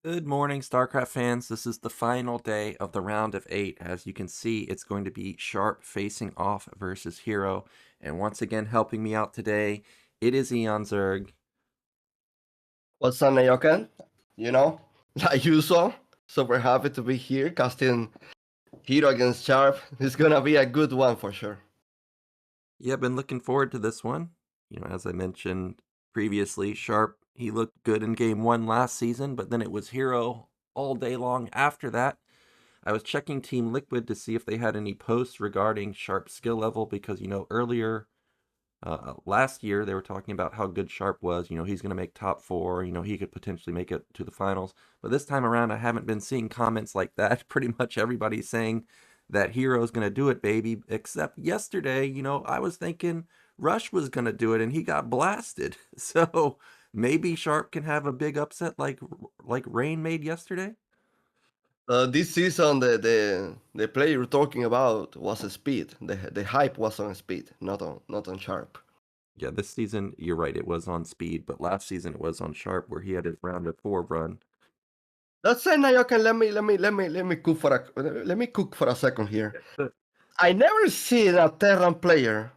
Good morning, StarCraft fans. This is the final day of the round of 8. As you can see, it's going to be Sharp facing off versus Hero. And once again, helping me out today, it is Eonzerg. What's up, Nyoken? Like usual, super happy to be here casting Hero against Sharp. It's gonna be a good one for sure. Yeah, been looking forward to this one. As I mentioned previously, Sharp, he looked good in game 1 last season, but then it was Hero all day long after that. I was checking Team Liquid to see if they had any posts regarding Sharp's skill level because, earlier last year they were talking about how good Sharp was. He's going to make top 4. He could potentially make it to the finals. But this time around, I haven't been seeing comments like that. Pretty much everybody's saying that Hero's going to do it, baby. Except yesterday, I was thinking Rush was going to do it, and he got blasted. So maybe Sharp can have a big upset like Rain made yesterday. This season, the player you're talking about was a speed. The hype was on speed, not on Sharp. Yeah, this season, you're right, it was on speed, but last season it was on Sharp where he had his round of 4 run. That's it, Nyoken. Let me cook for a second here. I never seen a Terran player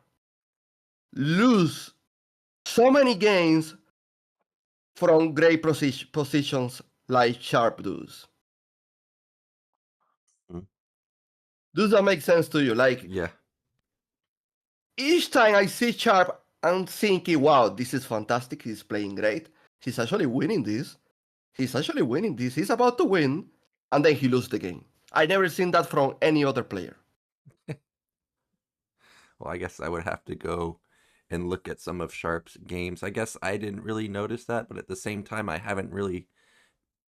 lose so many games from great positions like Sharp does. Mm. Does that make sense to you? Like, Yeah. each time I see Sharp, I'm thinking, wow, this is fantastic. He's playing great. He's actually winning this. He's about to win. And then he loses the game. I never seen that from any other player. Well, I guess I would have to go and look at some of Sharp's games. I guess I didn't really notice that, but at the same time, I haven't really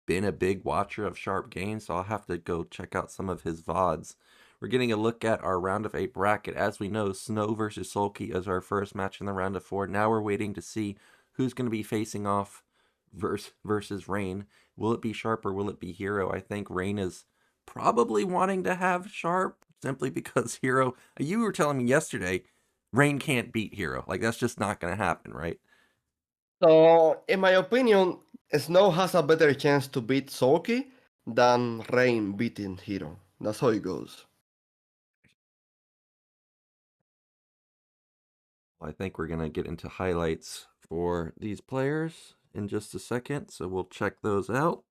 been a big watcher of Sharp games, so I'll have to go check out some of his VODs. We're getting a look at our round of 8 bracket. As we know, Snow versus Sulky is our first match in the round of 4. Now we're waiting to see who's going to be facing off versus Rain. Will it be Sharp or will it be Hero? I think Rain is probably wanting to have Sharp simply because Hero. You were telling me yesterday, Rain can't beat Hero. Like that's just not going to happen, right? So, in my opinion, Snow has a better chance to beat Sulky than Rain beating Hero. That's how it goes. I think we're going to get into highlights for these players in just a second, so we'll check those out.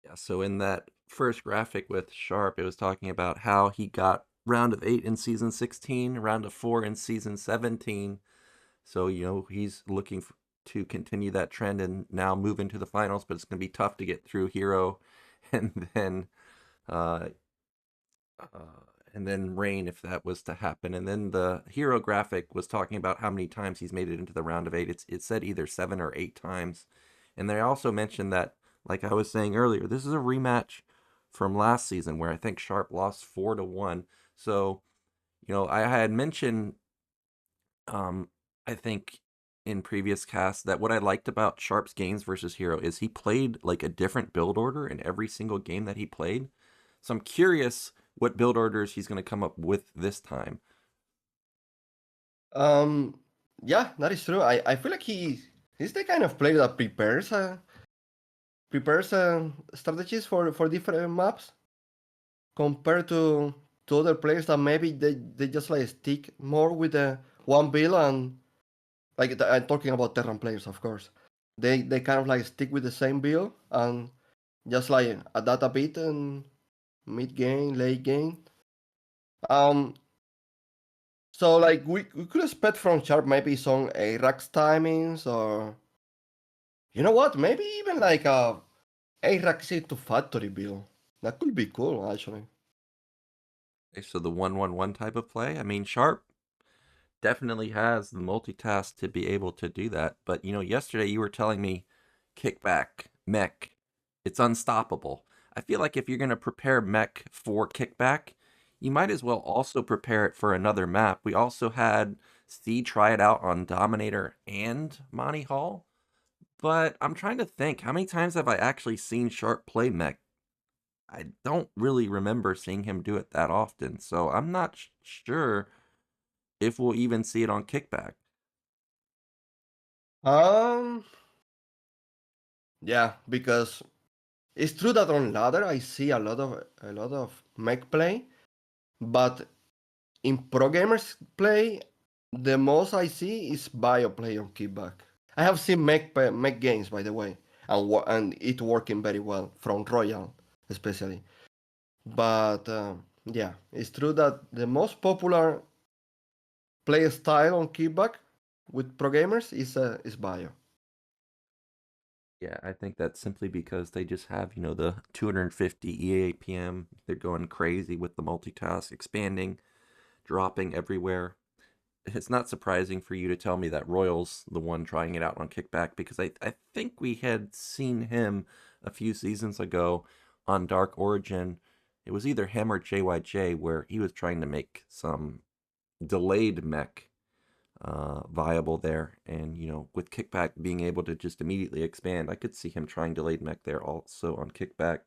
Yeah, so in that first graphic with Sharp, it was talking about how he got round of 8 in season 16, round of 4 in season 17. So, he's looking to continue that trend and now move into the finals, but it's going to be tough to get through Hero and then uh, and then Rain if that was to happen. And then the Hero graphic was talking about how many times he's made it into the round of 8. It said either 7 or 8 times. And they also mentioned that, like I was saying earlier, this is a rematch from last season where I think Sharp lost 4-1. So, I had mentioned, I think in previous casts that what I liked about Sharp's games versus Hero is he played like a different build order in every single game that he played. So I'm curious what build orders he's going to come up with this time. Yeah, that is true. I feel like he's the kind of player that prepares strategies for different maps compared to other players that maybe they just like stick more with the one build and like I'm talking about Terran players, of course. They kind of like stick with the same build and just like adapt a bit in mid game, late game. Um, so like we could expect from Sharp maybe some ARAX timings or you know what, maybe even like a ARAX to factory build. That could be cool actually. Okay, so the 1-1-1 type of play. I mean, Sharp definitely has the multitask to be able to do that. But yesterday you were telling me kickback, mech, it's unstoppable. I feel like if you're going to prepare mech for kickback, you might as well also prepare it for another map. We also had C try it out on Dominator and Monty Hall. But I'm trying to think, how many times have I actually seen Sharp play mech? I don't really remember seeing him do it that often, so I'm not sure if we'll even see it on kickback. Um, yeah, because it's true that on ladder I see a lot of mech play, but in pro gamers play, the most I see is bio play on kickback. I have seen mech games by the way, and it working very well from Royal especially. But yeah, it's true that the most popular play style on kickback with pro gamers is bio. Yeah, I think that's simply because they just have, the 250 EAPM. They're going crazy with the multitask, expanding, dropping everywhere. It's not surprising for you to tell me that Royal's the one trying it out on kickback because I think we had seen him a few seasons ago on Dark Origin. It was either him or JYJ where he was trying to make some delayed mech viable there. And, with Kickback being able to just immediately expand, I could see him trying delayed mech there also on Kickback.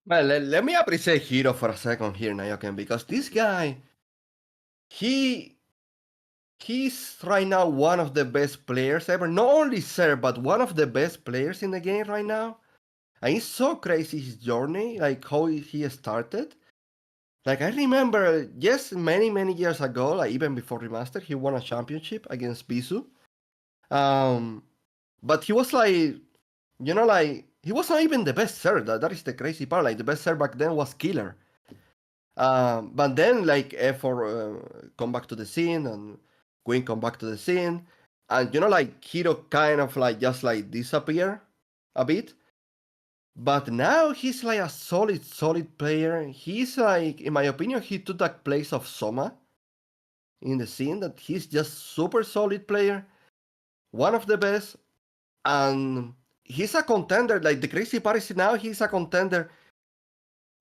Well, let me appreciate Hero for a second here, Nyoken, because this guy, he he's right now one of the best players ever. Not only sir, but one of the best players in the game right now. And it's so crazy his journey, like how he started. Like I remember, yes, many years ago, like even before remaster, he won a championship against Bisu. Um, but he was like, like he was not even the best sir. That is the crazy part. Like the best sir back then was Killer. But then like for come back to the scene and Queen come back to the scene, and like Hero kind of like just like disappear a bit. But now he's like a solid player. He's like, in my opinion, he took that place of Soma in the scene. That he's just super solid player, one of the best, and he's a contender. Like the crazy part is now he's a contender,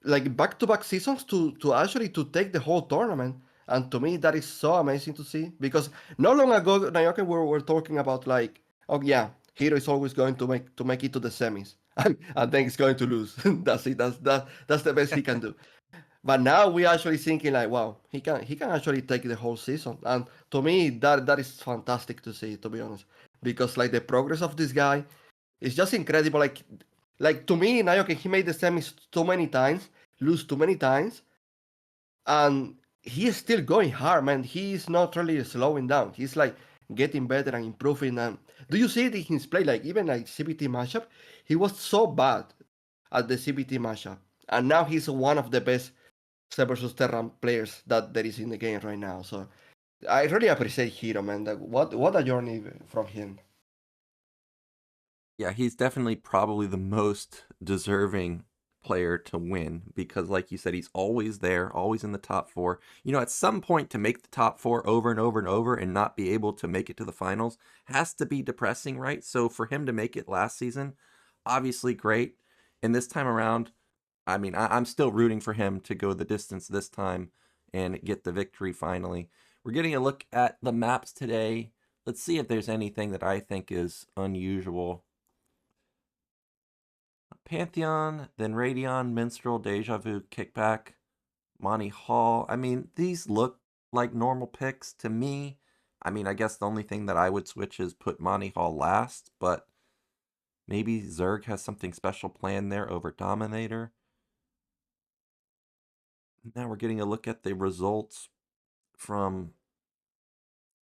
like back-to-back seasons to actually to take the whole tournament. And to me, that is so amazing to see because not long ago, Nyoken, we were talking about like, oh yeah, Hero is always going to make it to the semis, and then he's going to lose. That's it. That's the best he can do. But now we actually thinking like, wow, he can actually take the whole season. And to me, that is fantastic to see, to be honest, because like the progress of this guy is just incredible. Like to me, Nyoken, he made the semis too many times, lose too many times, and he is still going hard, man. He is not really slowing down. He's like getting better and improving. And do you see it in his play? Like even like CBT matchup, he was so bad at the CBT matchup, and now he's one of the best Step versus Terran players that there is in the game right now. So I really appreciate Hero, man. Like, what a journey from him. Yeah, he's definitely probably the most deserving player to win because, like you said, he's always there, always in the top four. At some point, to make the top four over and over and over and not be able to make it to the finals has to be depressing, right? So for him to make it last season, obviously great. And this time around, I mean, I'm still rooting for him to go the distance this time and get the victory finally. We're getting a look at the maps today let's see if there's anything that I think is unusual. Pantheon, then Radion, Minstrel, Deja Vu, Kickback, Monty Hall. I mean, these look like normal picks to me. I mean, I guess the only thing that I would switch is put Monty Hall last, but maybe Zerg has something special planned there over Dominator. Now we're getting a look at the results from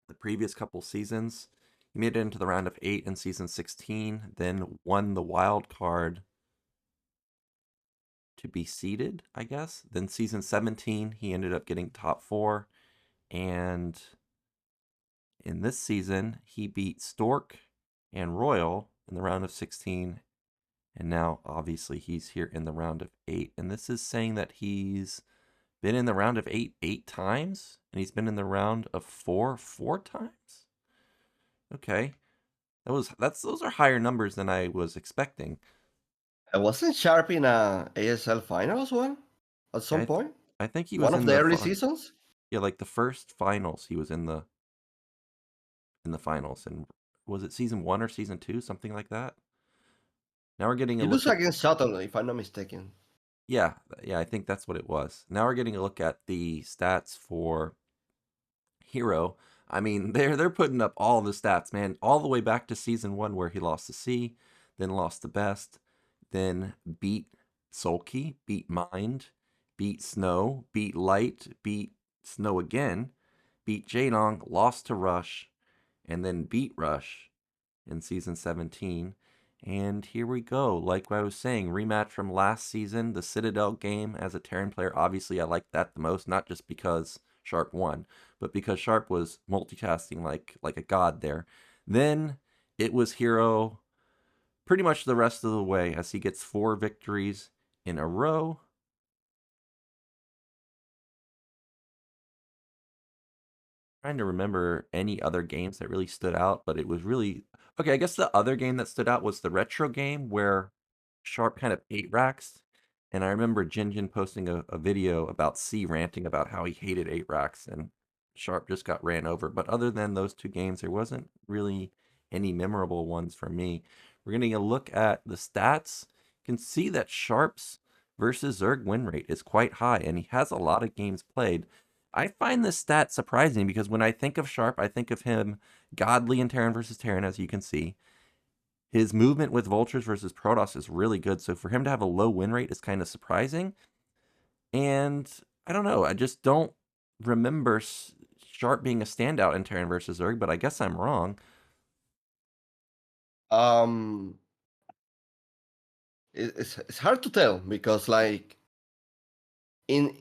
the previous couple seasons. He made it into the round of 8 in season 16, then won the wild card to be seeded, I guess. Then season 17, he ended up getting top 4. And in this season, he beat Stork and Royal in the round of 16. And now, obviously, he's here in the round of 8. And this is saying that he's been in the round of 8 times, and he's been in the round of 4 times. Okay, those are higher numbers than I was expecting. Wasn't Sharp in a ASL final as well at some point? I think he was one in of the early seasons. Yeah, like the first finals, he was in the finals, and was it season 1 or season 2, something like that? Now we're getting a He look loses against Saturn, if I'm not mistaken. Yeah, I think that's what it was. Now we're getting a look at the stats for Hero. I mean, they're putting up all the stats, man, all the way back to season 1 where he lost to C, then lost the best, then beat Sulky, beat Mind, beat Snow, beat Light, beat Snow again, beat Jaedong, lost to Rush, and then beat Rush in season 17. And here we go. Like I was saying, rematch from last season, the Citadel game as a Terran player. Obviously, I like that the most, not just because Sharp won, but because Sharp was multitasking like a god there. Then it was Hero pretty much the rest of the way as he gets 4 victories in a row. Trying to remember any other games that really stood out, but it was really okay. I guess the other game that stood out was the retro game where Sharp kind of 8-racks, and I remember Jinjin posting a video about C ranting about how he hated 8-racks, and Sharp just got ran over. But other than those 2 games, there wasn't really any memorable ones for me. We're getting a look at the stats. You can see that Sharp's versus Zerg win rate is quite high, and he has a lot of games played. I find this stat surprising because when I think of Sharp, I think of him godly in Terran versus Terran, as you can see. His movement with Vultures versus Protoss is really good, so for him to have a low win rate is kind of surprising. And I don't know, I just don't remember Sharp being a standout in Terran versus Zerg, but I guess I'm wrong. It's hard to tell because like in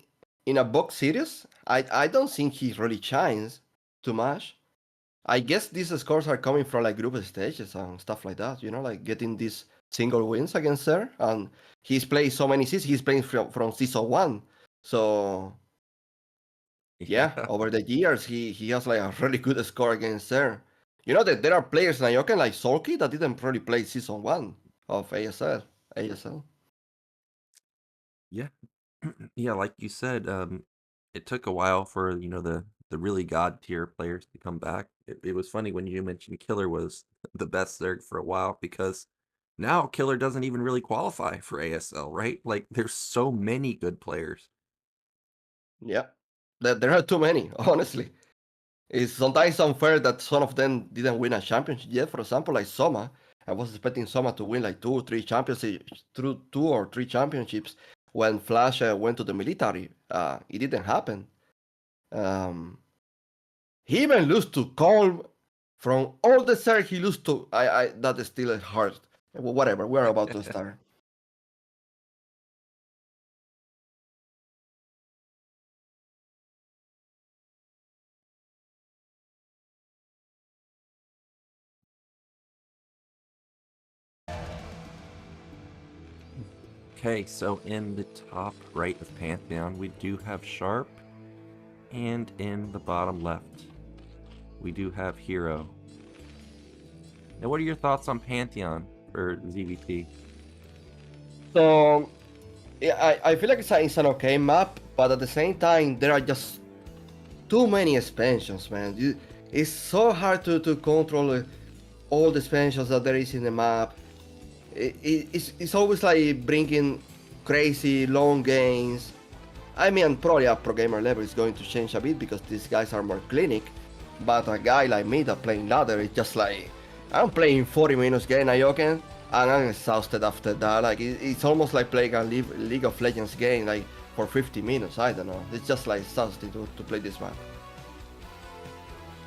a box series, I don't think he really shines too much. I guess these scores are coming from like group stages and stuff like that, you know, like getting these single wins against her. And he's played so many seasons, he's playing from season 1. So yeah, over the years he has like a really good score against her. You know that there are players in Nyoken like Sulky that didn't really play season 1 of ASL. Yeah. Yeah, like you said, it took a while for, the really god tier players to come back. It was funny when you mentioned Killer was the best Zerg for a while because now Killer doesn't even really qualify for ASL, right? Like there's so many good players. Yeah, there are too many, honestly. It's sometimes unfair that some of them didn't win a championship yet. For example, like Soma. I was expecting Soma to win like 2 or 3 championships when Flash went to the military. It didn't happen. He even lost to Colm. From all the Zerg he lost to. That is still hard. Whatever, we're about to start. Okay, so in the top right of Pantheon, we do have Sharp, and in the bottom left, we do have Hero. Now, what are your thoughts on Pantheon for ZVT? So, yeah, I feel like it's an okay map, but at the same time, there are just too many expansions, man. It's so hard to control all the expansions that there is in the map. It's always like bringing crazy long games. I mean, probably at pro gamer level is going to change a bit because these guys are more clinic. But a guy like me that playing ladder is just like, I'm playing 40 minutes game Nyoken and I'm exhausted after that. Like it's almost like playing a League of Legends game like for 50 minutes. I don't know. It's just like exhausting to play this map.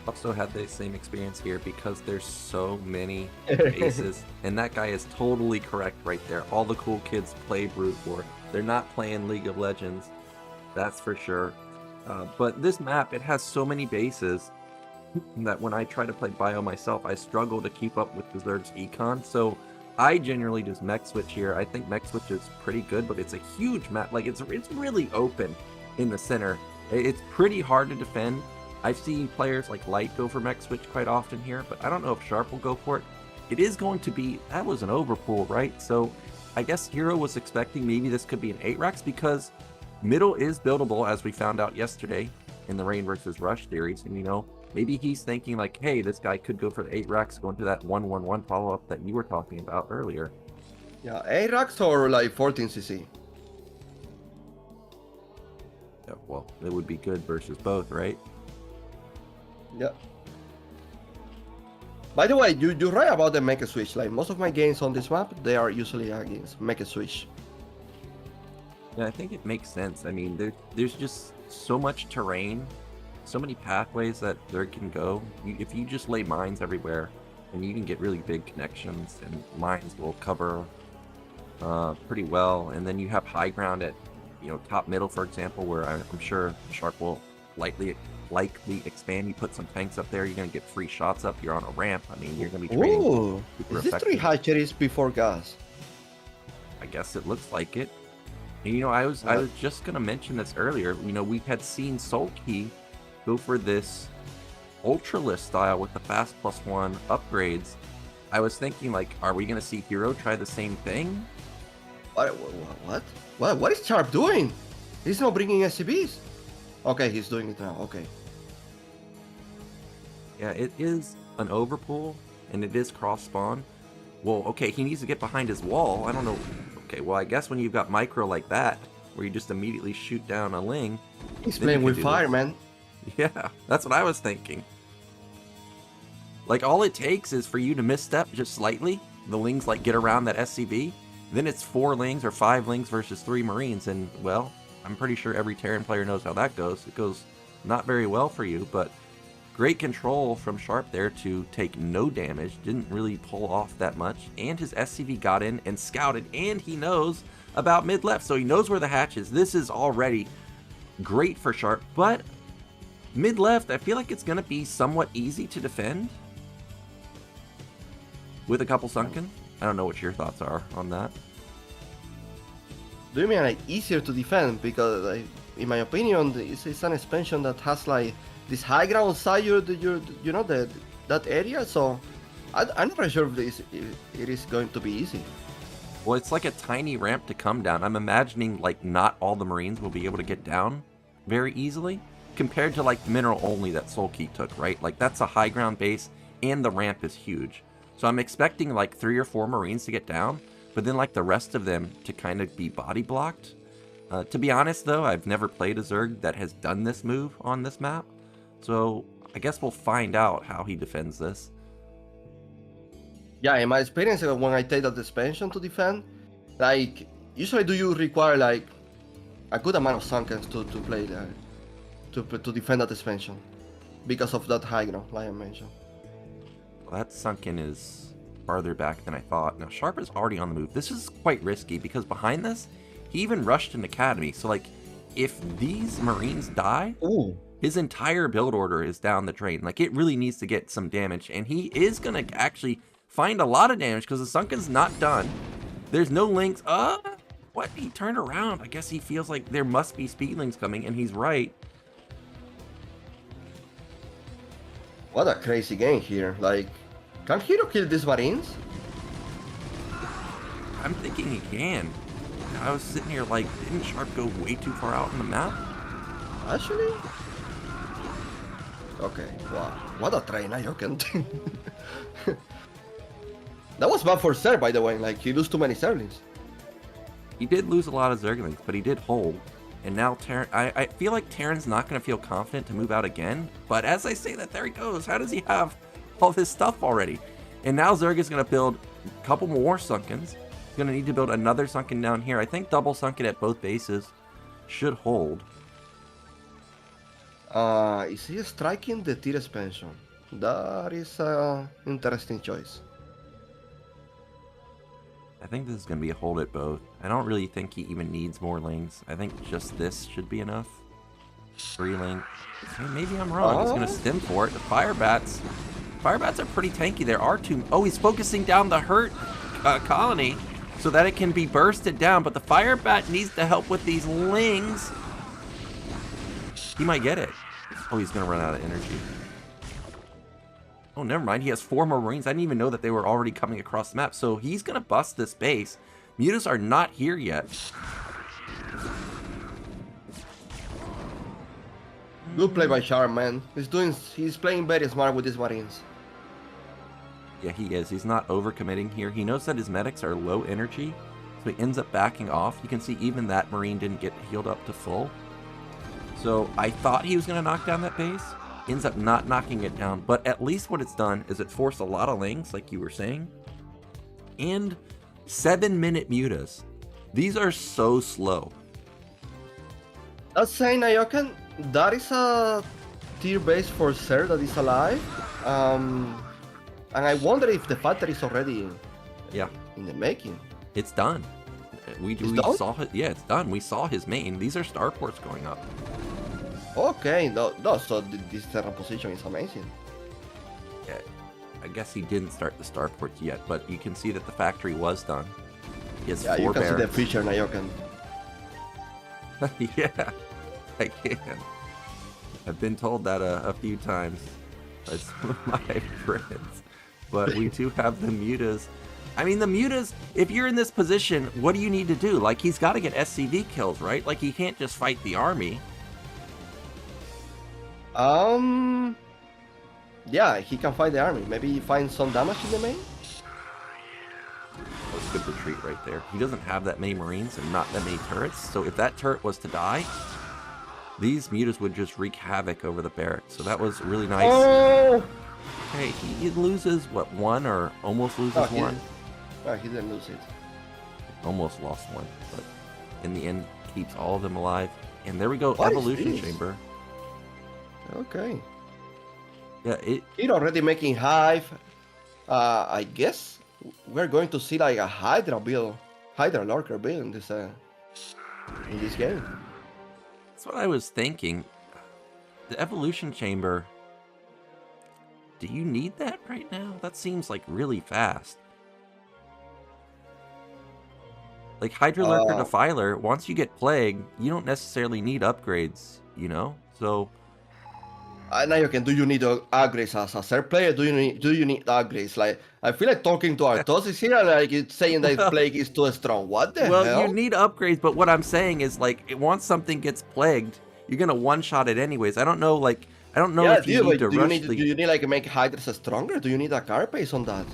Also had the same experience here because there's so many bases, and that guy is totally correct right there. All the cool kids play Brute War. They're not playing League of Legends, that's for sure. But this map, it has so many bases that when I try to play Bio myself, I struggle to keep up with the Zerg's econ. So I generally just mech switch here. I think mech switch is pretty good, but it's a huge map. Like it's really open in the center. It's pretty hard to defend. I've seen players like Light go for mech switch quite often here, but I don't know if Sharp will go for it. It is going to be, that was an overpool, right? So I guess Hero was expecting maybe this could be an 8-Rax because middle is buildable, as we found out yesterday in the Rain versus Rush series. And, you know, maybe he's thinking like, hey, this guy could go for the 8-Rax, going to that 1-1-1 follow-up that you were talking about earlier. Yeah, 8-Rax or like 14cc? Yeah, well, it would be good versus both, right? Yeah. By the way, you're right about the Mecha Switch. Like most of my games on this map, they are usually against Mecha Switch. Yeah, I think it makes sense. I mean, there's just so much terrain, so many pathways that there can go. If you just lay mines everywhere, and you can get really big connections, and mines will cover pretty well. And then you have high ground at, you know, top middle, for example, where I'm sure Sharp will likely expand. You put some tanks up there, you're gonna get free shots up. You're on a ramp. I mean, you're gonna be trading. Ooh, is this 3 hatcheries before gas? I guess it looks like it. And, you know, I was just gonna mention this earlier. You know, we had seen SolKey go for this Ultralist style with the fast +1 upgrades. I was thinking, like, are we gonna see Hero try the same thing? What is Sharp doing? He's not bringing SCBs. Okay, he's doing it now. Okay. Yeah, it is an overpool, and it is cross spawn. Well, okay, he needs to get behind his wall. I don't know. Okay, well, I guess when you've got micro like that, where you just immediately shoot down a Ling. He's playing with fire, man. Yeah, that's what I was thinking. Like, all it takes is for you to misstep just slightly. The Lings, like, get around that SCV. Then it's 4 Lings or 5 Lings versus 3 Marines, and, well, I'm pretty sure every Terran player knows how that goes. It goes not very well for you, but great control from Sharp there to take no damage. Didn't really pull off that much. And his SCV got in and scouted, and he knows about mid-left, so he knows where the hatch is. This is already great for Sharp, but mid-left, I feel like it's going to be somewhat easy to defend with a couple sunken. I don't know what your thoughts are on that. Do you mean like easier to defend? Because like, in my opinion, it's an expansion that has like this high ground side, you know, that area. So I'm not sure if it is going to be easy. Well, it's like a tiny ramp to come down. I'm imagining like not all the Marines will be able to get down very easily compared to like mineral only that SolKey took, right? Like that's a high ground base and the ramp is huge. So I'm expecting like 3 or 4 Marines to get down, but then like the rest of them to kind of be body blocked. To be honest though, I've never played a Zerg that has done this move on this map. So I guess we'll find out how he defends this. Yeah, in my experience, when I take that expansion to defend, like usually do you require like a good amount of sunkens to play there, to defend that expansion because of that high ground, like I mentioned. Well, that sunken is farther back than I thought. Now Sharp is already on the move. This is quite risky because behind this, he even rushed an academy. So like, if these Marines die, ooh, his entire build order is down the drain. Like it really needs to get some damage, and he is gonna actually find a lot of damage because the sunken's not done. There's no links. What? He turned around. I guess he feels like there must be speedlings coming, and he's right. What a crazy game here. Like, can Hero kill these Marines? I'm thinking he can. I was sitting here like, didn't Sharp go way too far out on the map? Actually? Okay, wow. What a train, Nyoken. That was bad for Ser, by the way. Like, he lose too many Zerglings. He did lose a lot of Zerglings, but he did hold. And now I feel like Terran's not going to feel confident to move out again. But as I say that, there he goes. How does he have all this stuff already? And now Zerg is going to build a couple more Sunkens. He's going to need to build another Sunken down here. I think double Sunken at both bases should hold. Is he striking the tier expansion? That is an interesting choice. I think this is going to be a hold at both. I don't really think he even needs more links. I think just this should be enough. 3 links. Hey, maybe I'm wrong. He's going to stim for it. The Firebats. Firebats are pretty tanky. There are 2. Oh, he's focusing down the hurt colony so that it can be bursted down. But the Firebat needs to help with these lings. He might get it. Oh, he's going to run out of energy. Oh, never mind. He has 4 more Marines. I didn't even know that they were already coming across the map. So he's going to bust this base. Mutas are not here yet. Good play by Sharp, man. He's playing very smart with his Marines. Yeah, he is. He's not overcommitting here. He knows that his medics are low energy, so he ends up backing off. You can see even that Marine didn't get healed up to full. So I thought he was going to knock down that base. Ends up not knocking it down, but at least what it's done is it forced a lot of lings, like you were saying, and 7-minute mutas. These are so slow. That's saying, Nyoken, that is a tier base for Ser that is alive. And I wonder if the factory is already in the making. It's done. We saw it. Yeah, it's done. We saw his main. These are starports going up. Okay, no, so this Terra position is amazing. Yeah, I guess he didn't start the starports yet, but you can see that the factory was done. He has 4 you can barracks. see the feature, Nyoken. Yeah, I can. I've been told that a few times by some of my friends. But we do have the mutas. I mean, the mutas, if you're in this position, what do you need to do? Like, he's got to get SCV kills, right? Like, he can't just fight the army. Yeah, he can fight the army. Maybe find some damage in the main? That's a good retreat right there. He doesn't have that many Marines and not that many turrets, so if that turret was to die, these mutas would just wreak havoc over the barracks. So that was really nice. Oh! Hey, he loses, what, 1 or almost loses 1? No, he didn't lose it. Almost lost 1, but in the end, keeps all of them alive. And there we go, What Evolution is this? Chamber. Okay. Yeah, He's already making Hive. I guess we're going to see like a Hydra build, Hydra Lurker build in this game. that's what I was thinking. The Evolution Chamber, do you need that right now? That seems like really fast. Like Hydra Lurker Defiler, once you get Plague, you don't necessarily need upgrades, you know? So Now you can. Do you need upgrades as a third player? Do you need upgrades? Like, I feel like talking to Artosis here, like it's saying that Plague is too strong. What the hell? you need upgrades, but what I'm saying is, like, once something gets plagued, you're gonna one-shot it anyways. I don't know, like, I don't know if you need to rush do you need like make Hydras stronger? Do you need a carapace on that?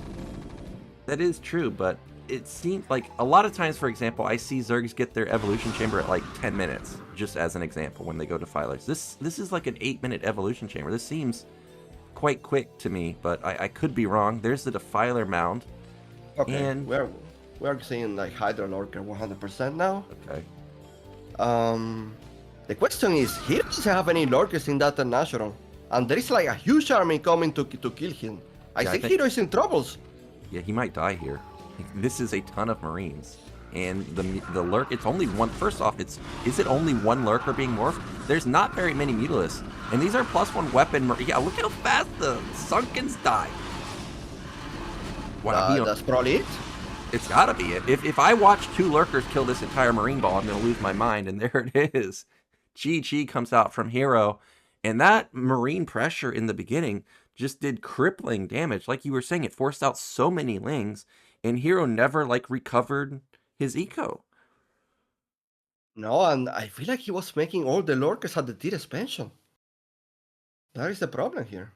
That is true, but it seems like a lot of times, for example, I see Zergs get their evolution chamber at like 10 minutes, just as an example, when they go to Defilers. This is like an 8-minute evolution chamber. This seems quite quick to me, but I could be wrong. There's the Defiler mound. Okay, and we're seeing like Hydra Lurker 100% now. Okay. The question is, he doesn't have any Lurkers in that national, and there is like a huge army coming to kill him. I think Hero is in troubles. Yeah, he might die here. This is a ton of Marines. And the lurk, it's only one. First off, is it only one lurker being morphed? There's not very many Mutalisks. And these are +1 weapon. Yeah, look how fast the Sunkens die. Wow, that's probably it. It's gotta be it. If I watch 2 lurkers kill this entire Marine ball, I'm gonna lose my mind. And there it is. GG comes out from Hero. And that Marine pressure in the beginning just did crippling damage. Like you were saying, it forced out so many lings. And Hero never, like, recovered his eco. No, and I feel like he was making all the lurkers at the tier expansion. That is the problem here.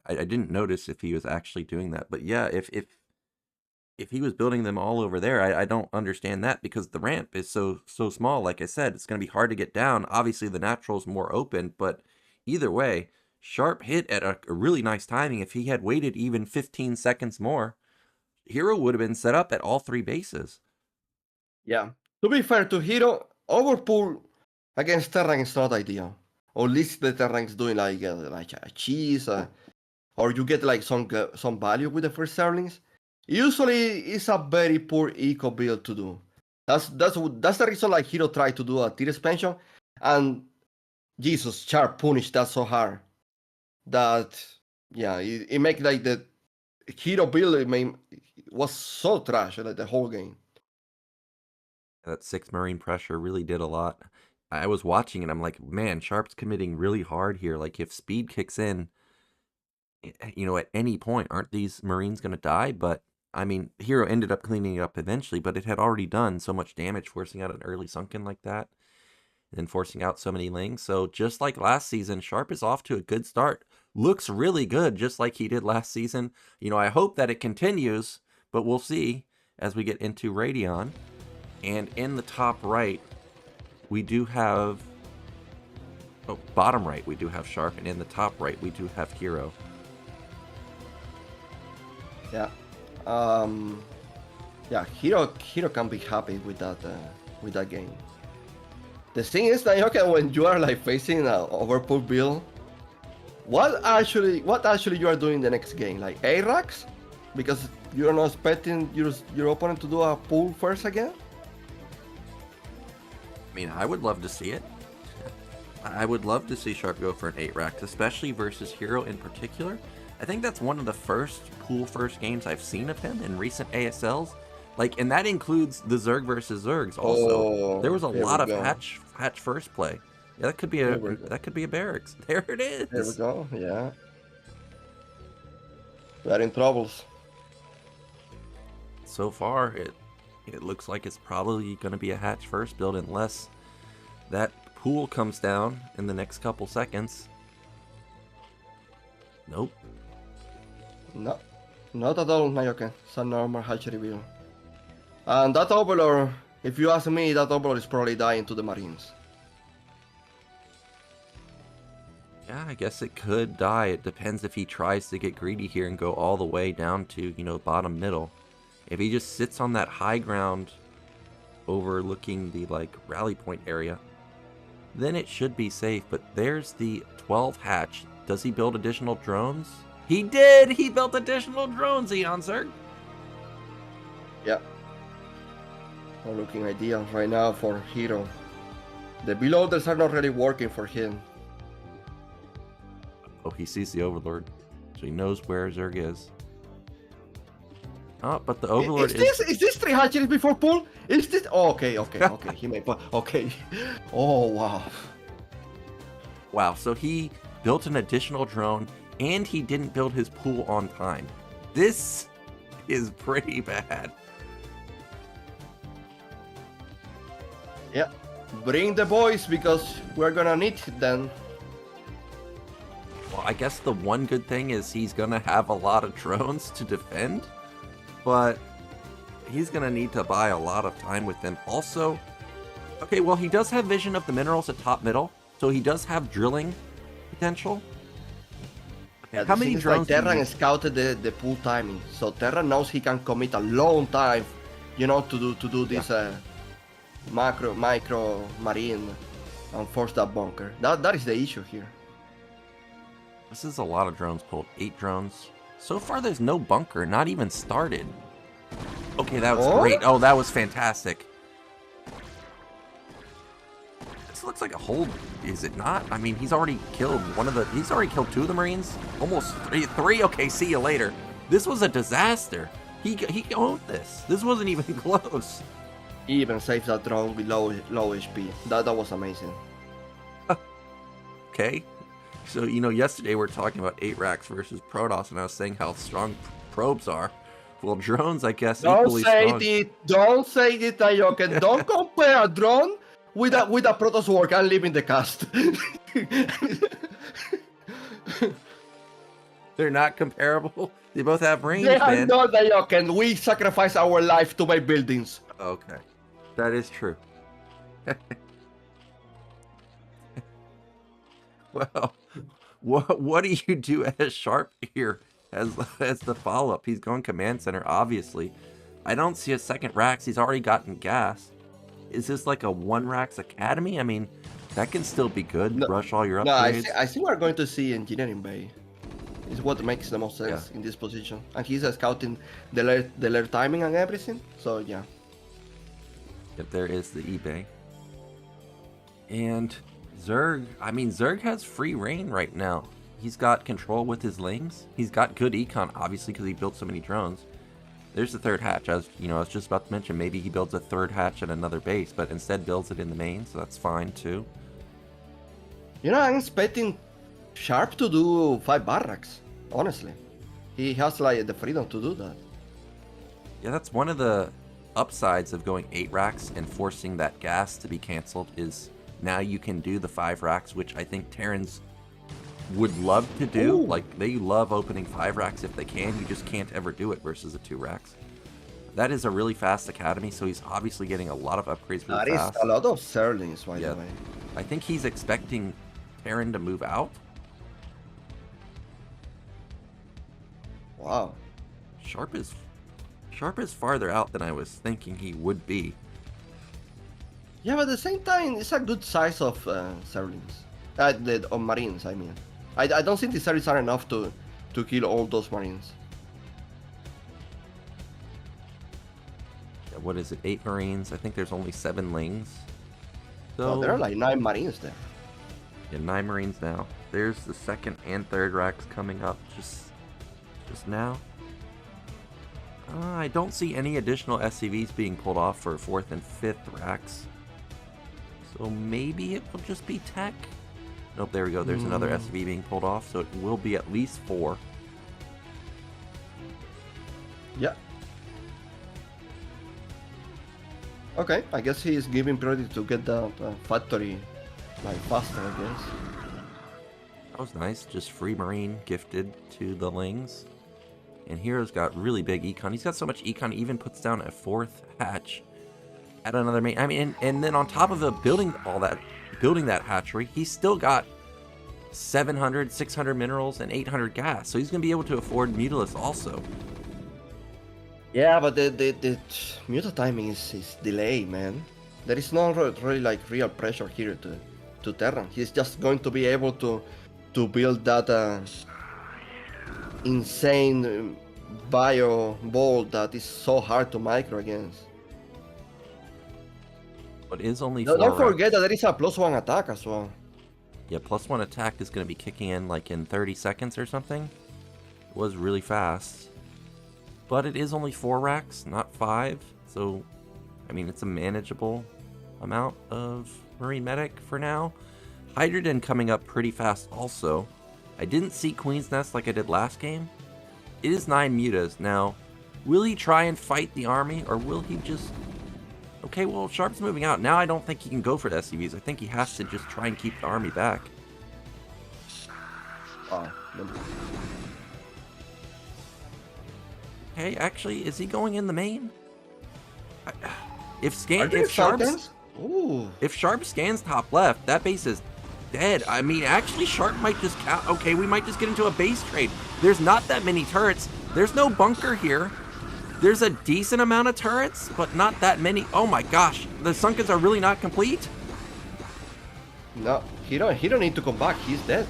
I didn't notice if he was actually doing that, but yeah, if he was building them all over there, I don't understand that because the ramp is so small. Like I said, it's going to be hard to get down. Obviously, the natural's more open, but either way, Sharp hit at a really nice timing. If he had waited even 15 seconds more, Hero would have been set up at all 3 bases. Yeah. To be fair to Hero, overpull against Terran is not ideal. Or at least the Terran is doing like a cheese, or you get like some value with the first Starlings. Usually, it's a very poor eco build to do. That's the reason like Hero tried to do a tier expansion, and Jesus, Sharp punished that so hard that it make like the Hero build was so trash like the whole game. That 6 Marine pressure really did a lot. I was watching it, I'm like, man, Sharp's committing really hard here. Like, if speed kicks in, at any point, aren't these Marines going to die? But, I mean, Hero ended up cleaning it up eventually, but it had already done so much damage forcing out an early Sunken like that, and then forcing out so many Lings. So, just like last season, Sharp is off to a good start. Looks really good, just like he did last season. I hope that it continues, but we'll see as we get into Radeon. And in the top right, we do have... Oh, bottom right, we do have Sharp, and in the top right, we do have Hero. Yeah. Hero can be happy with that game. The thing is that when you are like facing an overpull build, what actually you are doing the next game? Like A-Racks? Because you're not expecting your opponent to do a pull first again? I mean, I would love to see it. I would love to see Sharp go for an 8-rack, especially versus Hero in particular. I think that's one of the first first games I've seen of him in recent ASLs. Like, and that includes the Zerg versus Zergs also. There was a lot of hatch first play. Yeah, that could be a barracks. There it is. There we go. Yeah. We're in troubles. So far, it looks like it's probably going to be a hatch first build unless that pool comes down in the next couple seconds. Nope. No, not at all, Nyoken. It's a normal hatchery build. And that Overlord, if you ask me, that Overlord is probably dying to the Marines. Yeah, I guess it could die. It depends if he tries to get greedy here and go all the way down to, bottom middle. If he just sits on that high ground overlooking the, rally point area, then it should be safe. But there's the 12 hatch. Does he build additional drones? He did! He built additional drones, Eonzerg! Yeah. Not looking ideal right now for Hero. The builders are not really working for him. Oh, he sees the Overlord, so he knows where Zerg is. Oh, but the Overlord is this 3 hatcheries before pull? Is this... Oh, okay. He made... Okay. Oh, wow. Wow, so he built an additional drone, and he didn't build his pool on time. This is pretty bad. Yeah. Bring the boys, because we're gonna need them. Well, I guess the one good thing is he's gonna have a lot of drones to defend, but he's gonna need to buy a lot of time with them. Also, okay, well, he does have vision of the minerals at top middle, so he does have drilling potential. Yeah, how many drones? Like Terran scouted the pool timing, so Terran knows he can commit a long time, to do this micro marine and force that bunker. That is the issue here. This is a lot of drones pulled. 8 drones. So far, there's no bunker, not even started. Okay, that was great. Oh, that was fantastic. This looks like a hold, is it not? I mean, he's already killed he's already killed 2 of the Marines. Almost 3. Okay, see you later. This was a disaster. He owned this. This wasn't even close. He even saves that drone with low HP. That was amazing. Okay. So, yesterday we were talking about 8-racks versus Protoss, and I was saying how strong probes are. Well, drones, I guess, equally strong. Don't say it, Nyoken. Don't compare a drone with a Protoss work. I'm leaving the cast. They're not comparable. They both have range, They are man. not Nyoken. We sacrifice our life to buy buildings. Okay, that is true. Well, what do you do as Sharp here as the follow-up? He's going command center, obviously. I don't see a second Rax. He's already gotten gas. Is this like a one Rax academy? I mean, that can still be good. No, Rush all your no, upgrades. I think we're going to see engineering bay. Is what makes the most sense in this position. And he's scouting the layer timing and everything. So yeah. Yep, there is the eBay. And Zerg, I mean, Zerg has free reign right now. He's got control with his lings. He's got good econ, obviously, because he built so many drones. There's the third hatch. As you know, I was just about to mention, maybe he builds a third hatch at another base, but instead builds it in the main, so that's fine too. You know, I'm expecting Sharp to do 5 barracks. Honestly, he has like the freedom to do that. Yeah, that's one of the upsides of going 8 racks and forcing that gas to be canceled. Is now you can do the 5 racks, which I think Terrans would love to do. Ooh. Like, they love opening 5 racks if they can. You just can't ever do it versus the 2 racks. That is a really fast academy, so he's obviously getting a lot of upgrades really That fast. is a lot of Zerlings, by Yeah. the way. I think he's expecting Terran to move out. Wow. Sharp is farther out than I was thinking he would be. Yeah, but at the same time, it's a good size of Zerlings. Of Marines, I mean. I don't think the Zerlings are enough to kill all those Marines. Yeah, what is it? 8 Marines. I think there's only 7 lings. So Oh, there are like 9 Marines there. yeah, 9 Marines now. There's the second and third racks coming up just now. I don't see any additional SCVs being pulled off for 4th and 5th racks. So maybe it will just be tech. Nope, there we go. There's another SCV being pulled off, so it will be at least 4. Yeah. Okay, I guess he is giving priority to get the factory like faster, I guess. That was nice. Just free Marine gifted to the Lings. And Hero's got really big econ. He's got so much econ, he even puts down a 4th hatch at another main. I mean, and then on top of the building that hatchery, he's still got 700, 600 minerals and 800 gas. So he's going to be able to afford Mutalisk also. Yeah, but the Muta timing is delayed, man. There is no really like real pressure here to Terran. He's just going to be able to build that insane bio ball that is so hard to micro against. But is only 4 Don't forget that there is a +1 attack as well. Yeah, +1 attack is going to be kicking in like in 30 seconds or something. It was really fast. But it is only 4 racks, not 5. So, I mean, it's a manageable amount of Marine Medic for now. Hydrogen coming up pretty fast also. I didn't see Queen's Nest like I did last game. It is 9 mutas. Now, will he try and fight the army, or will he just... Okay, well, Sharp's moving out. Now I don't think he can go for the SCVs. I think he has to just try and keep the army back. Oh, Hey, actually, is he going in the main? If Sharp scans top left, that base is dead. I mean, actually, Sharp might just okay, we might just get into a base trade. There's not that many turrets. There's no bunker here. There's a decent amount of turrets, but not that many. Oh my gosh, the Sunkens are really not complete. No, he don't need to come back. He's dead.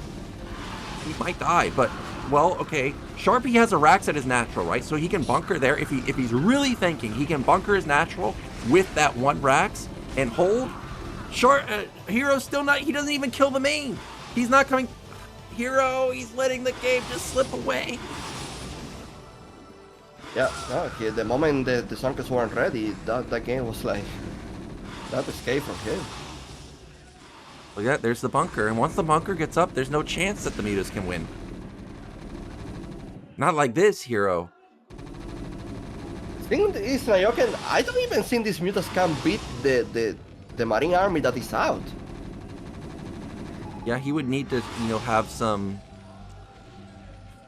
He might die, but well, okay. Sharpie has a Rax at his natural, right? So he can bunker there if he's really thinking. He can bunker his natural with that 1 Rax and hold. Hero's still not. He doesn't even kill the main. He's not coming. Hero, he's letting the game just slip away. Yeah, no, the moment the Sunkers weren't ready, that game was like that escape from him. Look at that, there's the bunker, and once the bunker gets up, there's no chance that the mutas can win. Not like this, Hero. The thing is, Nyoken, I don't even think these mutas can beat the Marine army that is out. Yeah, he would need to, have some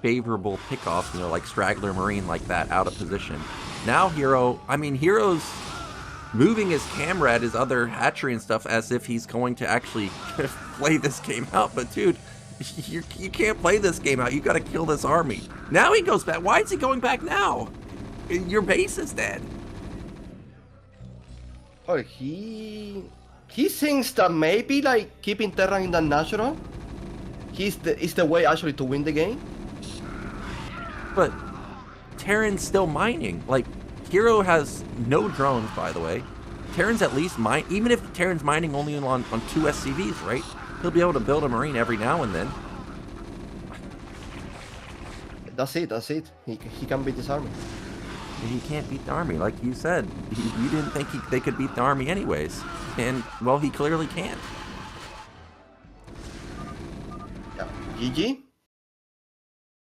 favorable pickoffs, like straggler marine like that out of position. Now Hero's moving his camera at his other hatchery and stuff as if he's going to actually play this game out. But dude, you can't play this game out. You got to kill this army. Now he goes back. Why is he going back now? Your base is dead. Oh, he thinks that maybe like keeping Terran in the natural is the way actually to win the game. But Terran's still mining. Like, Hero has no drones, by the way. Terran's at least mine. Even if Terran's mining only on 2 SCVs, right? He'll be able to build a marine every now and then. That's it. He can beat this army. He can't beat the army, like you said. You didn't think they could beat the army anyways. And, well, he clearly can't. Yeah. GG.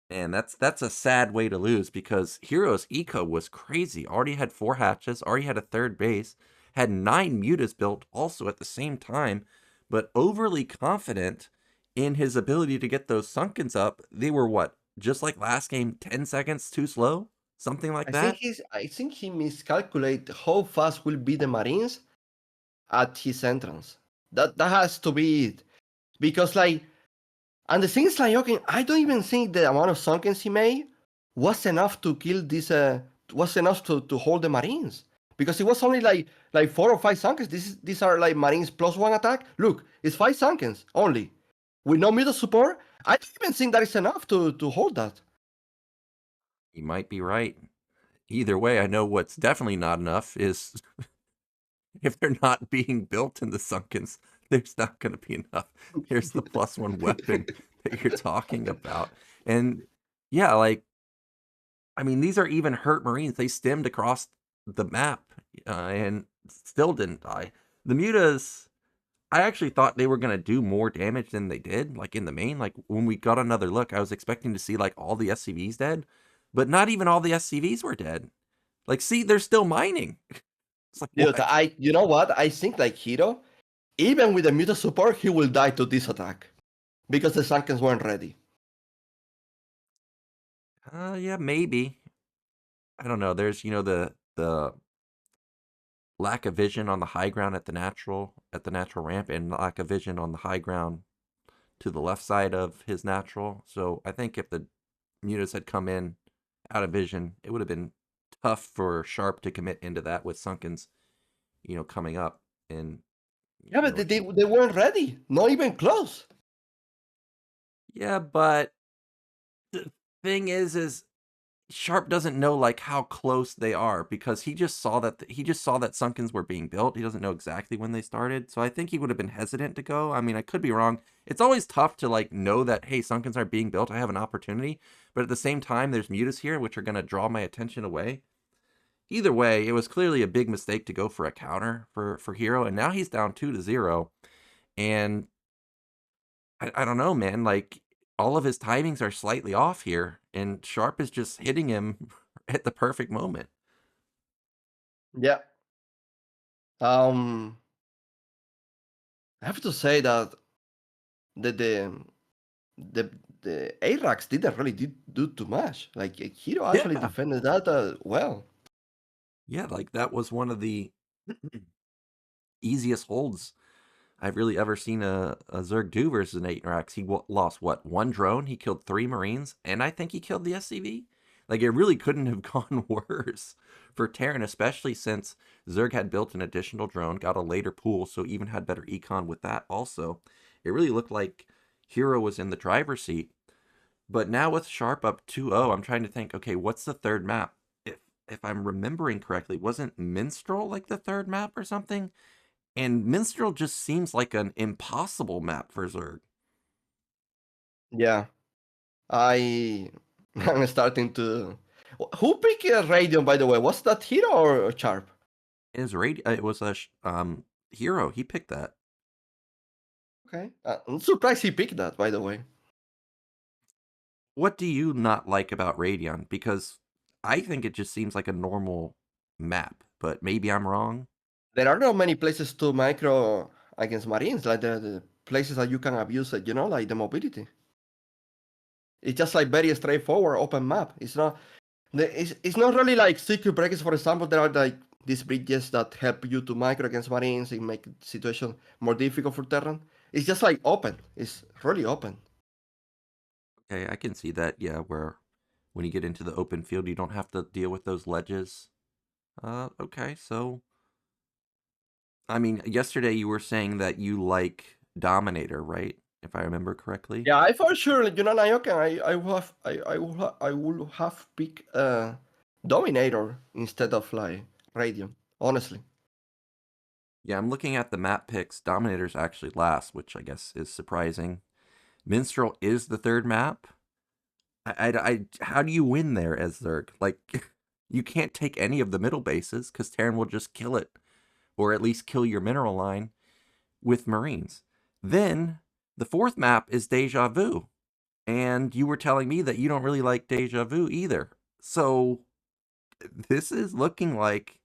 And that's a sad way to lose, because Hero's eco was crazy. Already had 4 hatches, already had a 3rd base, had 9 mutas built also at the same time, but overly confident in his ability to get those sunkens up. They were what? Just like last game, 10 seconds too slow? Something like that? I think he miscalculated how fast will be the Marines at his entrance. That has to be it. Because like, and the thing is like, okay, I don't even think the amount of sunkens he made was enough to kill this, was enough to hold the Marines. Because it was only like 4 or 5 sunkens. These are like Marines +1 attack. Look, it's 5 sunkens only. With no middle support, I don't even think that is enough to hold that. You might be right. Either way, I know what's definitely not enough is if they're not being built in the sunkens, there's not going to be enough. Here's the +1 weapon that you're talking about. And yeah, like, I mean, these are even hurt Marines. They stemmed across the map and still didn't die. The mutas, I actually thought they were going to do more damage than they did, like in the main. Like when we got another look, I was expecting to see like all the SCVs dead, but not even all the SCVs were dead. Like, see, they're still mining. It's like, Dude, you know what? I think like Hero, even with the muta support, he will die to this attack. Because the Sunkens weren't ready. Yeah, maybe. I don't know. There's, the lack of vision on the high ground at the natural ramp, and lack of vision on the high ground to the left side of his natural. So I think if the mutas had come in out of vision, it would have been tough for Sharp to commit into that with Sunkens, coming up. And yeah, but they weren't ready. Not even close. Yeah, but the thing is Sharp doesn't know like how close they are, because he just saw that Sunkens were being built. He doesn't know exactly when they started, so I think he would have been hesitant to go. I mean, I could be wrong. It's always tough to like know that, hey, Sunkens are being built, I have an opportunity, but at the same time, there's mutas here which are going to draw my attention away. Either way, it was clearly a big mistake to go for a counter for Hero, and now he's down 2-0, and I don't know, man. Like, all of his timings are slightly off here, and Sharp is just hitting him at the perfect moment. Yeah. I have to say that the ARAX didn't really do too much. Like Hero actually Yeah. defended that well. Yeah, like that was one of the easiest holds I've really ever seen a Zerg do versus an 8-Rax. He lost, what, 1 drone? He killed 3 Marines, and I think he killed the SCV? Like, it really couldn't have gone worse for Terran, especially since Zerg had built an additional drone, got a later pool, so even had better econ with that also. It really looked like Hero was in the driver's seat. But now with Sharp up 2-0, I'm trying to think, okay, what's the third map? If I'm remembering correctly, wasn't Minstrel like the third map or something? And Minstrel just seems like an impossible map for Zerg. Yeah. I'm starting to. Who picked Radion, by the way? Was that Hero or Sharp? It was a Hero. He picked that. Okay. I'm surprised he picked that, by the way. What do you not like about Radion? Because I think it just seems like a normal map, but maybe I'm wrong. There are not many places to micro against Marines. Like places that you can abuse it, like the mobility. It's just like very straightforward open map. It's not really like secret breakers, for example. There are like these bridges that help you to micro against marines and make the situation more difficult for Terran. It's just like open. It's really open. Okay, I can see that. Yeah, where when you get into the open field, you don't have to deal with those ledges. Okay, so I mean, yesterday you were saying that you like Dominator, right? If I remember correctly. Yeah, I for sure, Nyoken, I would have picked Dominator instead of like Radiant, honestly. Yeah, I'm looking at the map picks. Dominator's actually last, which I guess is surprising. Minstrel is the third map. How do you win there as Zerg? Like, you can't take any of the middle bases because Terran will just kill it, or at least kill your mineral line with Marines. Then the fourth map is Deja Vu, and you were telling me that you don't really like Deja Vu either. So this is looking like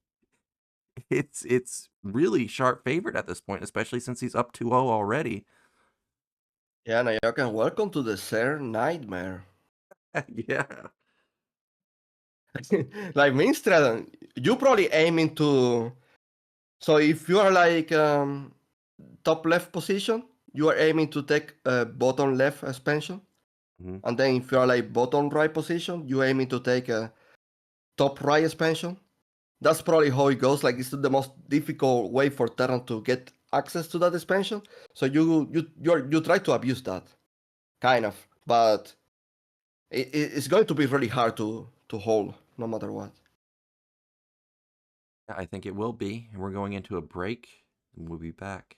it's really sharp favorite at this point, especially since he's up 2-0 already. Yeah, Nyoken, welcome to the Ser Nightmare. Yeah. Like Minstrel, you probably aiming to. So if you are like top left position, you are aiming to take bottom left expansion. Mhm. And then if you are like bottom right position, you aiming to take a top right expansion. That's probably how it goes. Like it's the most difficult way for Terran to get access to that expansion. So you try to abuse that, kind of. But it's going to be really hard to hold, no matter what. I think it will be. And we're going into a break, and we'll be back.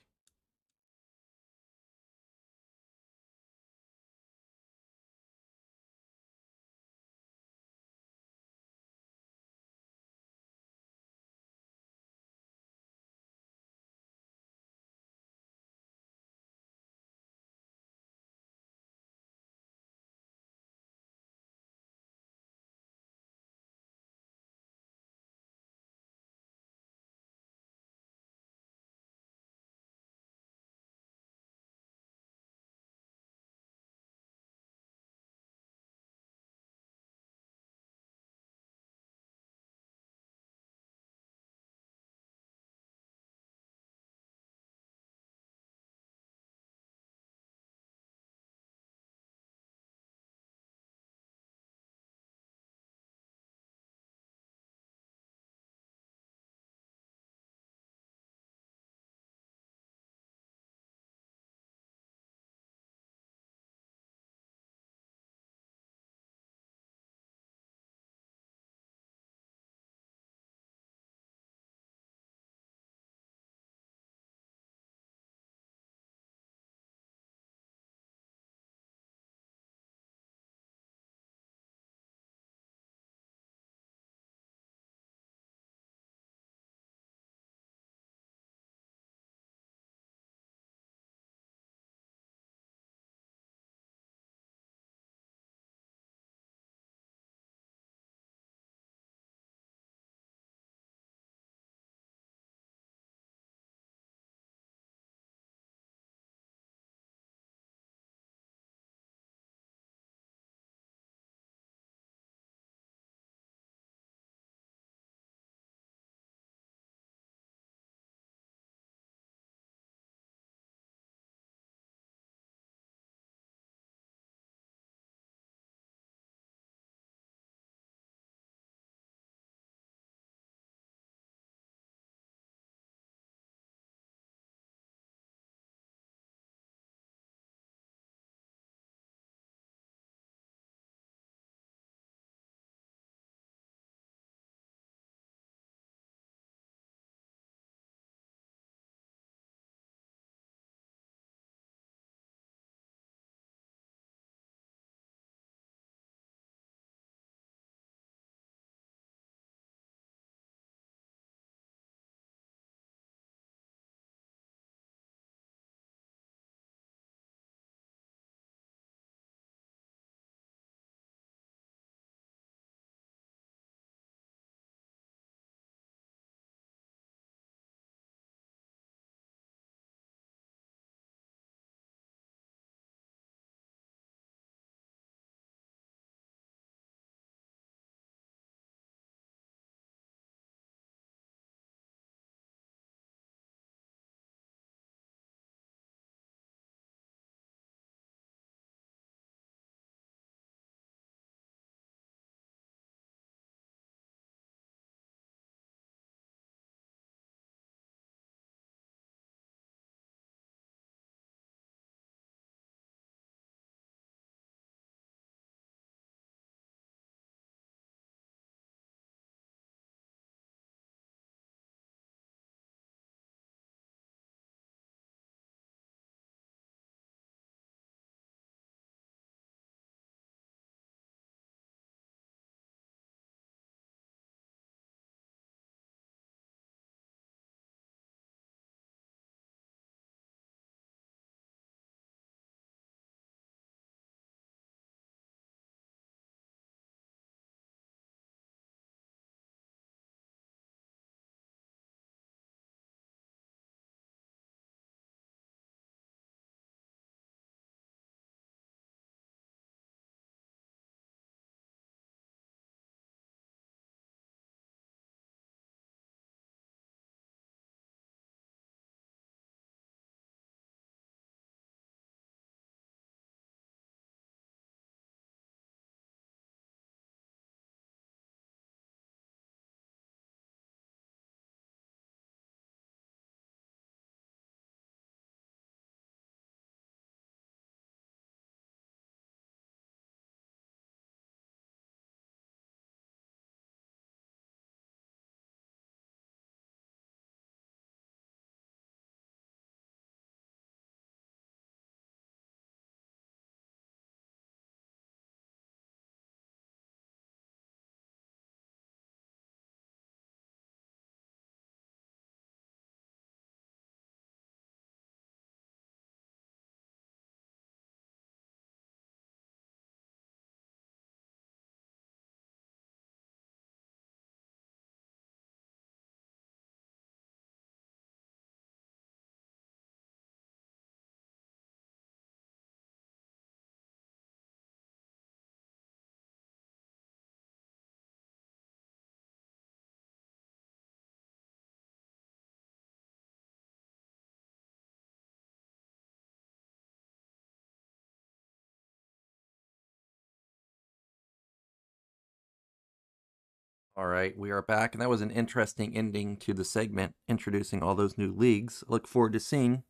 All right, we are back, and that was an interesting ending to the segment, introducing all those new leagues. I look forward to seeing,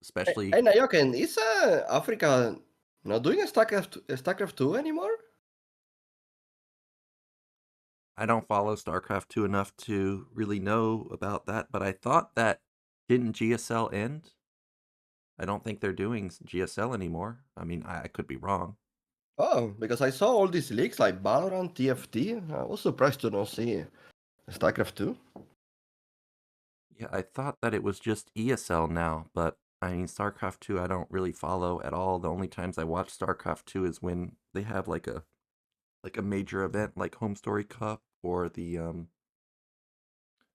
especially. Hey, Nyoken, is Africa not doing a StarCraft 2 anymore? I don't follow StarCraft 2 enough to really know about that, but I thought that didn't GSL end? I don't think they're doing GSL anymore. I mean, I could be wrong. Oh, because I saw all these leaks like Valorant, TFT. I was surprised to not see StarCraft 2. Yeah, I thought that it was just ESL now, but I mean, StarCraft 2 I don't really follow at all. The only times I watch StarCraft 2 is when they have like a major event like Home Story Cup or the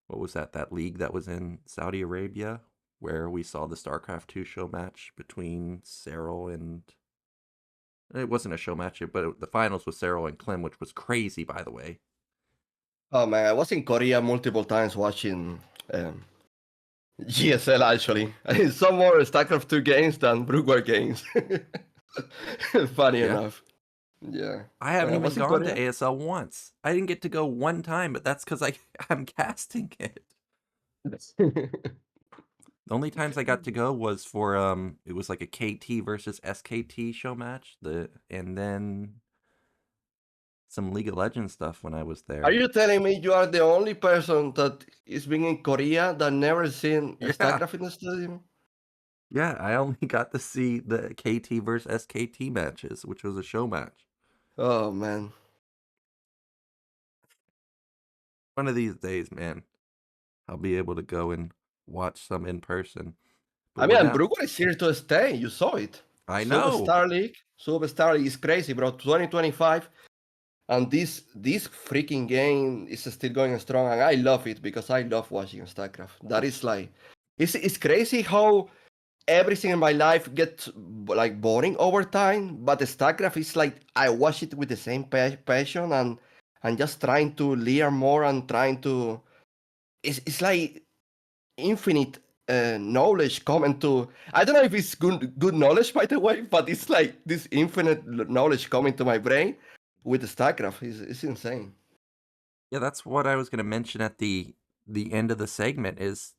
what was that league that was in Saudi Arabia where we saw the StarCraft 2 show match between Cyril and it wasn't a show match, but the finals was Cyril and Clem, which was crazy, by the way. Oh man, I was in Korea multiple times watching GSL actually. I saw more StarCraft 2 games than GruGloG games. Funny enough. Yeah. I haven't even was in gone to Korea. ASL once. I didn't get to go one time, but that's because I'm casting it. The only times I got to go was for it was like a KT versus SKT show match. And then some League of Legends stuff when I was there. Are you telling me you are the only person that is being in Korea that never seen Yeah. StarCraft in the stadium? Yeah, I only got to see the KT versus SKT matches, which was a show match. Oh man. One of these days, man, I'll be able to go and watch some in person. But I mean, GruGloG is here to stay. You saw it. I know. Superstar League is crazy, bro. 2025, and this freaking game is still going strong, and I love it because I love watching StarCraft. That is like, it's crazy how everything in my life gets like boring over time, but StarCraft is like I watch it with the same passion and just trying to learn more and trying to. It's like infinite knowledge coming to. I don't know if it's good knowledge by the way, but it's like this infinite knowledge coming to my brain with StarCraft. It's insane. Yeah, that's what I was going to mention at the end of the segment is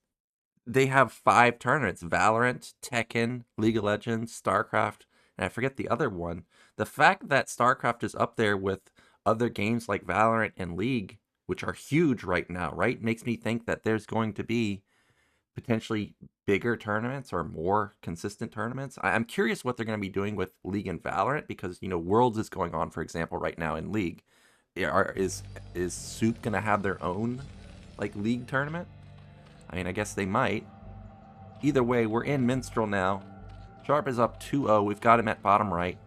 they have 5 tournaments: Valorant, Tekken, League of Legends, StarCraft, and I forget the other one. The fact that StarCraft is up there with other games like Valorant and League, which are huge right now, right, makes me think that there's going to be potentially bigger tournaments or more consistent tournaments. I'm curious what they're going to be doing with League and Valorant because, Worlds is going on, for example, right now in League. Is Soup going to have their own, League tournament? I mean, I guess they might. Either way, we're in Minstrel now. Sharp is up 2-0. We've got him at bottom right.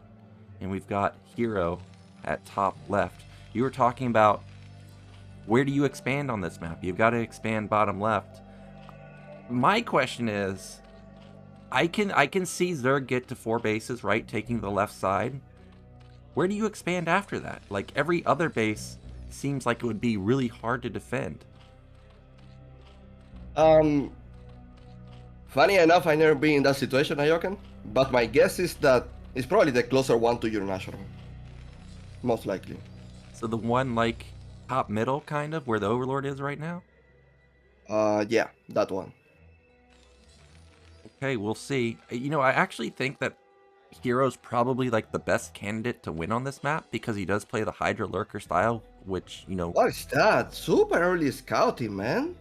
And we've got Hero at top left. You were talking about where do you expand on this map? You've got to expand bottom left. My question is, I can see Zerg get to 4 bases, right, taking the left side. Where do you expand after that? Like, every other base seems like it would be really hard to defend. Funny enough, I never been in that situation, Nyoken, but my guess is that it's probably the closer one to your national. Most likely. So the one, top middle, kind of, where the Overlord is right now? Yeah, that one. Okay, we'll see. I actually think that Hero's probably, the best candidate to win on this map because he does play the Hydra Lurker style, which, What is that? Super early scouting, man.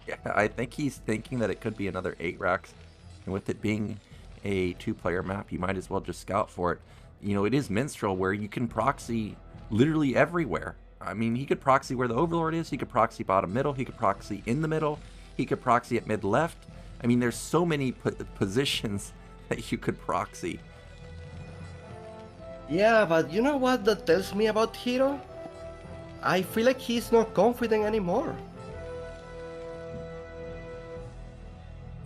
Yeah, I think he's thinking that it could be another 8 racks, and with it being a 2-player map, you might as well just scout for it. It is Minstrel where you can proxy literally everywhere. I mean, he could proxy where the Overlord is, he could proxy bottom middle, he could proxy in the middle, he could proxy at mid left. I mean, there's so many positions that you could proxy. Yeah, but you know what that tells me about Hero? I feel like he's not confident anymore.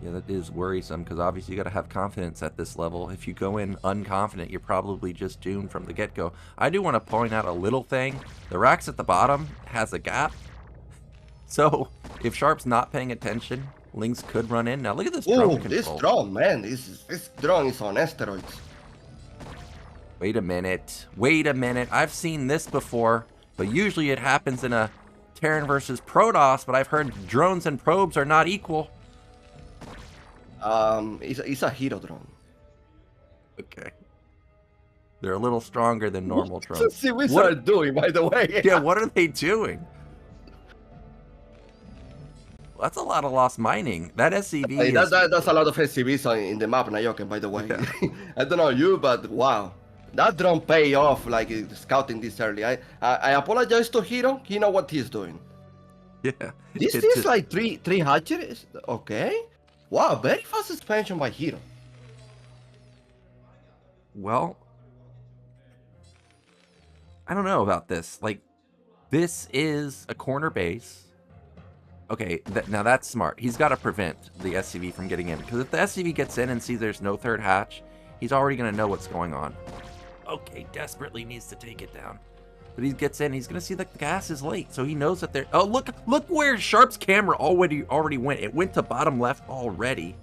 Yeah, that is worrisome because obviously you got to have confidence at this level. If you go in unconfident, you're probably just doomed from the get-go. I do want to point out a little thing. The racks at the bottom has a gap. So if Sharp's not paying attention, Lynx could run in. Now look at this drone control. This drone, man. This drone is on steroids. Wait a minute. Wait a minute. I've seen this before. But usually it happens in a Terran versus Protoss, but I've heard drones and probes are not equal. It's a hero drone. Okay. They're a little stronger than normal drones. What the SCVs are doing, by the way? Yeah, what are they doing? Well, that's a lot of lost mining. That SCV is... That's a lot of SCVs in the map, Nyoken, by the way. Yeah. I don't know you, but wow. That drone pay off, like scouting this early. I apologize to Hero. He know what he's doing. Yeah. This is like three hatcheries? Okay. Wow, very fast expansion by Hero. Well, I don't know about this. Like, this is a corner base. Okay, now that's smart. He's got to prevent the SCV from getting in. Because if the SCV gets in and sees there's no third hatch, he's already going to know what's going on. Okay, desperately needs to take it down. But he gets in, he's going to see that the gas is late. So he knows that they're... Oh, look where Sharp's camera already went. It went to bottom left already.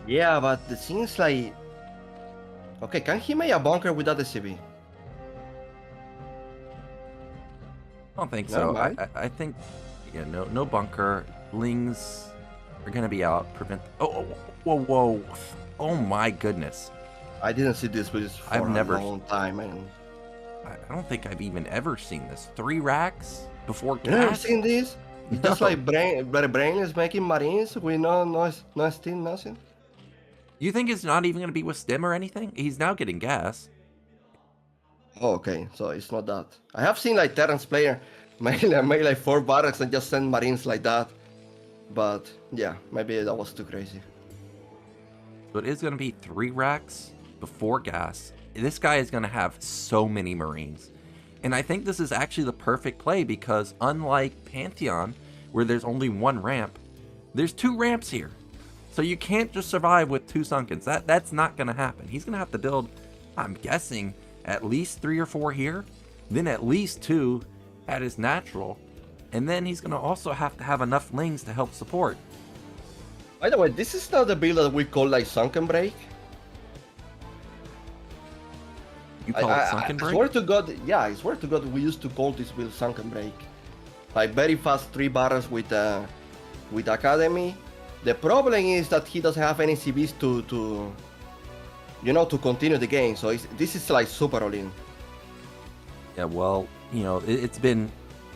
Yeah, but it seems like... Okay, can he make a bunker without the SCV? I don't think so. I think, yeah, no bunker. Lings are gonna be out. Prevent. Oh, whoa! Oh my goodness! I didn't see this for a long time, man. I don't think I've even ever seen this. 3 racks before gas. You never seen this? No. Just like Bryan is making Marines with no steel, nothing. You think it's not even gonna be with stim or anything? He's now getting gas. Oh, okay, so it's not that. I have seen like Terrans player make like 4 barracks and just send Marines like that. But yeah, maybe that was too crazy. So it is going to be 3 racks before gas. This guy is going to have so many Marines. And I think this is actually the perfect play because unlike Pantheon, where there's only 1 ramp, there's 2 ramps here. So you can't just survive with 2 Sunkens. That's not going to happen. He's going to have to build, I'm guessing, at least 3 or 4 here, then at least 2 at his natural, and then he's going to also have to have enough lings to help support. By the way, this is not the build that we call like sunken break. You call it sunken break? I swear to God, yeah, I swear to God, we used to call this build sunken break. Like very fast 3 barrels with Academy. The problem is that he doesn't have any CVs to continue the game. So this is like super all-in. Yeah, well, it's been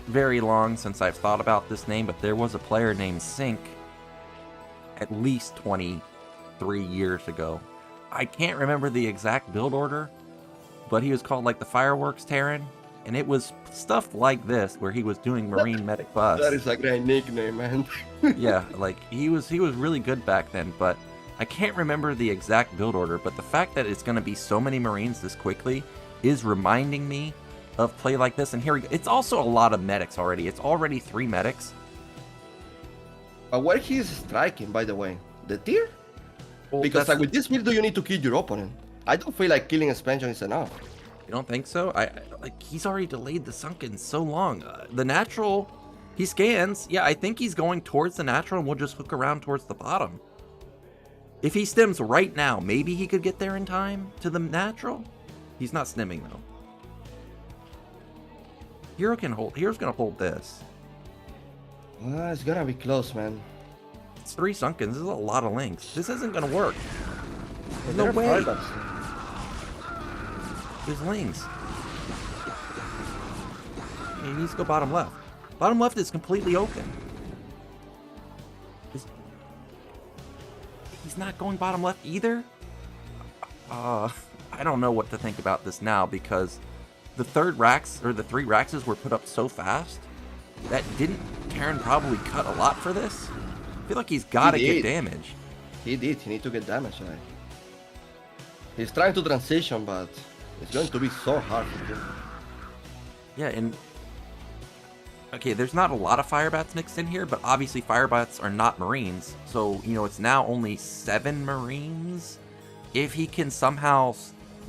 very long since I've thought about this name, but there was a player named Sync at least 23 years ago. I can't remember the exact build order, but he was called like the Fireworks Terran, and it was stuff like this where he was doing Marine Medic Bus. That is a great nickname, man. Yeah, like he was really good back then, but I can't remember the exact build order, but the fact that it's going to be so many Marines this quickly is reminding me of play like this. And here we go. It's also a lot of medics already. It's already 3 medics. But where he is striking, by the way? The tier? Well, because like with this build, you need to kill your opponent. I don't feel like killing expansion is enough. You don't think so? Like he's already delayed the Sunken so long. The natural, he scans. Yeah, I think he's going towards the natural, and we'll just hook around towards the bottom. If he stims right now, maybe he could get there in time to the natural. He's not stimming though. Hero can hold. Hero's gonna hold this. It's gonna be close, man. It's 3 Sunkens. This is a lot of links. This isn't gonna work. No way. There's lings. He needs to go bottom left. Bottom left is completely open. He's not going bottom left either? I don't know what to think about this now because the 3 racks were put up so fast that didn't Terran probably cut a lot for this? I feel like he's got to get damage. He did. He need to get damage, right? He's trying to transition, but it's going to be so hard for him. Yeah, and okay, there's not a lot of Firebats mixed in here, but obviously Firebats are not Marines, so, it's now only 7 Marines. If he can somehow,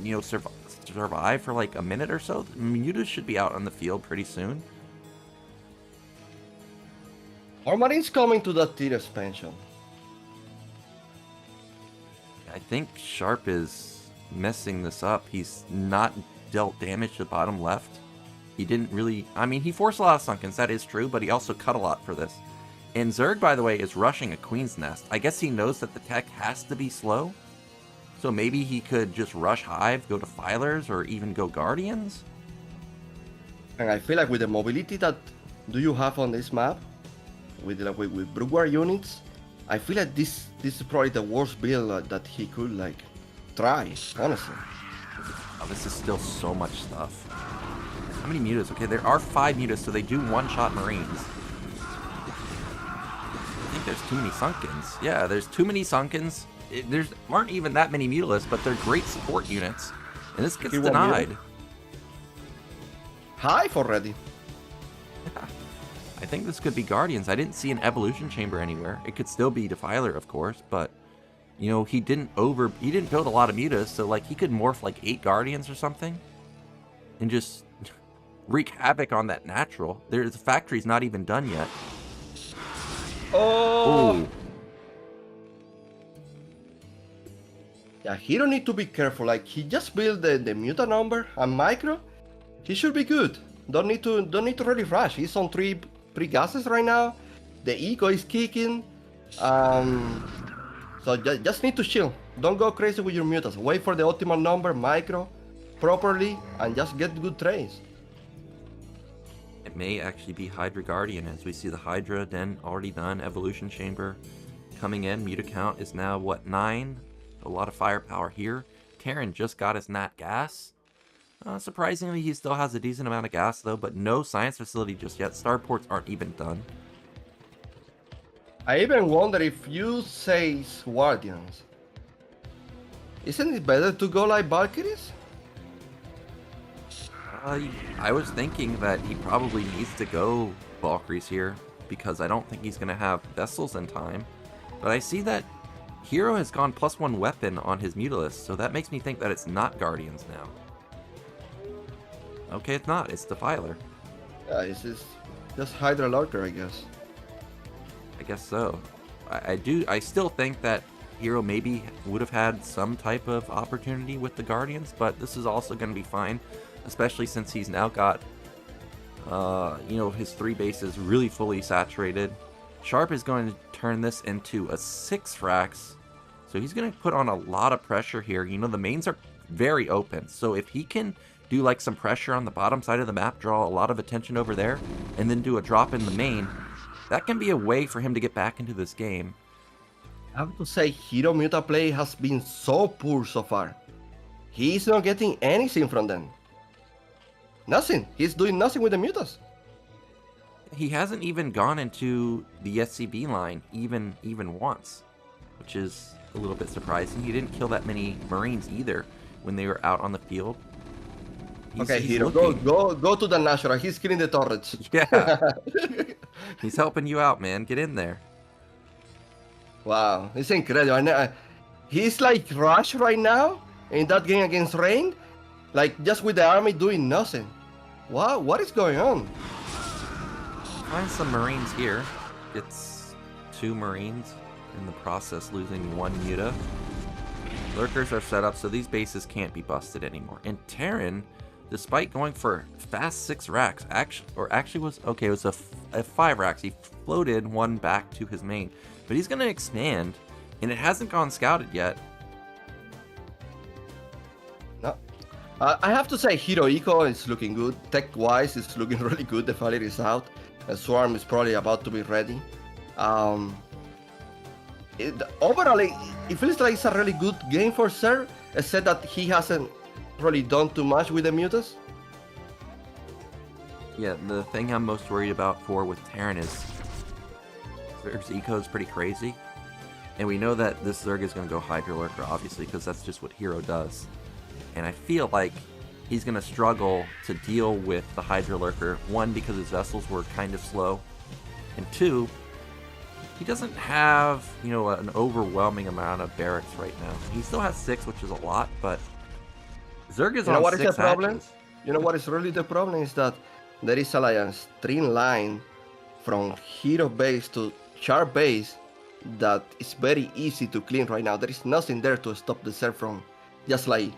survive for like a minute or so, Meadow should be out on the field pretty soon. Are Marines coming to that tier expansion? I think Sharp is messing this up. He's not dealt damage to the bottom left. He didn't really... I mean, he forced a lot of Sunkens, that is true, but he also cut a lot for this. And Zerg, by the way, is rushing a Queen's Nest. I guess he knows that the tech has to be slow. So maybe he could just rush Hive, go to Filers, or even go Guardians? And I feel like with the mobility that do you have on this map, with Brugwar units, I feel like this is probably the worst build that he could like try, honestly. Oh, this is still so much stuff. How many mutas? Okay, there are 5 mutas, so they do one-shot Marines. I think there's too many Sunkens. Yeah, there's too many Sunkens. There aren't even that many Mutalisks, but they're great support units. And this gets denied. Hive already. Yeah. I think this could be Guardians. I didn't see an Evolution Chamber anywhere. It could still be Defiler, of course, but... You know, he didn't build a lot of mutas, so like he could morph like 8 Guardians or something. And just wreak havoc on that natural. The factory's not even done yet. Oh! Ooh. Yeah, he don't need to be careful. Like he just built the muta number and micro. He should be good. Don't need to really rush. He's on three gases right now. The eco is kicking. So just need to chill. Don't go crazy with your mutas. Wait for the optimal number, micro, properly, and just get good trades. It may actually be Hydra Guardian, as we see the Hydra then already done. Evolution Chamber coming in. Muta count is now, what, 9? A lot of firepower here. Terran just got his nat gas. Surprisingly, he still has a decent amount of gas, though, but no science facility just yet. Starports aren't even done. I even wonder if you say Guardians, isn't it better to go like Valkyries? I was thinking that he probably needs to go Valkyries here, because I don't think he's going to have Vessels in time. But I see that Hero has gone +1 weapon on his Mutalist, so that makes me think that it's not Guardians now. Okay, it's not. It's Defiler. Yeah, it's just Hydra Lurker, I guess. I guess so. I still think that Hero maybe would have had some type of opportunity with the Guardians, but this is also going to be fine, especially since he's now got, you know, his 3 bases really fully saturated. Sharp is going to turn this into a 6 frax, so he's going to put on a lot of pressure here. You know, the mains are very open, so if he can do like some pressure on the bottom side of the map, draw a lot of attention over there, and then do a drop in the main, that can be a way for him to get back into this game. I have to say, Hero Muta play has been so poor so far. He's not getting anything from them. Nothing. He's doing nothing with the Mutas. He hasn't even gone into the SCB line even once, which is a little bit surprising. He didn't kill that many Marines either when they were out on the field. Okay, Hero, go to the National. He's killing the turrets. Yeah. He's helping you out, man. Get in there. Wow, it's incredible. He's like Rush right now in that game against Rain, like just with the army doing nothing. Wow, what is going on? Find some Marines here. It's 2 Marines in the process, losing 1 Muta. Lurkers are set up, so these bases can't be busted anymore. And Terran, despite going for fast 6 racks, actually was, okay, it was a 5 racks. He floated 1 back to his main. But he's going to expand, and it hasn't gone scouted yet. No. I have to say, Hero Eco is looking good. Tech-wise, it's looking really good. The Fire is out. Swarm is probably about to be ready. Overall, it feels like it's a really good game for Sir, except that he hasn't really done too much with the Mutas. Yeah, the thing I'm most worried about with Terran is Zerg's eco is pretty crazy. And we know that this Zerg is going to go Hydra Lurker, obviously, because that's just what Hero does. And I feel like he's going to struggle to deal with the Hydra Lurker. 1, because his vessels were kind of slow. And 2, he doesn't have, you know, an overwhelming amount of barracks right now. He still has 6, which is a lot, but Zerg is on 6 what is the problem? hatches. You know what is really the problem is that there is a string line from Hero base to Sharp base that is very easy to clean right now. There is nothing there to stop the Zerg from just like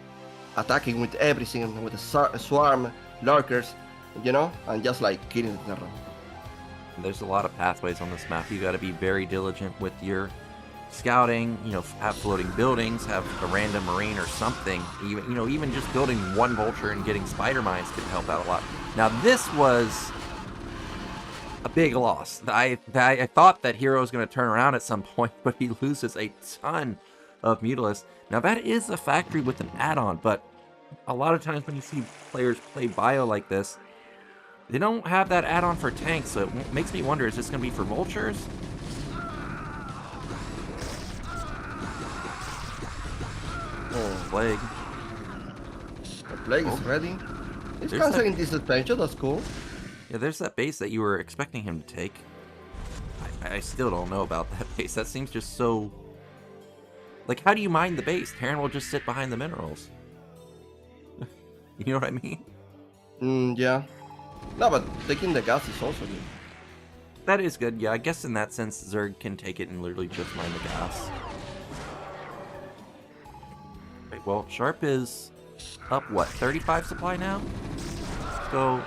attacking with everything, with a swarm, lurkers, you know, and just like killing the terror. There's a lot of pathways on this map. You got to be very diligent with your scouting, you know, have floating buildings, have a random marine or something. Even just building one vulture and getting spider mines can help out a lot. Now this was a big loss. I thought that Hero was going to turn around at some point, but he loses a ton of Mutalisk. Now that is a factory with an add-on, but a lot of times when you see players play bio like this, they don't have that add-on for tanks, so it makes me wonder, is this going to be for vultures? Oh, Plague. The Plague is ready. He's canceling this suspension, that's cool. Yeah, there's that base that you were expecting him to take. I still don't know about that base. That seems just so... Like, how do you mine the base? Terran will just sit behind the minerals. You know what I mean? Yeah. No, but taking the gas is also good. That is good, yeah. I guess in that sense, Zerg can take it and literally just mine the gas. Right, well, Sharp is up, what, 35 supply now? So,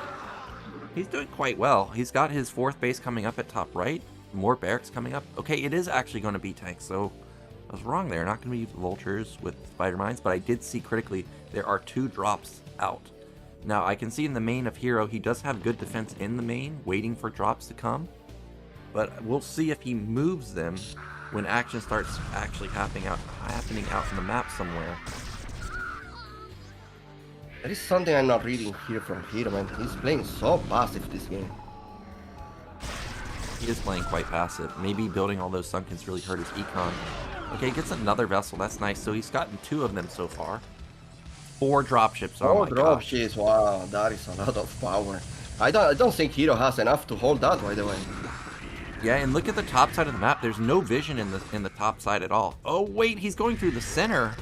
he's doing quite well. He's got his 4th base coming up at top right. More barracks coming up. Okay, it is actually going to be tanks, so I was wrong there. Not going to be vultures with spider mines, but I did see critically there are 2 drops out. Now, I can see in the main of Hero, he does have good defense in the main, waiting for drops to come. But we'll see if he moves them when action starts actually happening out in the map somewhere. There is something I'm not reading here from Hero, man. He's playing so passive this game. He is playing quite passive. Maybe building all those Sunkens really hurt his econ. Okay, gets another vessel. That's nice. So he's gotten 2 of them so far. 4 dropships. Oh my gosh. 4 dropships. Wow, that is a lot of power. I don't think Hero has enough to hold that, by the way. Yeah, and look at the top side of the map. There's no vision in the top side at all. Oh wait, he's going through the center.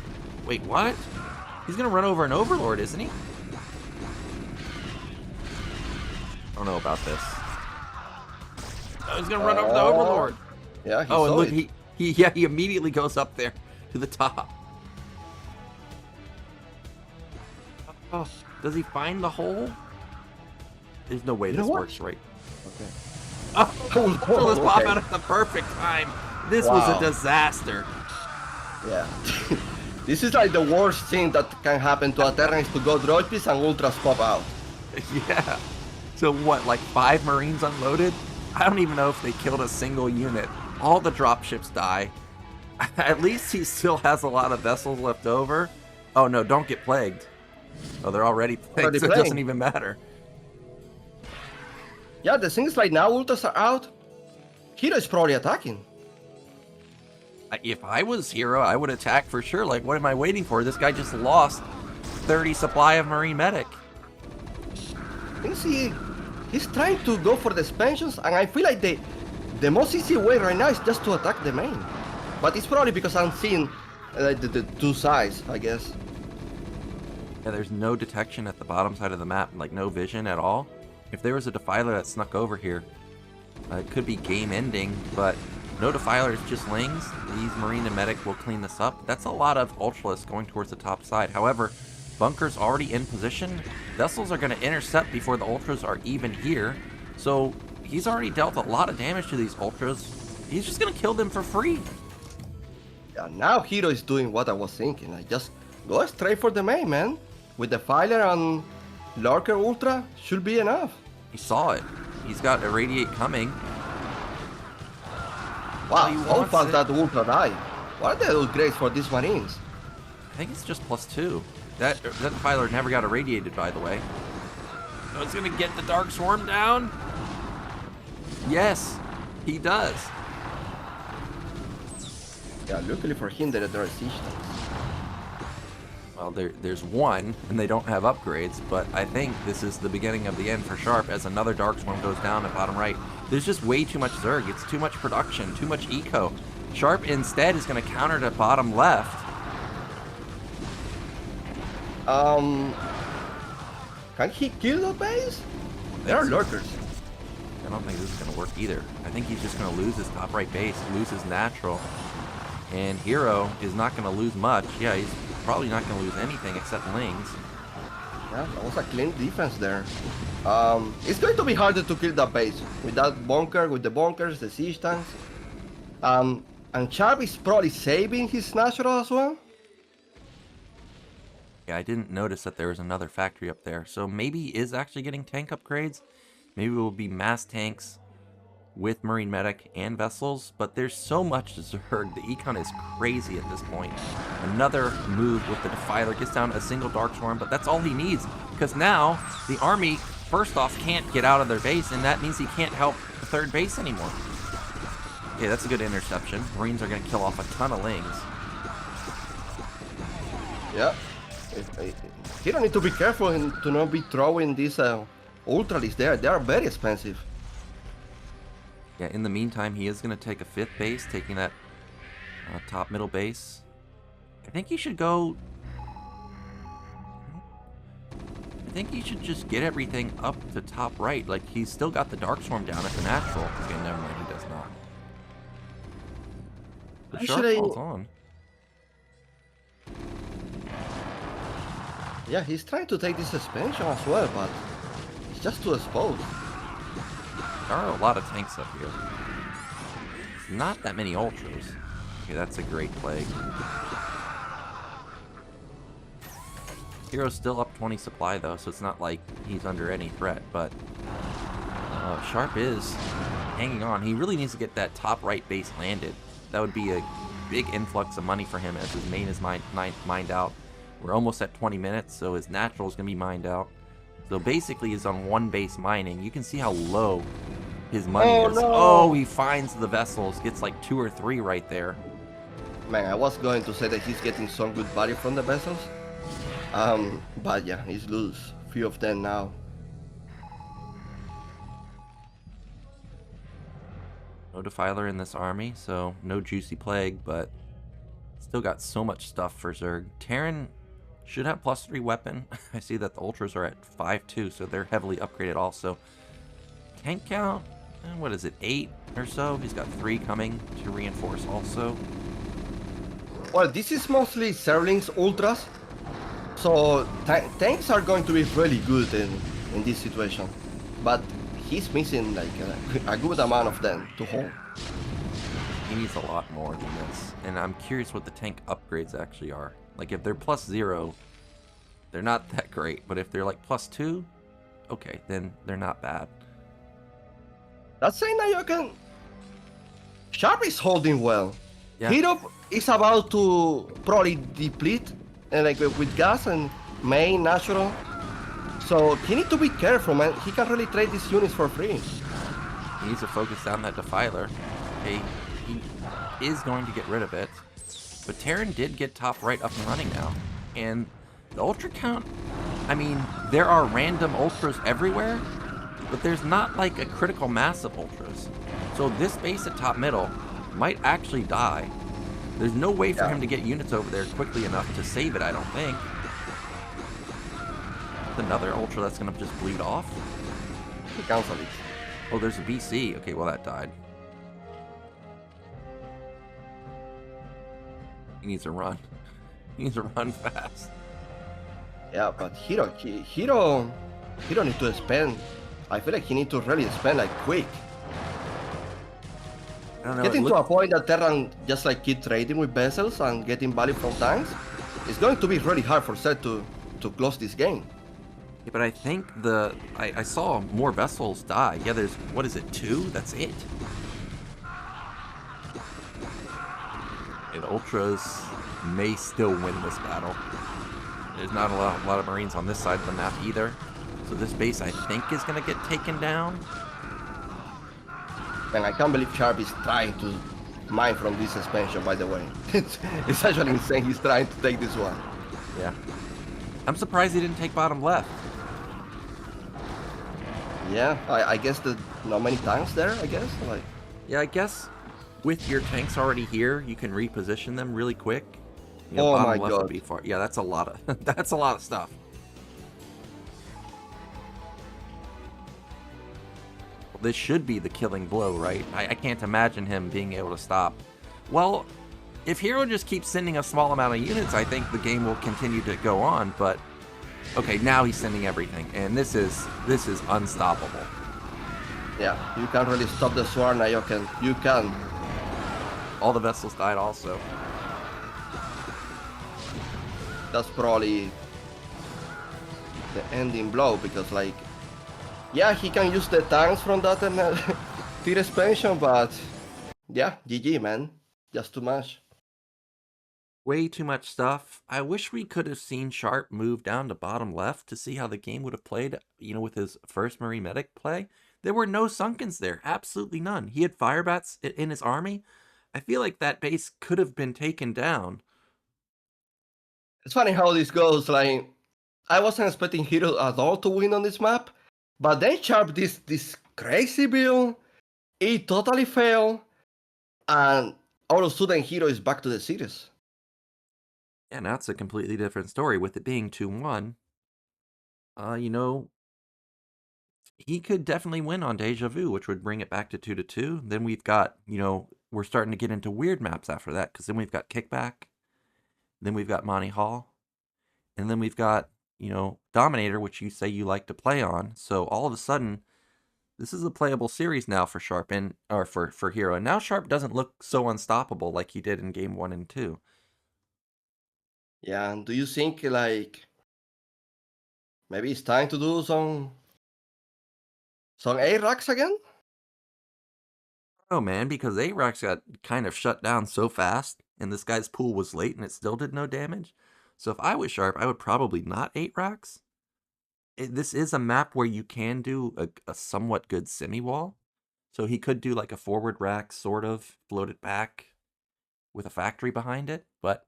Wait, what? He's gonna run over an Overlord, isn't he? I don't know about this. Oh, he's gonna run over the Overlord. Yeah. Oh, and look, he immediately goes up there to the top. Oh, does he find the hole? There's no way this works right. Okay. Oh, let's pop out at the perfect time. This was a disaster. Yeah. This is like the worst thing that can happen to a Terran is to go dropships and ultras pop out. Yeah. So what, like 5 Marines unloaded? I don't even know if they killed a single unit. All the dropships die. At least he still has a lot of vessels left over. Oh no, don't get plagued. Oh, they're already plagued, so it doesn't even matter. Yeah, the thing is right now, ultras are out. Hero is probably attacking. If I was Hero, I would attack for sure. Like, what am I waiting for? This guy just lost 30 supply of Marine Medic. You see, he's trying to go for the expansions, and I feel like the most easy way right now is just to attack the main. But it's probably because I'm seeing the 2 sides, I guess. Yeah, there's no detection at the bottom side of the map, like no vision at all. If there was a Defiler that snuck over here, it could be game ending, but no Defilers, just Lings. These Marine and Medic will clean this up. That's a lot of Ultralists going towards the top side. However, Bunker's already in position. Vessels are going to intercept before the Ultras are even here. So he's already dealt a lot of damage to these Ultras. He's just going to kill them for free. Yeah, now Hero is doing what I was thinking. I just go straight for the main, man. With the Defiler and Lurker Ultra should be enough. He saw it. He's got Irradiate coming. Wow, how fast that Ultra died. What are the upgrades for these Marines? I think it's just +2. That Defiler never got irradiated, by the way. So it's gonna get the Dark Swarm down? Yes, he does. Yeah, luckily for him there are siege tanks. Well, there's 1, and they don't have upgrades, but I think this is the beginning of the end for Sharp as another Dark Swarm goes down at bottom right. There's just way too much Zerg. It's too much production, too much eco. Sharp instead is going to counter to bottom left. Can he kill the base? There are lurkers. I don't think this is going to work either. I think he's just going to lose his top right base, lose his natural. And Hero is not going to lose much. Yeah, he's probably not going to lose anything except Lings. Yeah, that was a clean defense there. It's going to be harder to kill that base with that bunker, with the bunkers, the siege tanks. And Sharp is probably saving his natural as well. Yeah, I didn't notice that there was another factory up there. So maybe he is actually getting tank upgrades. Maybe it will be mass tanks with Marine Medic and vessels. But there's so much to Zerg. The econ is crazy at this point. Another move with the Defiler. Gets down a single Darkstorm, but that's all he needs. Because now the army, first off, can't get out of their base. And that means he can't help the third base anymore. Okay, that's a good interception. Marines are going to kill off a ton of Lings. Yeah. You don't need to be careful to not be throwing these Ultralis there. They are very expensive. Yeah, in the meantime, he is going to take a 5th base, taking that top middle base. I think he should go... I think he should just get everything up to top right. Like, he's still got the Darkstorm down at the natural. Okay, never mind, he does not. The Sharp falls on. Yeah, he's trying to take this expansion as well, but it's just too exposed. There are a lot of tanks up here. Not that many Ultras. Okay, that's a great play. Hero's still up 20 supply though, so it's not like he's under any threat, but Sharp is hanging on. He really needs to get that top right base landed. That would be a big influx of money for him as his main is mined out. We're almost at 20 minutes, so his natural is going to be mined out. So basically he's on one base mining. You can see how low his money is. No. Oh, he finds the vessels. Gets like 2 or 3 right there. Man, I was going to say that he's getting some good value from the vessels. But yeah, he's lose a few of them now. No Defiler in this army, so no Juicy Plague, but still got so much stuff for Zerg. Terran should have +3 weapon. I see that the Ultras are at 5-2, so they're heavily upgraded also. Tank count, what is it, 8 or so? He's got 3 coming to reinforce also. Well, this is mostly Zerglings Ultras, so tanks are going to be really good in this situation. But he's missing like a good amount of them to hold. He needs a lot more than this, and I'm curious what the tank upgrades actually are. Like if they're +0, they're not that great, but if they're like +2, okay, then they're not bad. That's saying that you can... Sharp is holding well. Yeah. Hero is about to probably deplete like with gas and main natural. So he needs to be careful, man. He can really trade these units for free. He needs to focus down that Defiler. Okay, he is going to get rid of it. But Terran did get top right up and running now. And the Ultra count, I mean, there are random Ultras everywhere, but there's not like a critical mass of Ultras. So this base at top middle might actually die. There's no way for him to get units over there quickly enough to save it, I don't think. Another Ultra that's going to just bleed off. Oh, there's a BC. Okay, well that died. He needs to run. He needs to run fast. Yeah, but Hero needs to spend. I feel like he needs to really spend like quick. I don't know. Getting to a point that Terran just like keep trading with vessels and getting value from tanks, it's going to be really hard for Zerg to close this game. Yeah, but I think I saw more vessels die. Yeah, there's, what is it, 2? That's it. And Ultras may still win this battle. There's not a lot of Marines on this side of the map either. So this base, I think, is going to get taken down. And I can't believe Sharp is trying to mine from this expansion, by the way. It's actually insane he's trying to take this one. Yeah. I'm surprised he didn't take bottom left. Yeah, I guess that not many tanks there, I guess. Like, yeah, I guess with your tanks already here, you can reposition them really quick. You know, oh bottom my left god. would be far. Yeah, that's a lot of that's a lot of stuff. Well, this should be the killing blow, right? I can't imagine him being able to stop. Well, if Hero just keeps sending a small amount of units, I think the game will continue to go on, but okay, now he's sending everything, and this is unstoppable. Yeah, you can't really stop the Sword Nyoken. You can. All the vessels died also. That's probably the ending blow, because like, yeah, he can use the tanks from that tier expansion, but yeah, GG, man. Just too much. Way too much stuff. I wish we could have seen Sharp move down to bottom left to see how the game would have played, with his first Marine Medic play. There were no Sunkens there, absolutely none. He had Firebats in his army. I feel like that base could have been taken down. It's funny how this goes. Like, I wasn't expecting Hero at all to win on this map, but then Sharp this crazy build, it totally failed, and all of a sudden Hero is back to the series. And that's a completely different story. With it being 2-1, he could definitely win on Deja Vu, which would bring it back to 2-2. Then we've got, we're starting to get into weird maps after that, because then we've got Kickback, then we've got Monty Hall, and then we've got, Dominator, which you say you like to play on. So all of a sudden, this is a playable series now for Sharp, or for Hero. And now Sharp doesn't look so unstoppable like he did in game 1 and 2. Yeah, and do you think like maybe it's time to do some A-Racks again? Oh man, because A-Racks got kind of shut down so fast, and this guy's pool was late and it still did no damage. So if I was Sharp, I would probably not 8-Racks. This is a map where you can do a somewhat good semi-wall. So he could do like a forward rack, sort of, float it back with a factory behind it, but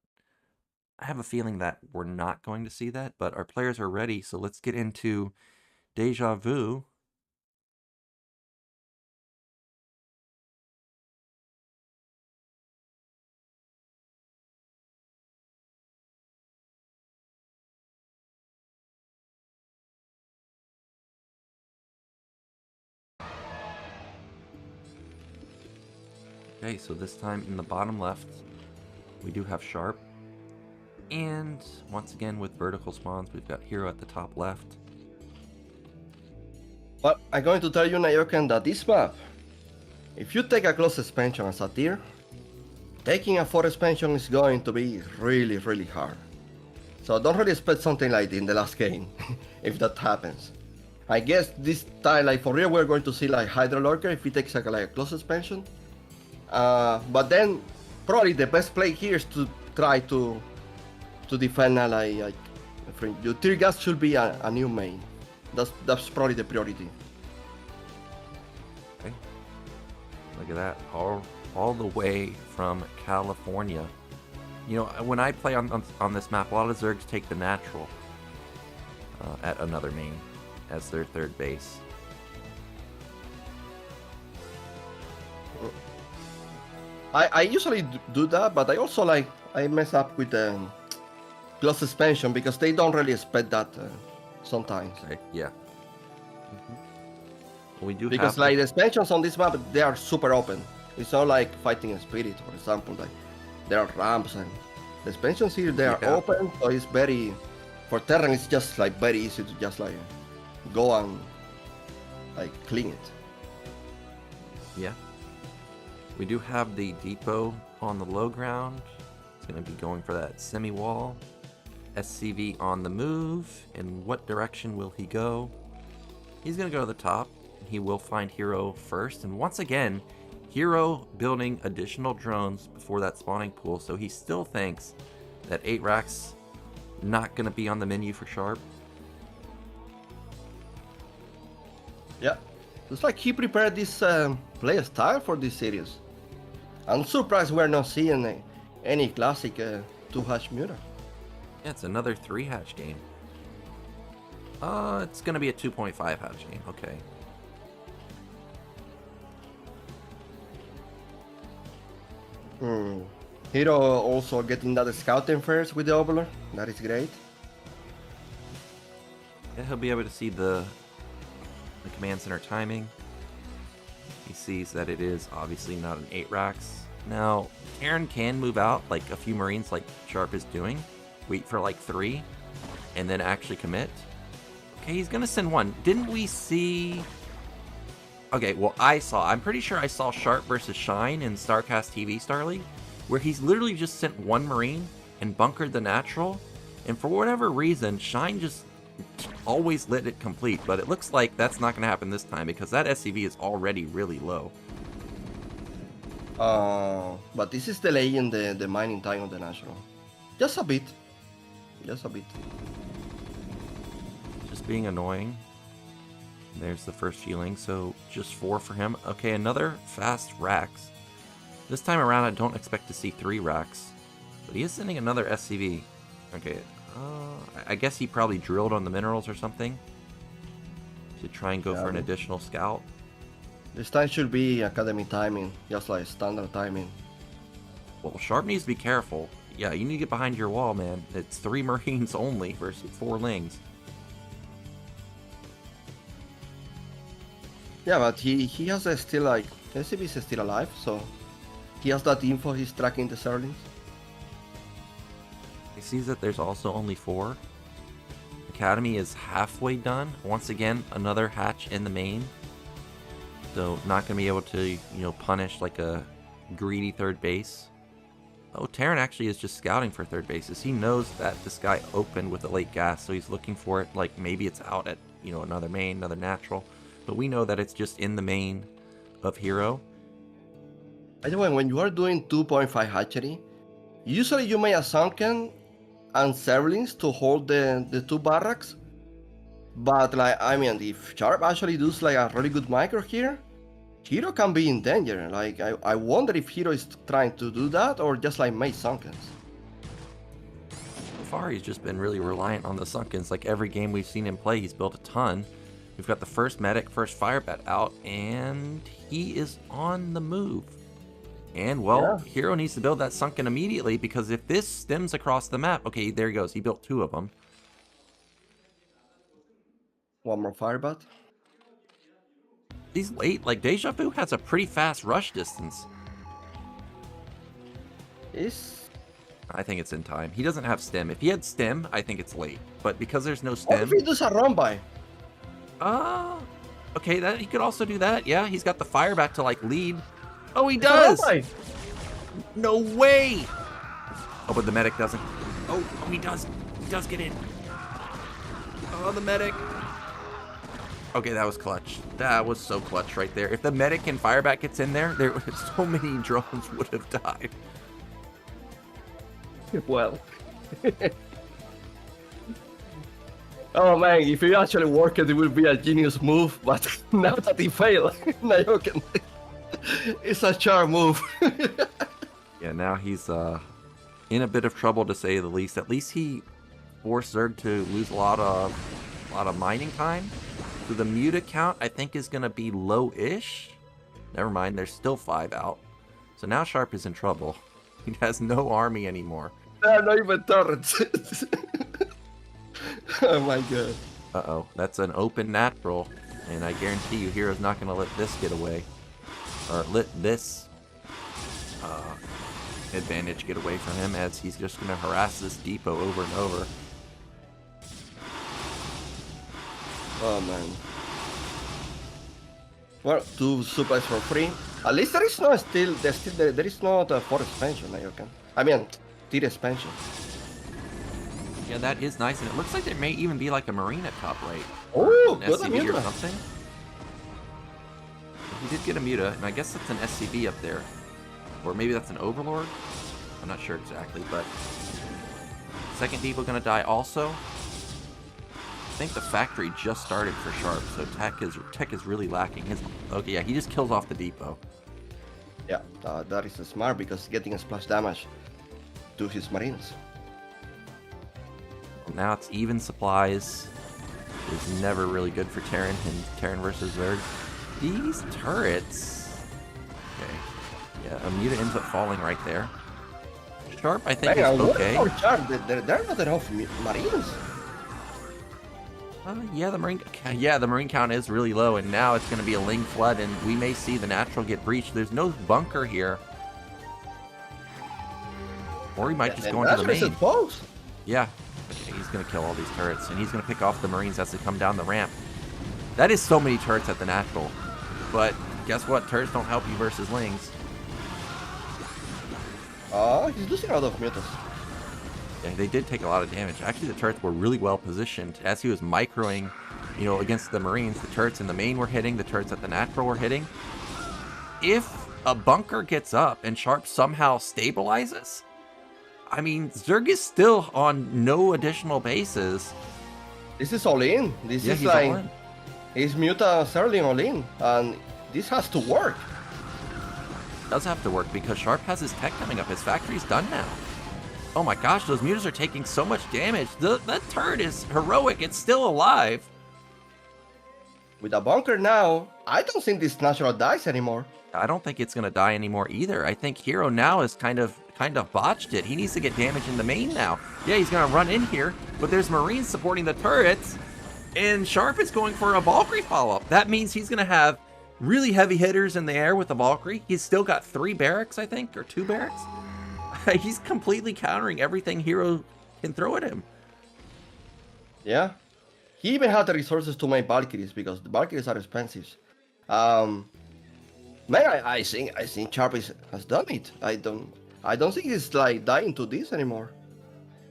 I have a feeling that we're not going to see that, but our players are ready, so let's get into Deja Vu. Okay, so this time in the bottom left, we do have Sharp. And once again with vertical spawns, we've got Hero at the top left. But I'm going to tell you, Nyoken, that this map, if you take a close expansion as a tier, taking a 4 expansion is going to be really, really hard. So don't really expect something like in the last game, if that happens. I guess this time, like for real, we're going to see like Hydra Lurker if he takes like a close expansion. But then probably the best play here is to try to defend like your tier gas should be a new main. That's probably the priority. Okay. Look at that, all the way from California. When I play on this map, a lot of Zergs take the natural at another main as their third base. I usually do that, but I also I mess up with the close expansion because they don't really expect that sometimes. Okay, yeah. We do because have the expansions on this map, they are super open. It's not like fighting a spirit, for example. Like there are ramps and the expansions here they are open, so it's very for Terran. It's just very easy to just go and clean it. Yeah. We do have the depot on the low ground. It's going to be going for that semi-wall. SCV on the move. In what direction will he go? He's going to go to the top. He will find Hero first. And once again, Hero building additional drones before that spawning pool. So he still thinks that 8-Racks not going to be on the menu for Sharp. Yeah. Looks like he prepared this play style for this series. I'm surprised we're not seeing any classic 2-hatch Muta. Yeah, it's another 3-hatch game. It's gonna be a 2.5 hatch game, okay. Hero also getting that scouting first with the Overlord. That is great. Yeah, he'll be able to see the command center timing. He sees that it is obviously not an 8-Racks Now, Terran can move out like a few Marines like Sharp is doing. Wait for like 3, and then actually commit. Okay, he's gonna send 1. Didn't we see... Okay, well, I'm pretty sure I saw Sharp versus Shine in StarCastTV Star League, where he's literally just sent 1 Marine and bunkered the natural, and for whatever reason, Shine just always let it complete, but it looks like that's not going to happen this time, because that SCV is already really low. But this is delaying the mining time of the natural. Just a bit. Just a bit. Just being annoying. There's the first healing, so just 4 for him. Okay, another fast racks. This time around, I don't expect to see 3 racks, but he is sending another SCV. Okay, I guess he probably drilled on the minerals or something to try and go for an additional scout. This time should be academy timing, just like standard timing. Well, Sharp needs to be careful. Yeah, you need to get behind your wall, man. It's 3 Marines only versus 4 Lings. Yeah, but he has still like SCV is still alive, so he has that info. He's tracking the Zerglings. He sees that there's also only 4. Academy is halfway done. Once again, another hatch in the main. So not gonna be able to, punish like a greedy third base. Oh, Terran actually is just scouting for third bases. He knows that this guy opened with a late gas, so he's looking for it. Like maybe it's out at another main, another natural. But we know that it's just in the main of Hero. By the way, when you are doing 2.5 hatchery, usually you may have sunken and Zerglings to hold the 2 barracks. But if Sharp actually does like a really good micro here, Hero can be in danger. Like I wonder if Hero is trying to do that or just like make sunkens. So far, he's just been really reliant on the sunkens. Like every game we've seen him play, he's built a ton. We've got the first medic, first fire bat out, and he is on the move. And, well, yeah. Hero needs to build that sunken immediately, because if this stems across the map... Okay, there he goes. He built 2 of them. 1 more fire bat. He's late. Like, Deja Vu has a pretty fast rush distance. I think it's in time. He doesn't have stem. If he had stem, I think it's late. But because there's no stem... What if he does a run by? Okay, he could also do that. Yeah, he's got the fire bat to, like, lead. Oh, he does! No way! Oh, but the medic doesn't. Oh, he does. He does get in. Oh, the medic. Okay, that was clutch. That was so clutch right there. If the medic and firebat gets in there, so many drones would have died. Well. Oh man, if he actually worked, it would be a genius move, but now that he failed, Nyoken, it's a charm move. Yeah, now he's in a bit of trouble, to say the least. At least he forced Zerg to lose a lot of mining time. So the muta count, I think, is going to be low-ish. Never mind, there's still 5 out. So now Sharp is in trouble. He has no army anymore. There are not even turrets. Oh my god. Uh-oh, that's an open natural, and I guarantee you Hero's not going to let this get away. Or let this advantage get away from him, as he's just going to harass this depot over and over. Oh man. Well, 2 supplies for free. At least there is no there is no for expansion, Nyoken. I mean, tier expansion. Yeah, that is nice, and it looks like there may even be like a marine at top right. Oh, an SCV or something. He did get a muta, and I guess that's an SCV up there. Or maybe that's an overlord? I'm not sure exactly, but... Second depot gonna die also. I think the factory just started for Sharp, so tech is really lacking. Okay, yeah, he just kills off the depot. Yeah, that is smart, because getting a splash damage to his marines. Now it's even supplies. Is never really good for Terran, and Terran versus Zerg. These turrets... Okay. Yeah, a muta ends up falling right there. Sharp, I think, is okay. They're not enough marines. Yeah, the marine count is really low, and now it's going to be a Ling flood, and we may see the natural get breached. There's no bunker here. Or he might just go And into the that's main. both. Yeah. Okay, he's going to kill all these turrets, and he's going to pick off the Marines as they come down the ramp. That is so many turrets at the natural. But guess what? Turrets don't help you versus Lings. He's losing a lot of mutas. Yeah, they did take a lot of damage. Actually, the turrets were really well positioned. As he was microing, you know, against the Marines, the turrets in the main were hitting, the turrets at the natural were hitting. If a bunker gets up and Sharp somehow stabilizes, I mean, Zerg is still on no additional bases. This is all in. This is He's like all in. his muta Sterling all in, and this has to work. Does have to work because Sharp has his tech coming up. His factory's done now. Oh my gosh, those mutas are taking so much damage. That turret is heroic. It's still alive. With a bunker now, I don't think this natural dies anymore. I don't think it's gonna die anymore either. I think Hero now is kind of botched it. He needs to get damage in the main now. Yeah, he's gonna run in here, but there's Marines supporting the turrets, and Sharp is going for a Valkyrie follow-up. That means he's gonna have really heavy hitters in the air with the Valkyrie. He's still got 3 barracks, I think, or 2 barracks. He's completely countering everything Hero can throw at him. Yeah. He even had the resources to make Valkyries because the Valkyries are expensive. Man, I think Sharp has done it. I don't think he's like dying to this anymore.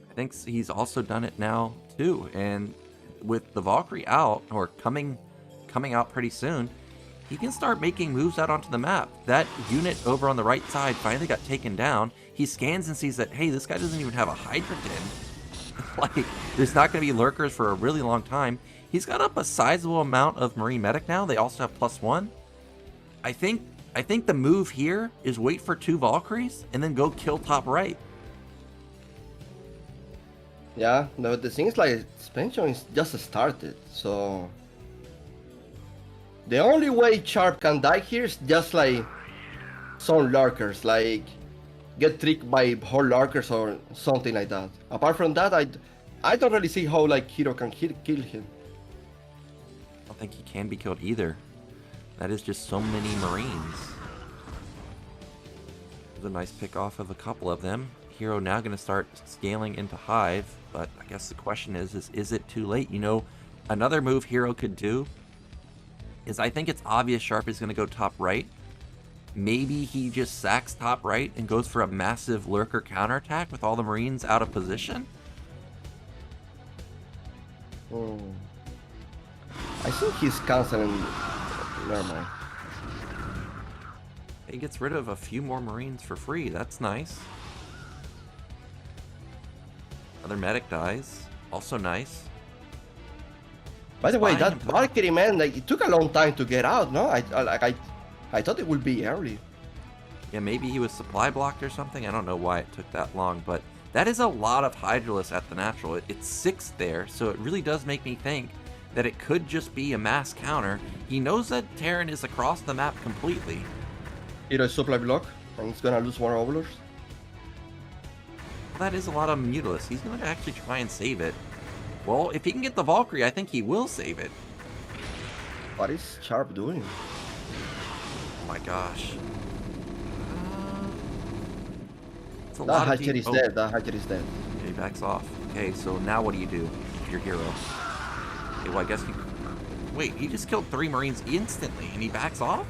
I think he's also done it now too, and with the Valkyrie out or coming out pretty soon, he can start making moves out onto the map. That unit over on the right side finally got taken down. He scans and sees that, hey, this guy doesn't even have a hydrant in. Like, there's not going to be lurkers for a really long time. He's got up a sizable amount of Marine Medic now. They also have +1. I think the move here is wait for 2 Valkyries and then go kill top right. Yeah, no, the thing is like expansion is just started, so the only way Sharp can die here is just like some lurkers, like get tricked by whole lurkers or something like that. Apart from that, I don't really see how like Hero can kill him. I don't think he can be killed either. That is just so many Marines. There's a nice pick off of a couple of them. Hero now going to start scaling into Hive, but I guess the question is it too late? You know, another move Hero could do is I think it's obvious Sharp is going to go top right. Maybe he just sacks top right and goes for a massive lurker counterattack with all the Marines out of position. I think he's canceling. Never mind. He gets rid of a few more Marines for free. That's nice. Another medic dies. Also nice. By the way, that Valkyrie, man, like it took a long time to get out. No, I thought it would be early. Yeah, maybe he was supply blocked or something. I don't know why it took that long, but that is a lot of Hydralisk at the natural. It's 6 there, so it really does make me think that it could just be a mass counter. He knows that Terran is across the map completely. Hero is supply block, and he's gonna lose more overlords. That is a lot of Mutalisks. He's going to actually try and save it. Well, if he can get the Valkyrie, I think he will save it. What is Sharp doing? Oh my gosh. It's a That lot of hatchet is dead. That hatchet is dead. Okay, he backs off. Okay, so now what do you do with your hero? Okay, well, I guess he... Wait, he just killed 3 Marines instantly, and he backs off?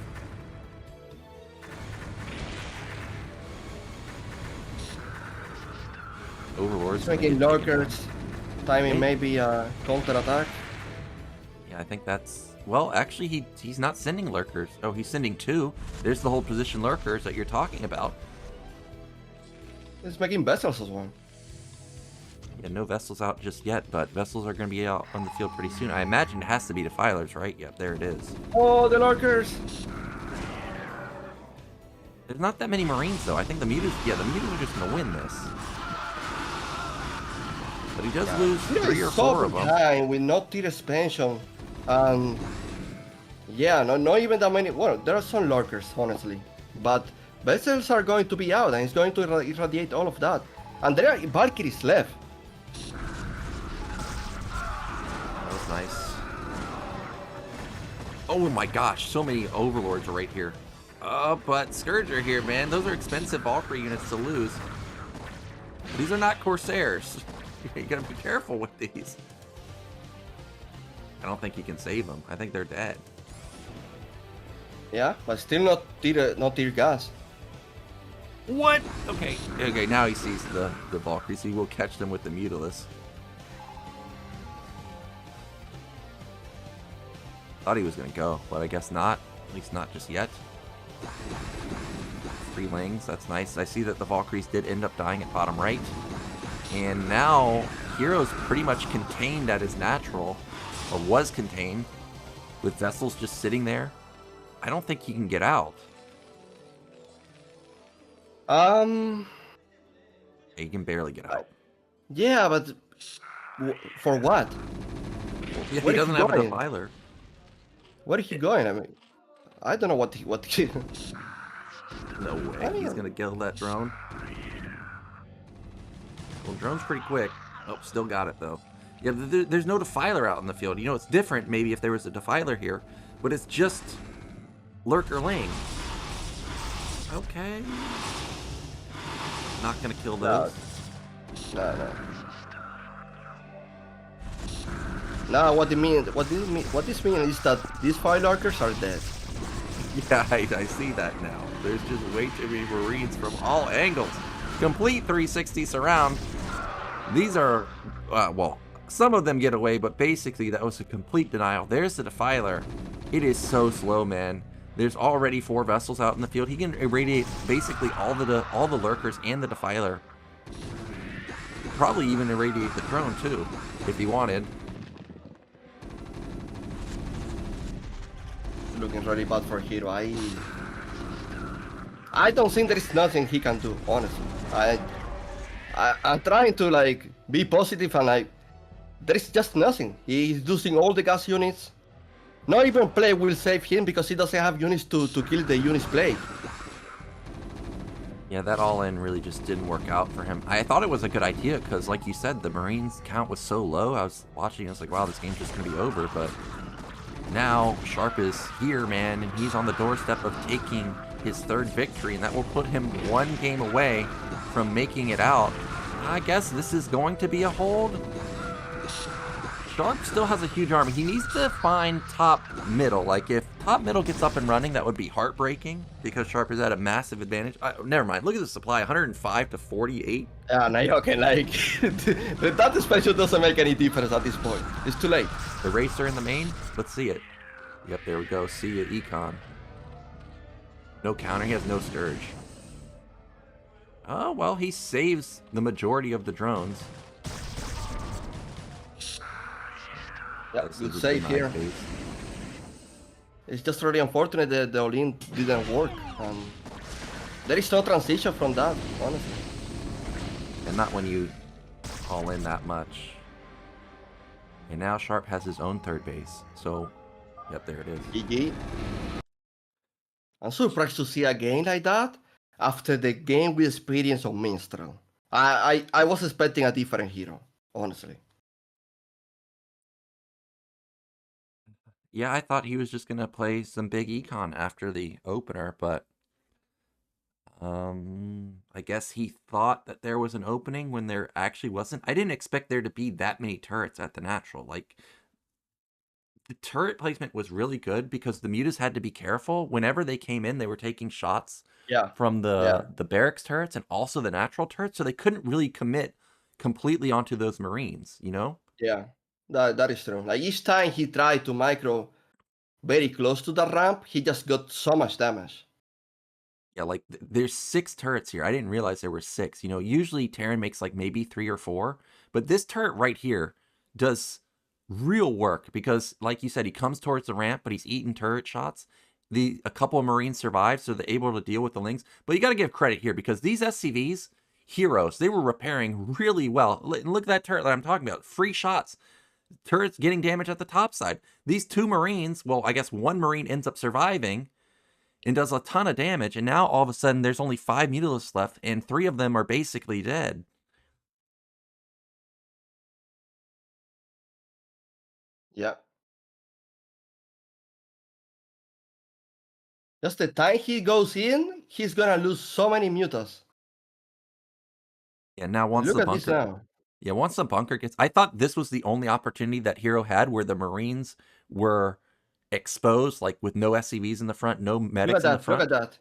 Overlords. He's making lurkers, timing maybe a counter attack. Yeah, I think that's... Well, actually, he's not sending lurkers. Oh, he's sending 2. There's the whole position lurkers that you're talking about. He's making vessels as well. Yeah, no vessels out just yet, but vessels are going to be out on the field pretty soon. I imagine it has to be defilers, right? Yep, there it is. Oh, the lurkers! There's not that many Marines, though. I think the Mutants... Yeah, the Mutants are just going to win this. But he does lose 3 or 4 of them. Behind with no tier expansion. Yeah, not even that many. Well, there are some lurkers, honestly. But vessels are going to be out, and it's going to irradiate all of that. And there are Valkyries left. That was nice. Oh my gosh, so many Overlords are right here. But Scourge are here, man. Those are expensive Valkyrie units to lose. These are not Corsairs. You gotta be careful with these. I don't think he can save them. I think they're dead. Yeah, but still not tear gas. What? Okay. Okay, now he sees the Valkyries. He will catch them with the Mutilis. Thought he was gonna go, but I guess not. At least not just yet. 3 Lings, that's nice. I see that the Valkyries did end up dying at bottom right. And now, Hero's pretty much contained at his natural, or was contained, with Vessels just sitting there. I don't think he can get out. He can barely get out. Yeah, but for what? Yeah, he doesn't have a defiler. Where is he going? I mean, I don't know what he... No way, he's gonna kill that drone. Well, drone's pretty quick. Oh, still got it though. Yeah, there's no defiler out in the field. You know, it's different maybe if there was a defiler here, but it's just Lurker Ling. Okay. Not gonna kill those. No. Now, what this means is that these 5 Lurkers are dead. Yeah, I see that now. There's just way too many Marines from all angles. Complete 360 surround. These are, well, some of them get away, but basically that was a complete denial. There's the defiler. It is so slow, man. There's already 4 vessels out in the field. He can irradiate basically all the lurkers and the defiler. Probably even irradiate the drone too, if he wanted. Looking really bad for Hero. I don't think there is nothing he can do, honestly. I'm trying to like be positive and like there is just nothing. He's losing all the gas units. Not even play will save him because he doesn't have units to kill the units play. Yeah, that all-in really just didn't work out for him. I thought it was a good idea because, like you said, the Marines count was so low. I was watching, I was like, wow, this game's just gonna be over. But now Sharp is here, man, and he's on the doorstep of taking his 3rd victory, and that will put him 1 game away from making it out. I guess this is going to be a hold. Sharp still has a huge army. He needs to find top middle. Like, if top middle gets up and running, that would be heartbreaking because Sharp is at a massive advantage. Never mind. Look at the supply, 105 to 48. Yeah, Nyoken, like, that special doesn't make any difference at this point. It's too late. The Racer in the main? Let's see it. Yep, there we go. See ya, Econ. No counter. He has no Scourge. Oh, well, he saves the majority of the drones. Yeah, good save here. Base. It's just really unfortunate that the all-in didn't work. There is no transition from that, honestly. And not when you all in that much. And now Sharp has his own 3rd base. So, yep, there it is. GG. I'm surprised to see a game like that after the game we experienced on Minstrel. I was expecting a different Hero, honestly. Yeah, I thought he was just going to play some big econ after the opener, but I guess he thought that there was an opening when there actually wasn't. I didn't expect there to be that many turrets at the natural. Like, the turret placement was really good because the mutas had to be careful. Whenever they came in, they were taking shots from the barracks turrets and also the natural turrets, so they couldn't really commit completely onto those Marines, you know? Yeah, that is true. Like, each time he tried to micro very close to the ramp, he just got so much damage. Yeah, like, there's 6 turrets here. I didn't realize there were 6. You know, usually Terran makes, like, maybe 3 or 4. But this turret right here does real work because, like you said, he comes towards the ramp, but he's eating turret shots. A couple of Marines survived, so they're able to deal with the Lings. But you got to give credit here because these SCVs, heroes, they were repairing really well. Look at that turret that I'm talking about. Free shots. Turrets getting damage at the top side. These 2 Marines, well, I guess 1 Marine ends up surviving and does a ton of damage, and now all of a sudden there's only 5 Mutalisks left, and 3 of them are basically dead. Yeah. Just the time he goes in, he's gonna lose so many mutas. Yeah, now once Look the at this bunker now. Yeah, once the bunker gets I thought this was the only opportunity that Hero had where the Marines were exposed, like with no SCVs in the front, no Look at medics in the that. Look front. at that.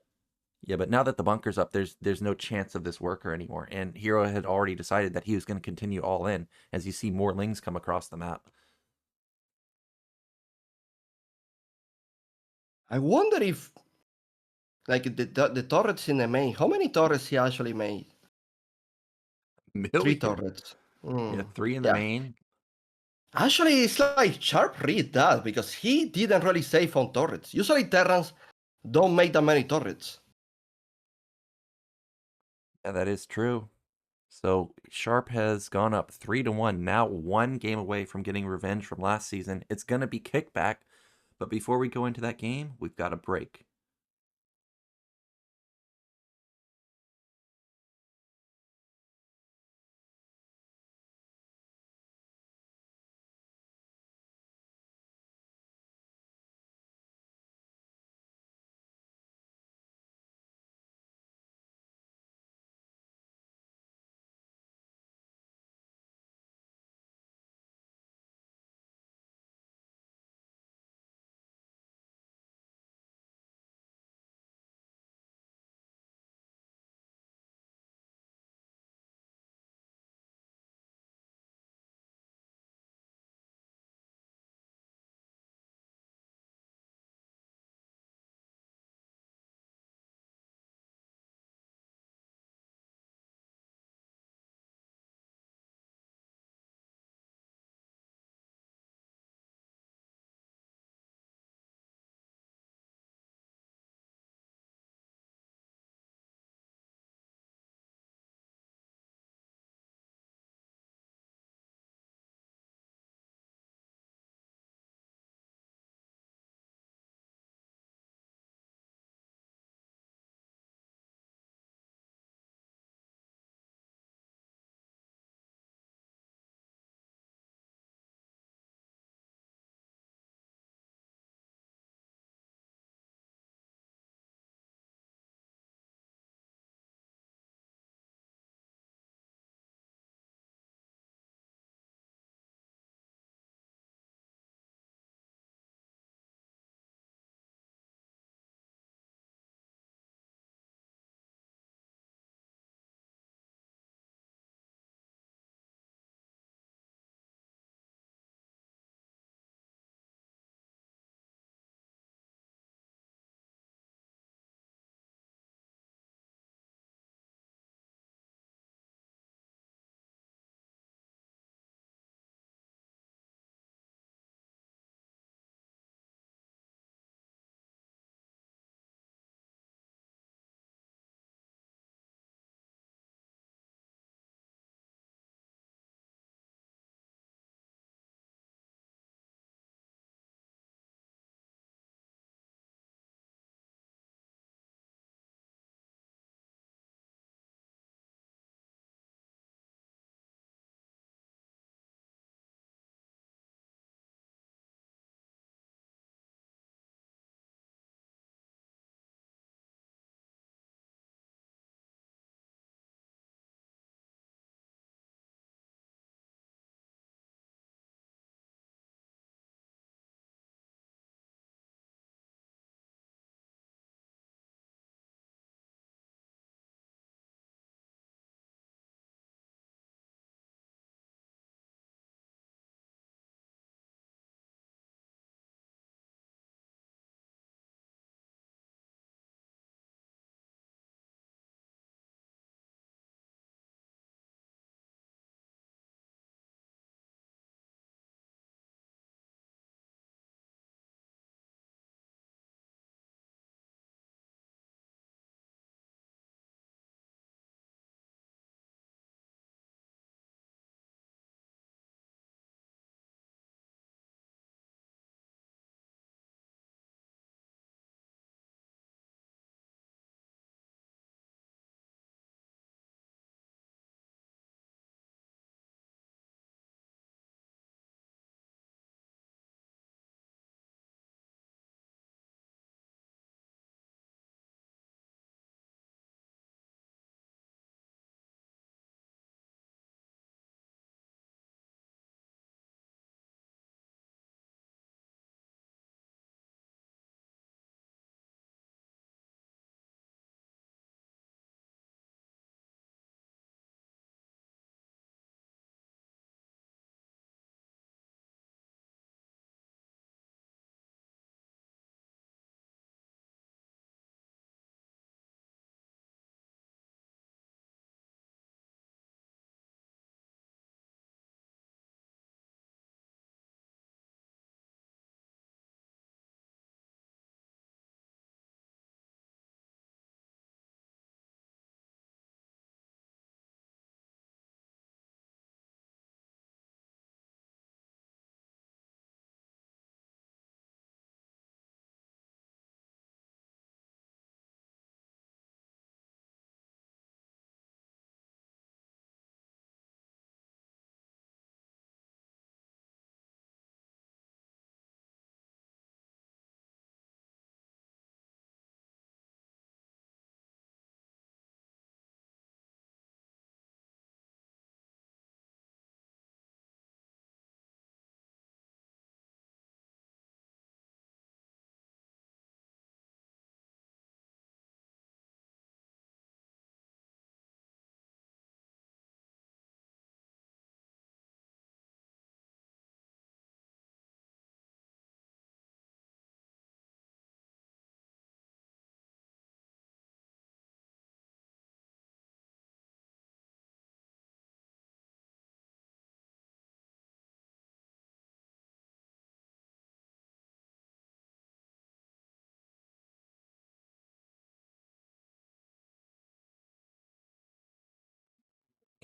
Yeah, but now that the bunker's up, there's no chance of this worker anymore. And Hero had already decided that he was going to continue all in as you see more lings come across the map. I wonder if, like, the turrets in the main, how many turrets he actually made? 3 Million. turrets. Yeah, 3 in the Yeah. main. Actually, it's like Sharp read that because he didn't really save on turrets. Usually Terrans don't make that many turrets. Yeah, that is true. So Sharp has gone up 3-1, now 1 game away from getting revenge from last season. It's going to be kickback, but before we go into that game, we've got a break.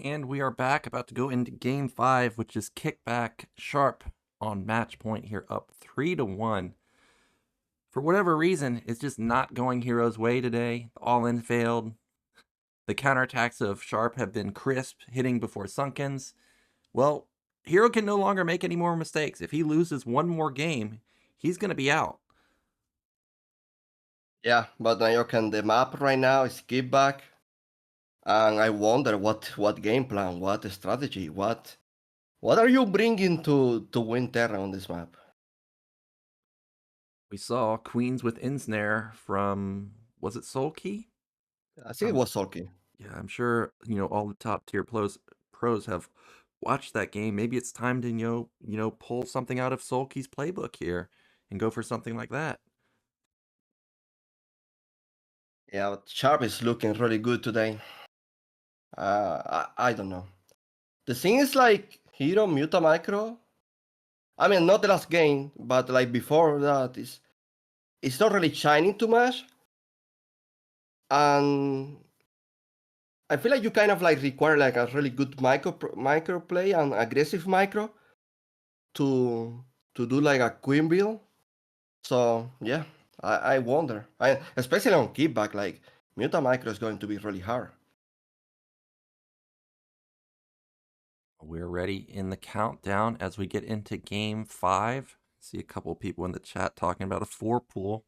And we are back, about to go into Game 5, which is kickback sharp on match point here, up 3-1. For whatever reason, it's just not going Hero's way today. The all-in failed. The counterattacks of Sharp have been crisp, hitting before sunkens. Well, Hero can no longer make any more mistakes. If he loses one more game, he's going to be out. Yeah, but Nyoken, the map right now is kickback. And I wonder what game plan, what strategy, what are you bringing to win Terra on this map? We saw Queens with Ensnare from, was it Sulky? I think it was Sulky. Yeah, I'm sure, all the top tier pros have watched that game. Maybe it's time to, pull something out of Sulky's playbook here and go for something like that. Yeah, but Sharp is looking really good today. I don't know. The thing is like Hero Muta Micro. I mean, not the last game, but like before that, it's not really shining too much. And I feel like you kind of like require like a really good micro play and aggressive micro to do like a queen build. So yeah, I wonder. Especially on kickback, like Muta Micro is going to be really hard. We're ready in the countdown as we get into Game 5. See a couple people in the chat talking about a 4-pool.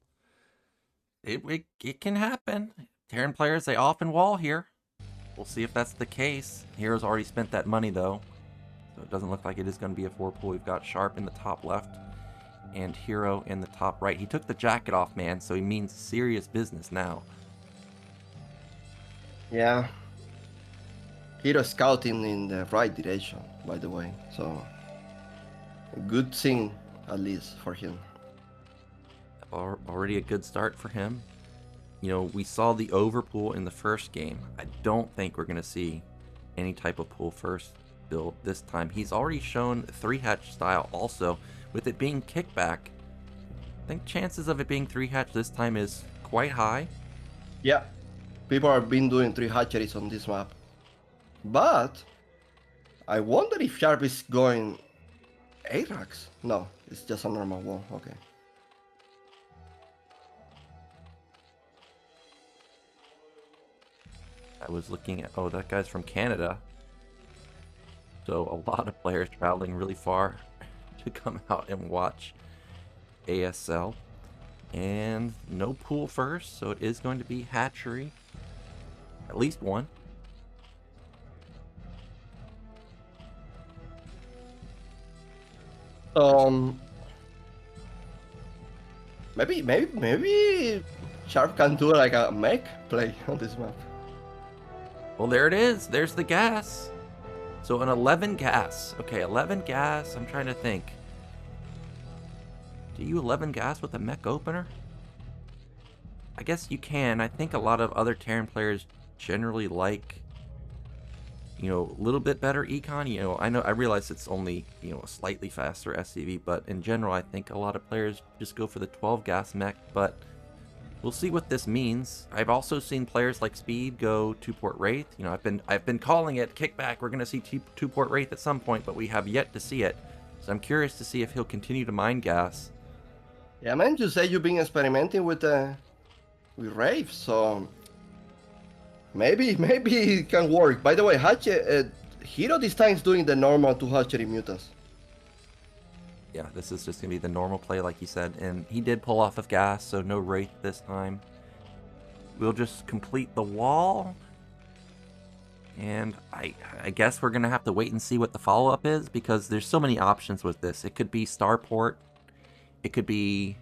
It can happen. Terran players, they often wall here. We'll see if that's the case. Hero's already spent that money though, so it doesn't look like it is going to be a 4-pool. We've got Sharp in the top left and Hero in the top right. He took the jacket off, man, so he means serious business now. Yeah. Hero scouting in the right direction, by the way. So a good thing, at least for him. Already a good start for him. We saw the overpool in the first game. I don't think we're going to see any type of pool first build this time. He's already shown 3-hatch style also. With it being kickback, I think chances of it being 3-hatch this time is quite high. Yeah, people have been doing 3 hatcheries on this map. But I wonder if Sharp is going 8 racks. No, it's just a normal wall. Okay. I was looking at, oh, that guy's from Canada. So a lot of players traveling really far to come out and watch ASL. And no pool first, so it is going to be hatchery. At least one. Maybe Sharp can do like a mech play on this map. Well, there it is. There's the gas. So an 11 gas. Okay, 11 gas. I'm trying to think. Do you 11 gas with a mech opener? I guess you can. I think a lot of other Terran players generally like, a little bit better econ. I realize it's only, a slightly faster SCV, but in general, I think a lot of players just go for the 12 gas mech, but we'll see what this means. I've also seen players like Speed go 2-port Wraith. I've been calling it kickback. We're going to see 2-port Wraith at some point, but we have yet to see it. So I'm curious to see if he'll continue to mine gas. Yeah, man, you say you've been experimenting with Wraith, so maybe it can work. By the way, Hero this time is doing the normal 2 hatchery mutas. Yeah, this is just going to be the normal play, like you said. And he did pull off of gas, so no Wraith this time. We'll just complete the wall. And I guess we're going to have to wait and see what the follow-up is, because there's so many options with this. It could be Starport. It could be,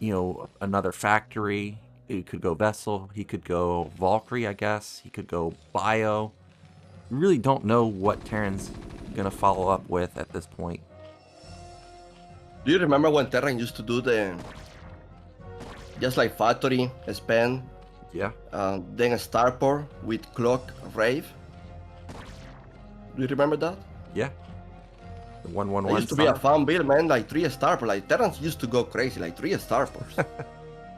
another factory. It could go Vessel. He could go Valkyrie, I guess. He could go Bio. We really don't know what Terran's going to follow up with at this point. Do you remember when Terran used to do just like factory, spend, Yeah. then a starport with clock Rave? Do you remember that? Yeah. The 1-1-1. It used to be a fun build, man. Like 3 starport. Like Terrans used to go crazy. Like 3 starports.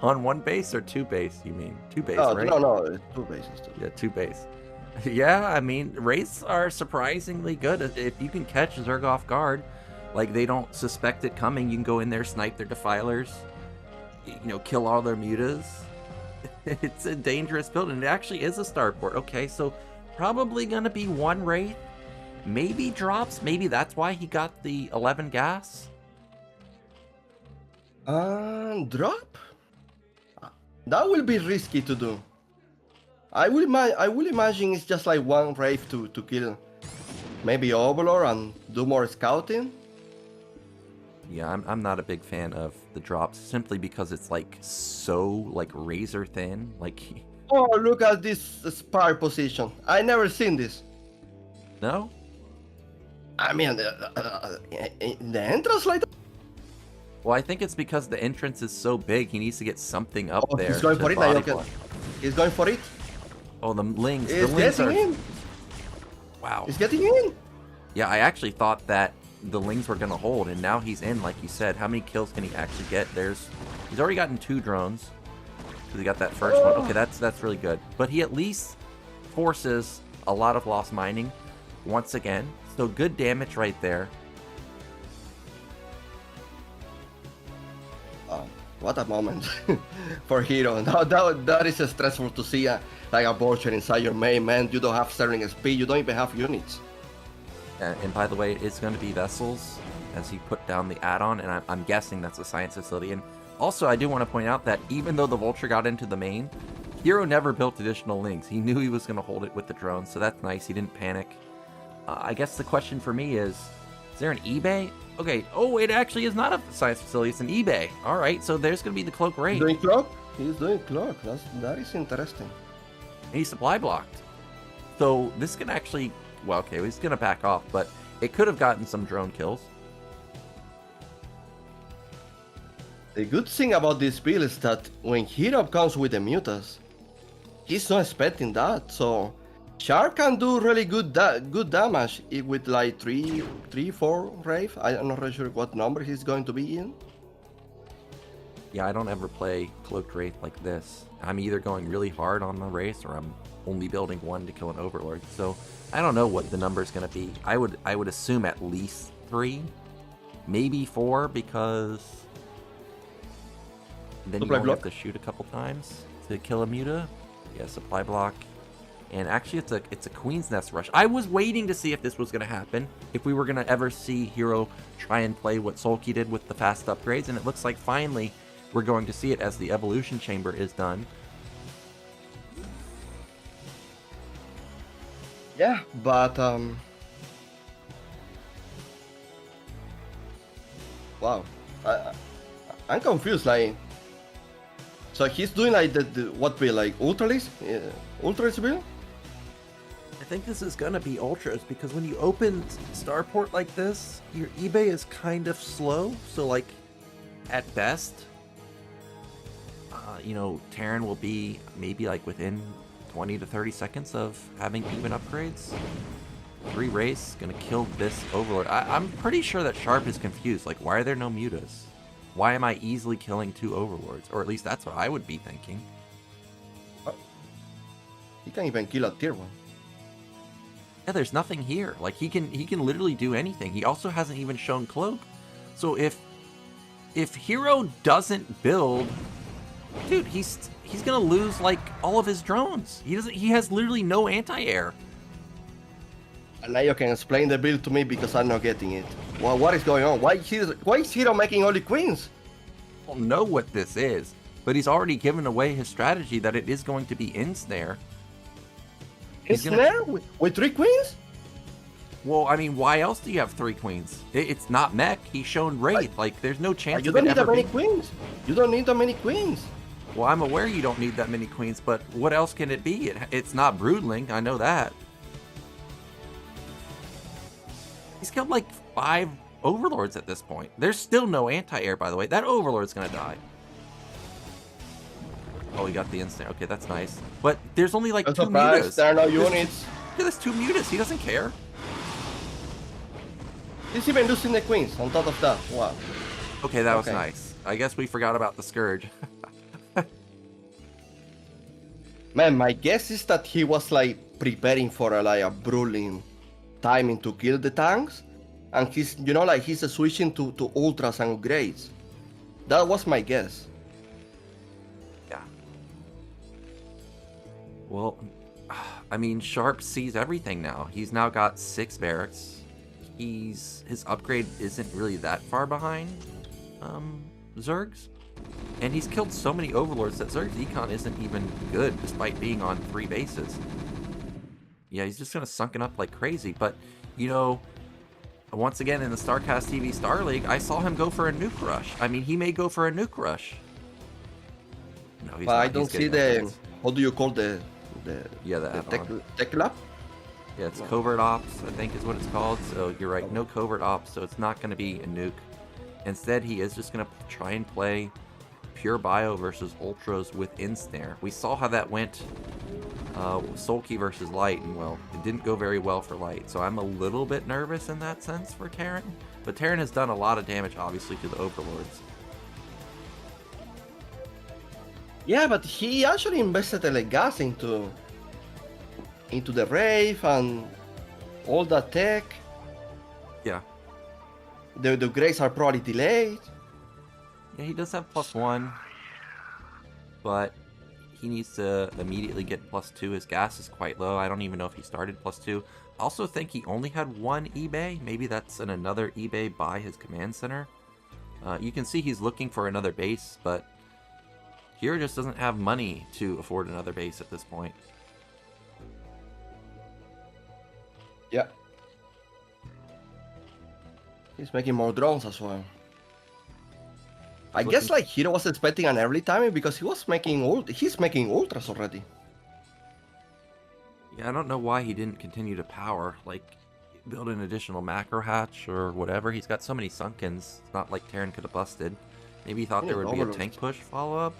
On 1 base or 2 base? You mean 2 base, Oh, right? No, 2 bases. Yeah, 2 base. Yeah, I mean, Wraiths are surprisingly good. If you can catch Zerg off guard, like they don't suspect it coming, you can go in there, snipe their defilers, kill all their mutas. It's a dangerous build, and it actually is a starport. Okay, so probably gonna be one Wraith, maybe drops. Maybe that's why he got the 11 gas. Drop? That will be risky to do. I will imagine it's just like one Wraith to kill maybe Overlord and do more scouting. Yeah, I'm not a big fan of the drops simply because it's like so like razor thin. Like, oh, look at this spy position. I never seen this. No? I mean, the entrance like. Well, I think it's because the entrance is so big. He needs to get something up there. He's going for it, Nyoken. He's going for it. Oh, the lings. He's getting in. Wow. He's getting in. Yeah, I actually thought that the lings were gonna hold, and now he's in, like you said. How many kills can he actually get? He's already gotten 2 drones. So he got that first one. Okay, that's really good. But he at least forces a lot of lost mining once again. So good damage right there. What a moment for Hero. That is stressful to see like a vulture inside your main, man. You don't have sterling speed, you don't even have units. And by the way, it's going to be vessels as he put down the add-on, and I'm guessing that's a science facility. And also, I do want to point out that even though the vulture got into the main, Hero never built additional links. He knew he was going to hold it with the drones, so that's nice. He didn't panic. I guess the question for me is there an eBay? Okay, oh, it actually is not a science facility, it's an eBay. All right, so there's going to be the cloak rate. He's doing cloak? He's doing cloak. That is interesting. And he's supply blocked. So this can actually, well, okay, he's going to back off, but it could have gotten some drone kills. The good thing about this build is that when Hero comes with the mutas, he's not expecting that, so Sharp can do really good damage with like 4 Wraith. I'm not really sure what number he's going to be in. Yeah, I don't ever play Cloaked Wraith like this. I'm either going really hard on the race or I'm only building 1 to kill an Overlord. So I don't know what the number is going to be. I would assume at least 3, maybe 4, because then you only have to shoot a couple times to kill a muta. Yeah, supply block. And actually, it's a Queen's Nest rush. I was waiting to see if this was going to happen, if we were going to ever see Hero try and play what Sulky did with the fast upgrades, and it looks like finally we're going to see it as the Evolution Chamber is done. Yeah, but wow, I'm confused. Like, so he's doing like the what build, like Ultralis build? I think this is gonna be Ultras because when you open Starport like this, your eBay is kind of slow. So like, at best, Terran will be maybe like within 20 to 30 seconds of having even upgrades. 3 race, gonna kill this Overlord. I'm pretty sure that Sharp is confused. Like, why are there no mutas? Why am I easily killing 2 Overlords? Or at least that's what I would be thinking. Oh. He can't even kill a tier 1. Yeah, there's nothing here. Like, he can literally do anything. He also hasn't even shown Cloak. So if Hero doesn't build, dude, he's gonna lose like all of his drones. He has literally no anti-air. And now you can explain the build to me because I'm not getting it. Well, what is going on? Why is Hero making only queens? I don't know what this is, but he's already given away his strategy that it is going to be Ensnare. Ensnare with 3 queens? Well, I mean, why else do you have 3 queens? It's not mech. He's shown Wraith. Like, there's no chance. You don't need that many queens. You don't need that many queens. Well, I'm aware you don't need that many queens, but what else can it be? It's not Broodling. I know that. He's killed like 5 Overlords at this point. There's still no anti-air, by the way. That Overlord's gonna die. Oh, he got the instant. Okay, that's nice. But there's only like 2 mutas. There are no units. Yeah, there's 2 mutas. He doesn't care. He's even losing the queens on top of that. Wow. Okay, that was nice. I guess we forgot about the Scourge. Man, my guess is that he was like preparing for a brawling timing to kill the tanks, and he's he's switching to ultras and upgrades. That was my guess. Yeah. Well, I mean, Sharp sees everything now. He's now got 6 barracks. His upgrade isn't really that far behind Zerg's. And he's killed so many overlords that Zerg's econ isn't even good despite being on 3 bases. Yeah, he's just gonna sunken up like crazy. But, you know, once again in the StarCastTV Star League, I saw him go for a nuke rush. I mean, he may go for a nuke rush. No, he's but not. I don't see the, how do you call the tech lab? Yeah, it's covert ops, I think is what it's called. So you're right, no covert ops, so it's not going to be a nuke. Instead, he is just going to try and play pure bio versus ultras with ensnare. We saw how that went Sulky versus Light, and well, it didn't go very well for Light. So I'm a little bit nervous in that sense for Terran. But Terran has done a lot of damage, obviously, to the overlords. Yeah, but he actually invested like gas into the Wraith and all that tech. Yeah. The upgrades are probably delayed. Yeah, he does have +1, but he needs to immediately get +2. His gas is quite low. I don't even know if he started +2. I also think he only had 1 eBay. Maybe that's in another eBay by his command center. You can see he's looking for another base, but Hero just doesn't have money to afford another base at this point. Yeah. He's making more drones as well. I guess like Hero was expecting an early timing because he's making ultras already. Yeah, I don't know why he didn't continue to power, like build an additional macro hatch or whatever. He's got so many sunkens. It's not like Terran could have busted. Maybe he thought there would be a tank push follow-up.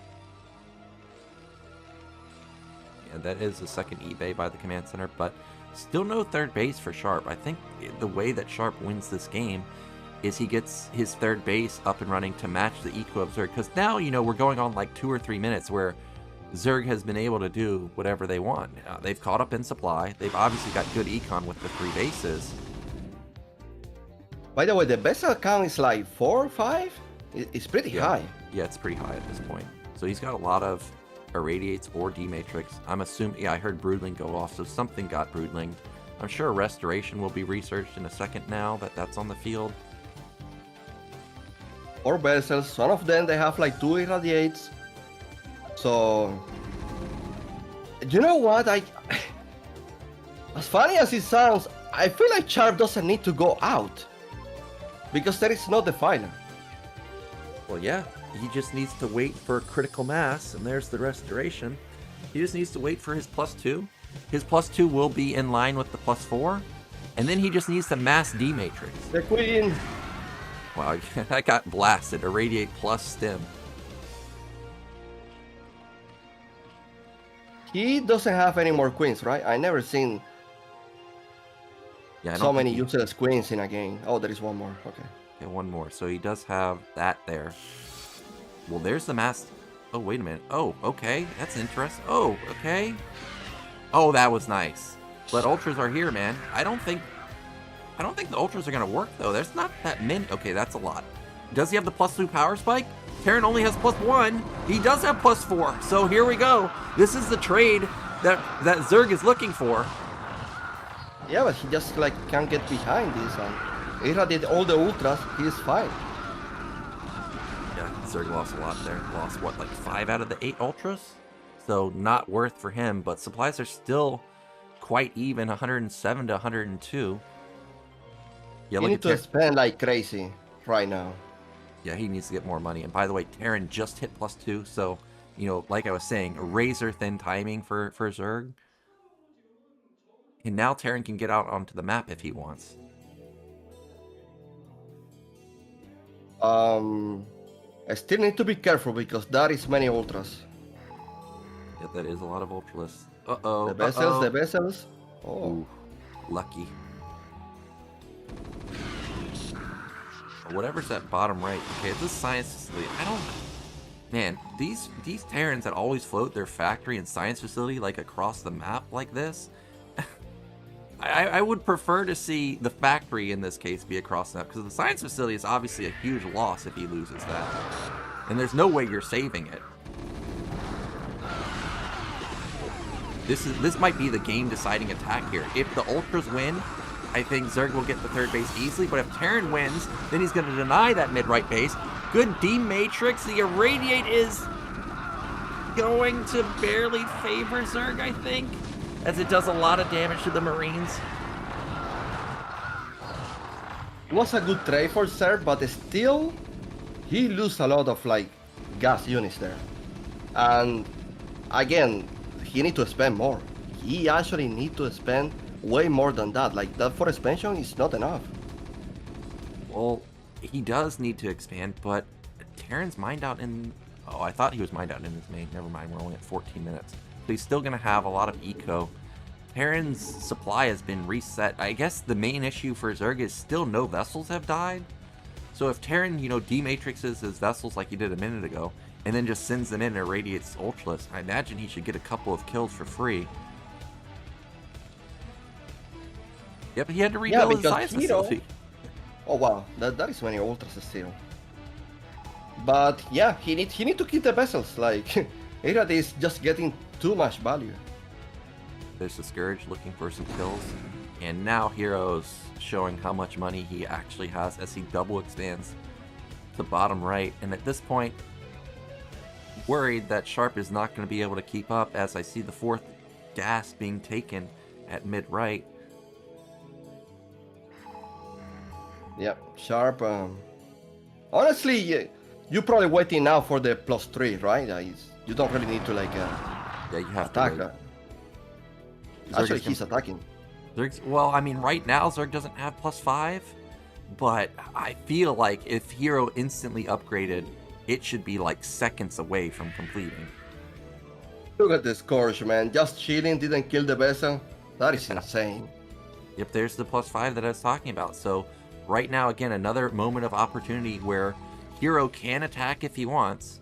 Yeah, that is the second eBay by the command center, but still no third base for Sharp. I think the way that Sharp wins this game is he gets his third base up and running to match the eco of Zerg. Because now, you know, we're going on like 2 or 3 minutes where Zerg has been able to do whatever they want. They've caught up in supply. They've obviously got good econ with the 3 bases. By the way, the best count is like 4 or 5? It's pretty high. Yeah, it's pretty high at this point. So he's got a lot of irradiates or D-Matrix. I'm assuming, yeah, I heard Broodling go off, so something got Broodling. I'm sure Restoration will be researched in a second now that that's on the field. Or vessels, some of them they have like 2 irradiates. So, you know what? As funny as it sounds, I feel like Sharp doesn't need to go out because there is no defiler. Well, yeah, he just needs to wait for critical mass, and there's the Restoration. He just needs to wait for his +2. His +2 will be in line with the +4, and then he just needs to mass D-Matrix. The Queen. Wow, I got blasted. Irradiate plus stim. He doesn't have any more queens, right? I never seen so many useless queens in a game. Oh, there is one more. Okay. Okay, one more. So he does have that there. Well, there's the mass. Oh, wait a minute. Oh, okay. That's interesting. Oh, okay. Oh, that was nice. But ultras are here, man. I don't think the ultras are gonna work though. There's not that many. Okay, that's a lot. Does he have the +2 power spike? Terran only has +1. He does have +4. So here we go. This is the trade that Zerg is looking for. Yeah, but he just like can't get behind this and irradiate all the ultras. He is fine. Yeah, Zerg lost a lot there. Lost what, like 5 out of the 8 ultras? So not worth for him, but supplies are still quite even, 107 to 102. Yeah, you need to spend like crazy right now. Yeah, he needs to get more money. And by the way, Terran just hit +2, so, you know, like I was saying, razor thin timing for Zerg. And now Terran can get out onto the map if he wants. I still need to be careful because that is many ultras. Yeah, that is a lot of ultralists. Uh-oh. The vessels. Oh. Ooh, lucky. Whatever's that bottom right. Okay, this is science facility. Man, these Terrans that always float their factory and science facility like across the map like this, I would prefer to see the factory in this case be across the map, because the science facility is obviously a huge loss if he loses that. And there's no way you're saving it. This might be the game deciding attack here. If the Ultras win, I think Zerg will get the third base easily, but if Terran wins, then he's going to deny that mid-right base. Good D-Matrix. The Irradiate is going to barely favor Zerg, I think, as it does a lot of damage to the Marines. It was a good trade for Zerg, but still, he loses a lot of like gas units there. And again, he need to spend more. He actually need to spend way more than that. Like that for expansion is not enough. Well, he does need to expand, but Terran's mined out in... Oh, I thought he was mined out in his main. Never mind, we're only at 14 minutes. So he's still going to have a lot of eco. Terran's supply has been reset. I guess the main issue for Zerg is still no vessels have died. So if Terran, you know, dematrixes his vessels like he did a minute ago, and then just sends them in and irradiates Ultras, I imagine he should get a couple of kills for free. Yep, he had to rebuild his science facility. Oh wow, that is many Ultras still. But yeah, he need to keep the vessels. Like Irad is just getting too much value. There's the Scourge looking for some kills, and now Hero's showing how much money he actually has as he double expands to bottom right. And at this point, worried that Sharp is not going to be able to keep up, as I see the fourth gas being taken at mid right. Yep, Sharp. Honestly, you're probably waiting now for the +3, right? You don't really need to like yeah, you have attack. to Actually, he's attacking. Well, I mean, right now Zerg doesn't have +5, but I feel like if Hero instantly upgraded, it should be like seconds away from completing. Look at this Scourge, man. Just chilling, didn't kill the vessel. That is insane. Yep, there's the +5 that I was talking about. So right now, again, another moment of opportunity where Hero can attack if he wants,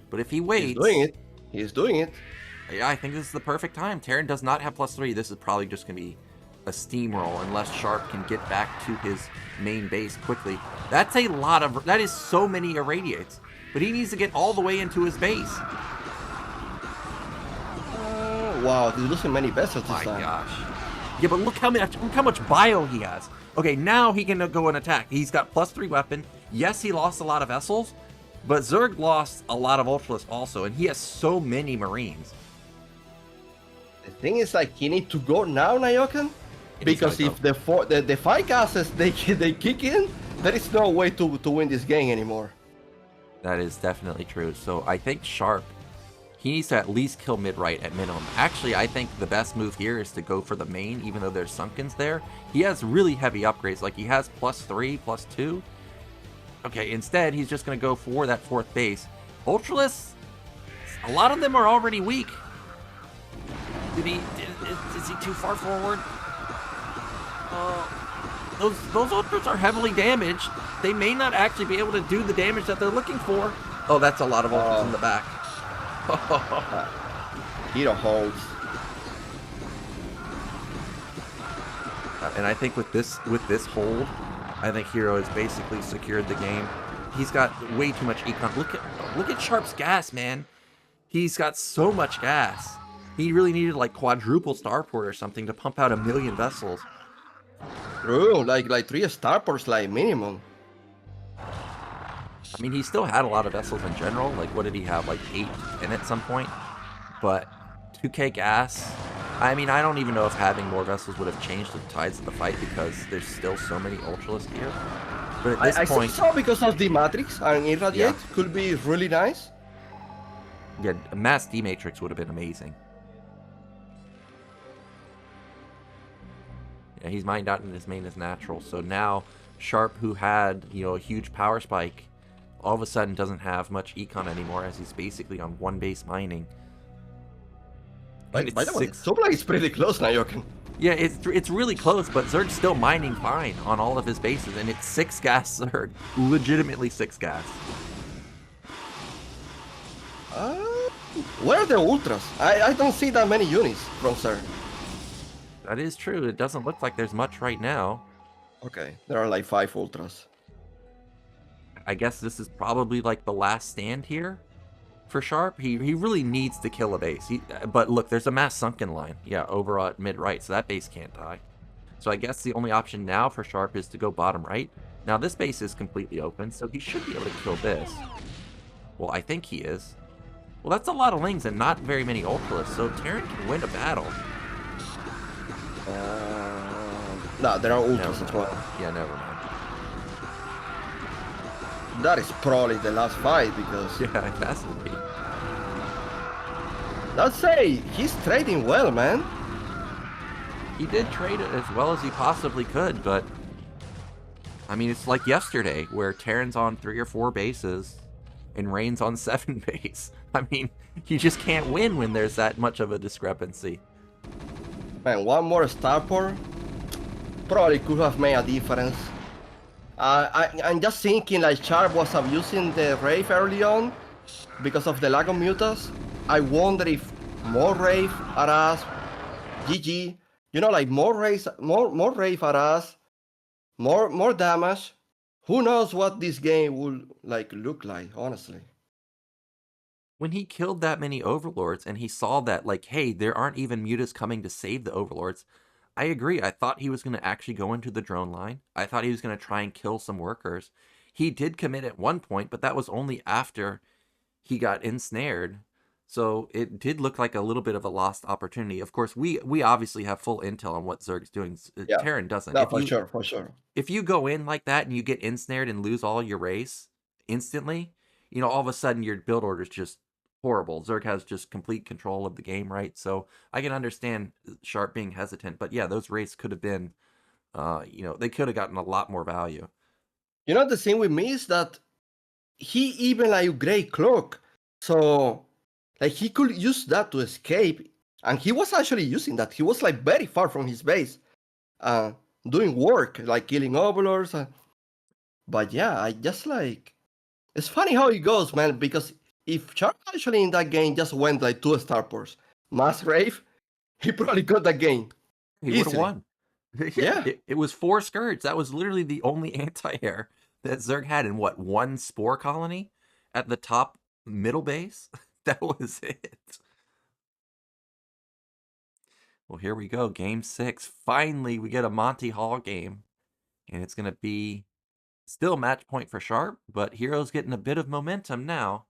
but if he waits... He's doing it. He's doing it. Yeah, I think this is the perfect time. Terran does not have +3. This is probably just going to be a steamroll unless Sharp can get back to his main base quickly. That's a lot of... That is so many irradiates. But he needs to get all the way into his base. Wow, he's losing many vessels this My time. gosh. Yeah, but look how much bio he has. Okay, now he can go and attack. He's got +3 weapon. Yes, he lost a lot of vessels, but Zerg lost a lot of Ultras also, and he has so many Marines. The thing is, like, he need to go now, Nyoken, because if the 5 gases they kick in, there is no way to win this game anymore. That is definitely true. So I think Sharp, he needs to at least kill mid-right at minimum. Actually, I think the best move here is to go for the main, even though there's Sunkens there. He has really heavy upgrades, like he has +3, +2. Okay, instead, he's just going to go for that fourth base. Ultralists, a lot of them are already weak. Is he too far forward? Those Ultras are heavily damaged. They may not actually be able to do the damage that they're looking for. Oh, that's a lot of Ultras in the back. Hero holds. And I think with this hold, I think Hero has basically secured the game. He's got way too much econ. Look at Sharp's gas, man. He's got so much gas. He really needed like quadruple starport or something to pump out 1 million vessels. True, like 3 starports, like minimum. I mean, he still had a lot of vessels in general. Like, what did he have? Like 8, 10 at some point. But 2k gas. I mean, I don't even know if having more vessels would have changed the tides of the fight, because there's still so many Ultralists here. But at this point, I saw because of the Matrix and Irradiate could be really nice. Yeah, a mass D-Matrix would have been amazing. Yeah, he's mined out and his main is natural. So now Sharp, who had, you know, a huge power spike, all of a sudden doesn't have much econ anymore, as he's basically on one base mining. By the way, Sobla is pretty close, Nyoken. Yeah, it's really close, but Zerg's still mining fine on all of his bases, and it's 6 gas Zerg. Legitimately 6 gas. Where are the ultras? I don't see that many units from Zerg. That is true. It doesn't look like there's much right now. Okay, there are like 5 ultras. I guess this is probably like the last stand here for Sharp. He really needs to kill a base. But look, there's a mass sunken line. Yeah, over at mid right, so that base can't die. So I guess the only option now for Sharp is to go bottom right. Now this base is completely open, so he should be able to kill this. Well, I think he is. Well, that's a lot of Lings and not very many Ultras, so Terran can win a battle. No, there are ultras as well. Yeah, never mind. That is probably the last fight because... Yeah, it has to be. Let's say he's trading well, man. He did trade it as well as he possibly could, but... I mean, it's like yesterday, where Terran's on 3 or 4 bases, and Rain's on 7 base. I mean, you just can't win when there's that much of a discrepancy. Man, one more starport probably could have made a difference. I'm just thinking like Sharp was abusing the Wraith early on because of the lack of mutas. I wonder if more Wraith at us, GG, you know, like more Wraith at us, more damage. Who knows what this game will like look like, honestly. When he killed that many Overlords and he saw that, like, hey, there aren't even mutas coming to save the Overlords, I agree. I thought he was going to actually go into the drone line. I thought he was going to try and kill some workers. He did commit at one point, but that was only after he got ensnared. So it did look like a little bit of a lost opportunity. Of course, we obviously have full intel on what Zerg's doing. Yeah. Terran doesn't. No, for sure. If you go in like that and you get ensnared and lose all your race instantly, you know, all of a sudden your build order's just horrible. Zerg has just complete control of the game, right? So I can understand Sharp being hesitant, but yeah, those races could have been, you know, they could have gotten a lot more value. You know, the thing with me is that he even like great cloak, so like he could use that to escape, and he was actually using that. He was like very far from his base, doing work like killing overlords. But yeah, I just like, it's funny how it goes, man, because if Sharp actually in that game just went like 2 starports, mass Wraith, he probably got that game. He would have won. Yeah. It was 4 skirts. That was literally the only anti-air that Zerg had in what, 1 spore colony at the top middle base? That was it. Well, here we go. Game 6. Finally, we get a Monty Hall game. And it's going to be still match point for Sharp, but Hero's getting a bit of momentum now.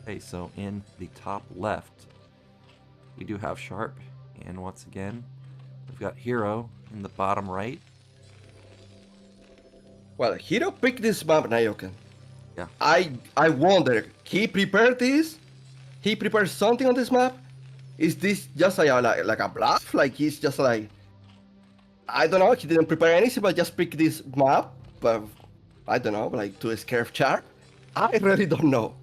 Okay, so in the top left, we do have Sharp, and once again, we've got Hero in the bottom right. Well, Hero picked this map, Nyoken. Yeah. I wonder, he prepared this? He prepared something on this map? Is this just like a bluff? Like he's just like, I don't know, he didn't prepare anything, but just pick this map? But I don't know, like to scare Sharp? I really don't know.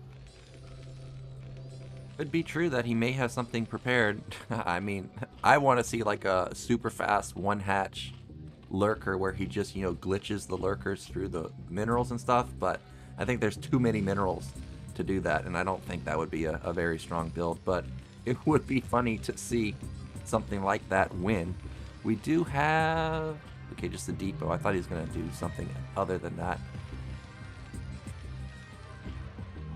Could be true that he may have something prepared. I mean, I want to see like a super fast 1-hatch lurker where he just, you know, glitches the lurkers through the minerals and stuff, but I think there's too many minerals to do that, and I don't think that would be a very strong build, but it would be funny to see something like that win. We do have, okay, just the depot. I thought he was going to do something other than that.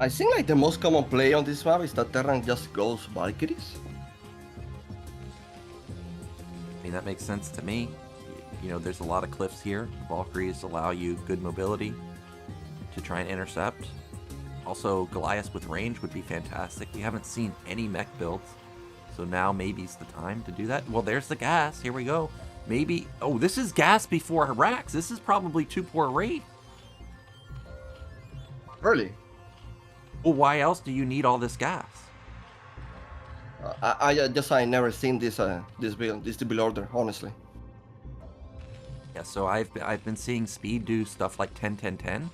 I think like the most common play on this map is that Terran just goes Valkyries. I mean, that makes sense to me. You know, there's a lot of cliffs here. Valkyries allow you good mobility to try and intercept. Also, Goliath with range would be fantastic. We haven't seen any mech builds, so now maybe's the time to do that. Well, there's the gas. Here we go. Maybe, oh, this is gas before Rax. This is probably too poor rate. Really? Well, why else do you need all this gas? I never seen this build order, honestly. Yeah, so I've been seeing Speed do stuff like 10-10-10.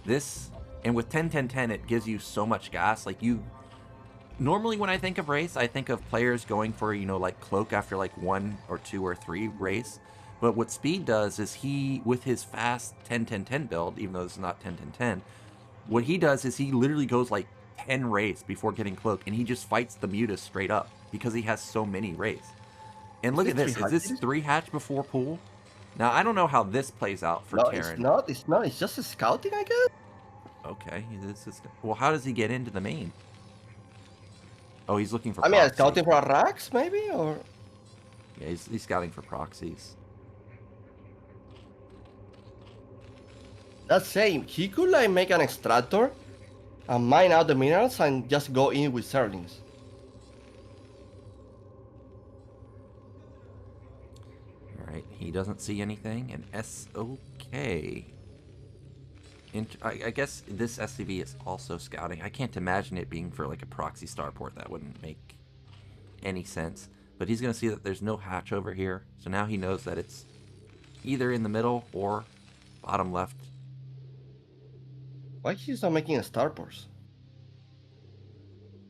This, and with 10-10-10, it gives you so much gas. Like you, normally when I think of race, I think of players going for, you know, like cloak after like 1 or 2 or 3 race. But what speed does is he, with his fast 10-10-10 build, even though it's not 10-10-10, what he does is he literally goes like 10 wraiths before getting cloak, and he just fights the mutas straight up because he has so many wraiths. And look at this. Is this 3 hatch before pool? Now, I don't know how this plays out for Terran. It's not. It's just a scouting, I guess. Okay. Well, how does he get into the main? Oh, he's looking for I mean, proxy. scouting for a Rax, maybe? Or... Yeah, he's scouting for proxies. That's same. He could like make an extractor and mine out the minerals and just go in with Zerglings. Alright, he doesn't see anything, and S-OK. I guess this SCV is also scouting. I can't imagine it being for like a proxy starport. That wouldn't make any sense. But he's going to see that there's no hatch over here. So now he knows that it's either in the middle or bottom left. Why he's not making a starports?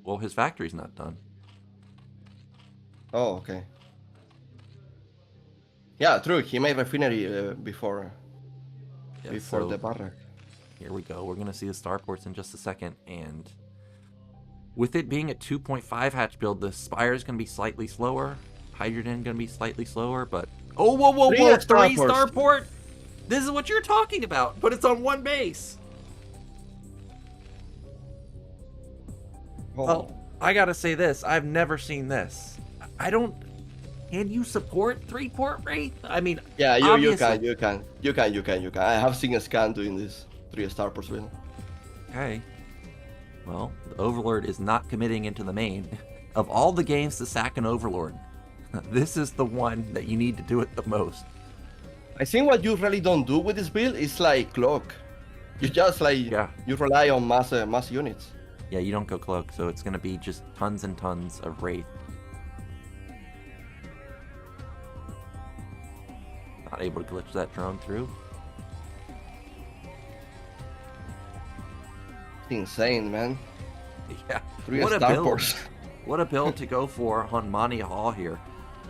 Well, his factory's not done. Oh, okay. Yeah, true. He made refinery before the barrack. Here we go. We're going to see the starports in just a second. And with it being a 2.5 hatch build, the Spire is going to be slightly slower. Hydrogen going to be slightly slower, but... Oh, whoa, whoa, whoa! 3 starport! This is what you're talking about, but it's on 1 base. Oh, I gotta say this. I've never seen this. I don't... Can you support 3-port Wraith? I mean, yeah, you can. I have seen a scan doing this 3 starports build. Okay. Well, the Overlord is not committing into the main. Of all the games to sack an Overlord, this is the one that you need to do it the most. I think what you really don't do with this build is like cloak. You just like you rely on mass units. Yeah, you don't go cloak, so it's gonna be just tons and tons of Wraith. Not able to glitch that drone through. It's insane, man. Yeah. 3 What a build. starports. What a build to go for on Monty Hall here.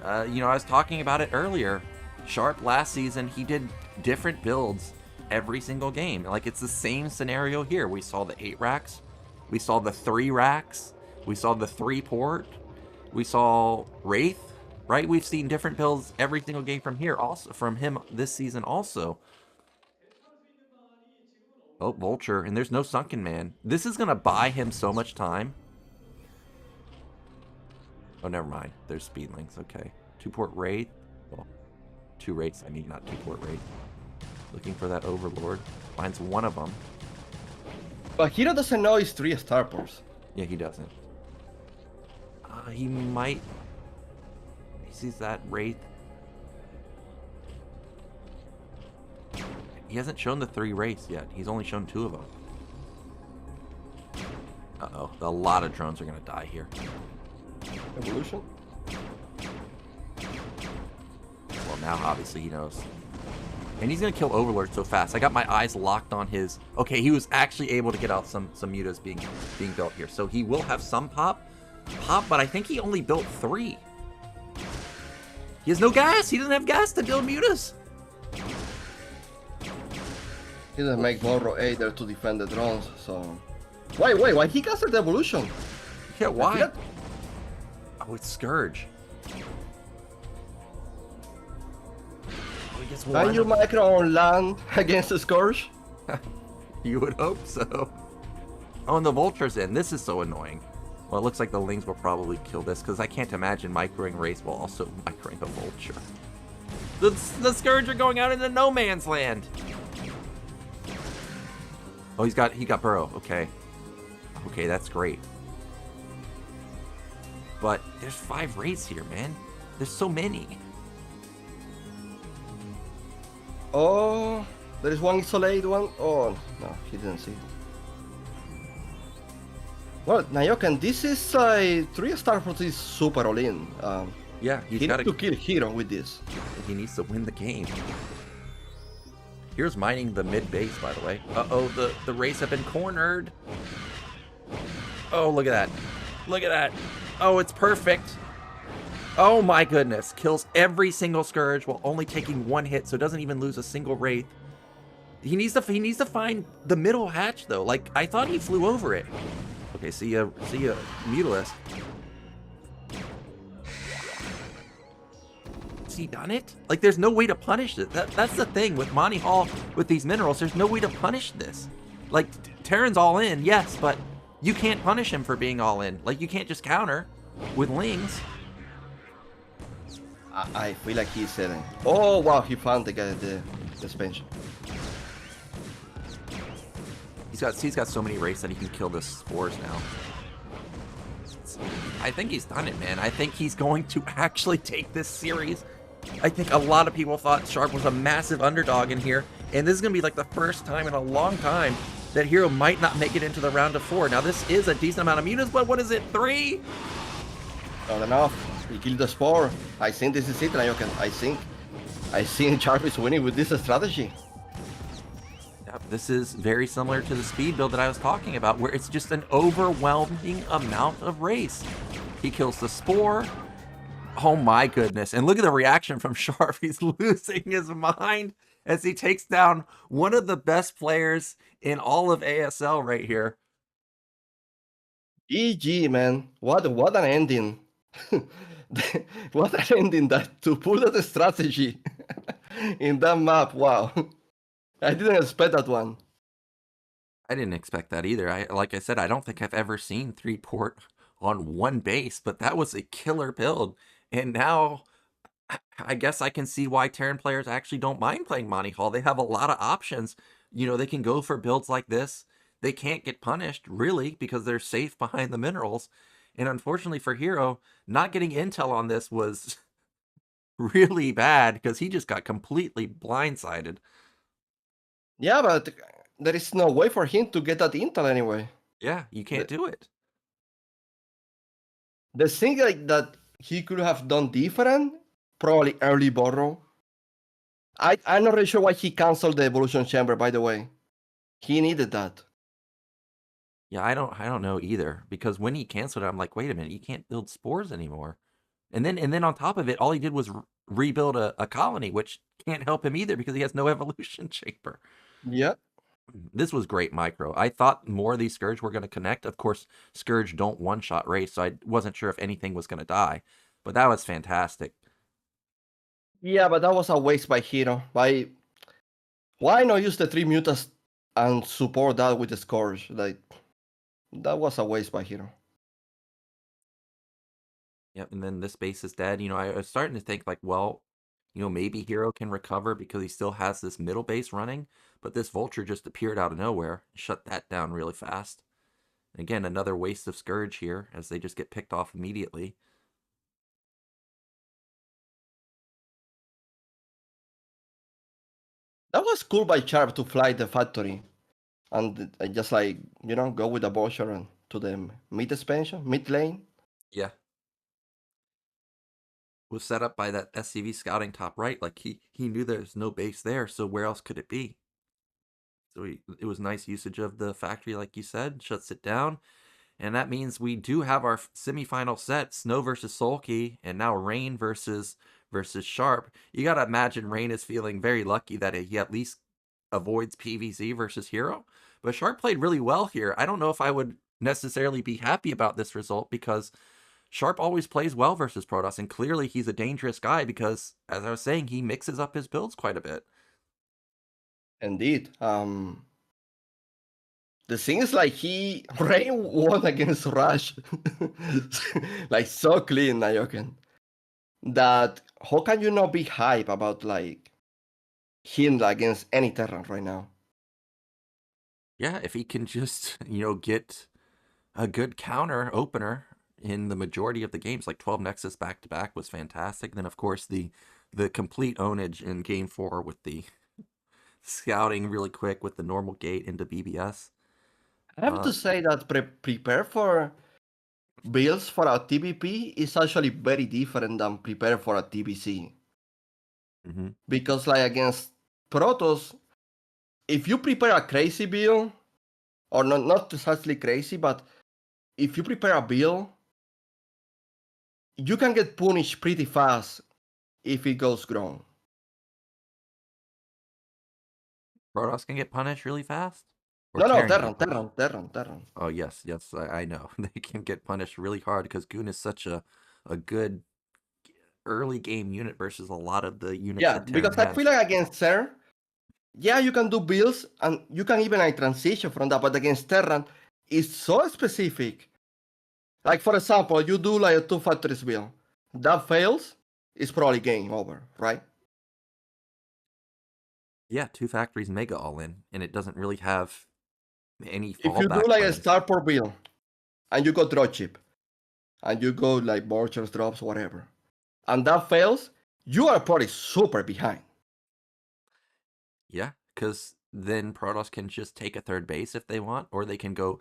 You know, I was talking about it earlier. Sharp last season, he did different builds every single game. Like, it's the same scenario here. We saw the 8 racks. We saw the 3 racks. We saw the 3-port. We saw Wraith, right? We've seen different builds every single game from here, also from him this season also. Oh, Vulture, and there's no Sunken Man. This is going to buy him so much time. Oh, never mind. There's Speedlings, okay. 2-port Wraith. Well, 2 Wraiths, I mean, not 2-port Wraith. Looking for that Overlord. Finds one of them. But Hero doesn't know it's 3 starports. Yeah, he doesn't. He might... He sees that Wraith. He hasn't shown the 3 Wraiths yet. He's only shown 2 of them. Uh-oh. A lot of drones are going to die here. Evolution? Well, now obviously he knows. And he's going to kill Overlord so fast. I got my eyes locked on his... Okay, he was actually able to get out some mutas being built here. So he will have some pop, but I think he only built 3. He has no gas. He doesn't have gas to build mutas. He doesn't make more Ro.8 there to defend the drones, so... Why he casted the evolution? Yeah, why? Oh, it's Scourge. Can you micro on land against the Scourge? You would hope so. Oh, and the Vulture's in. This is so annoying. Well, it looks like the Lings will probably kill this, because I can't imagine microing Wraith while also microing a Vulture. The Scourge are going out into no man's land. Oh, he got Burrow. Okay. Okay, that's great. But there's 5 Wraiths here, man. There's so many. Oh, there is one isolated one. Oh, no, he didn't see it. Well, Nyoken, this is a 3 starports is super all-in. Yeah, he needs to kill Hero with this. He needs to win the game. Here's mining the mid base, by the way. Uh-oh, the Wraiths have been cornered. Oh, look at that. Look at that. Oh, it's perfect. Oh my goodness. Kills every single Scourge while only taking 1 hit, so doesn't even lose a single Wraith. He needs to find the middle hatch though. Like, I thought he flew over it. Okay, see ya, Mutalisk. Has he done it? Like, there's no way to punish it. That's the thing with Monty Hall with these minerals. There's no way to punish this. Like, Terran's all in, yes, but you can't punish him for being all in. Like, you can't just counter with Lings. I feel like he's selling. Oh wow, he found the suspension. He's got so many wraiths that he can kill the spores now. I think he's done it, man. I think he's going to actually take this series. I think a lot of people thought Sharp was a massive underdog in here, and this is going to be like the first time in a long time that Hero might not make it into the round of 4. Now, this is a decent amount of mutants, but what is it, 3? Not enough. He killed the spore. I think this is it, Nyoken. I think Sharp is winning with this strategy. Yep, this is very similar to the speed build that I was talking about, where it's just an overwhelming amount of race. He kills the spore. Oh my goodness. And look at the reaction from Sharp. He's losing his mind as he takes down one of the best players in all of ASL right here. GG, man. What an ending. What an ending that to pull that strategy in that map. Wow. I didn't expect that one. I didn't expect that either. Like I said, I don't think I've ever seen 3-port on one base, but that was a killer build. And now I guess I can see why Terran players actually don't mind playing Monty Hall. They have a lot of options. You know, they can go for builds like this. They can't get punished, really, because they're safe behind the minerals. And unfortunately for Hero, not getting intel on this was really bad because he just got completely blindsided. Yeah, but there is no way for him to get that intel anyway. Yeah, you can't do it. The thing like that he could have done different, probably early borrow. I'm not really sure why he canceled the evolution chamber, by the way. He needed that. Yeah, I don't know either, because when he canceled it, I'm like, wait a minute, you can't build spores anymore. And then on top of it, all he did was rebuild a colony, which can't help him either because he has no evolution chamber. Yeah. This was great micro. I thought more of these Scourge were going to connect. Of course, Scourge don't one-shot race, so I wasn't sure if anything was going to die. But that was fantastic. Yeah, but that was a waste by Hero. Why not use the 3 mutas and support that with the Scourge? Like, that was a waste by Hero. Yep, and then this base is dead. You know, I was starting to think like, well, you know, maybe Hero can recover because he still has this middle base running, but this Vulture just appeared out of nowhere, shut that down really fast. Again, another waste of Scourge here as they just get picked off immediately. That was cool by Sharp to fly the factory and just like, you know, go with the Vulture and to the mid expansion, mid lane. Yeah. Was set up by that SCV scouting top right. Like he knew there's no base there, so where else could it be? So it was nice usage of the factory, like you said, shuts it down. And that means we do have our semifinal set, Snow versus Sulky, and now Rain versus Sharp. You gotta imagine Rain is feeling very lucky that he at least avoids PVZ versus Hero. But Sharp played really well here. I don't know if I would necessarily be happy about this result because Sharp always plays well versus Protoss, and clearly he's a dangerous guy because, as I was saying, he mixes up his builds quite a bit. Indeed. The thing is like Rain won against Rush. Like so clean, Nyoken. That how can you not be hype about like him against any Terran right now? Yeah, if he can just, you know, get a good counter opener in the majority of the games, like 12 Nexus back-to-back was fantastic. Then, of course, the complete ownage in Game 4 with the scouting really quick with the normal gate into BBS. I have to say that prepare for builds for a TVP is actually very different than prepare for a TVC. Mm-hmm. Because like against Protoss, if you prepare a crazy build, or not exactly crazy, but if you prepare a build, you can get punished pretty fast if it goes wrong. Protoss can get punished really fast? Or No, Terran can get punished? Terran. Oh, yes, I know. They can get punished really hard because Goon is such a good early game unit versus a lot of the units Yeah, that Terran because I has. feel like against Terran, yeah, you can do builds and you can even like transition from that, but against Terran, it's so specific. Like for example, you do like a 2 factories build. That fails, it's probably game over, right? Yeah, 2 factories mega all in, and it doesn't really have any If you do fallback like a plans. starport build and you go draw chip and you go like vultures, drops, whatever, and that fails, you are probably super behind. Yeah, because then Protoss can just take a third base if they want, or they could go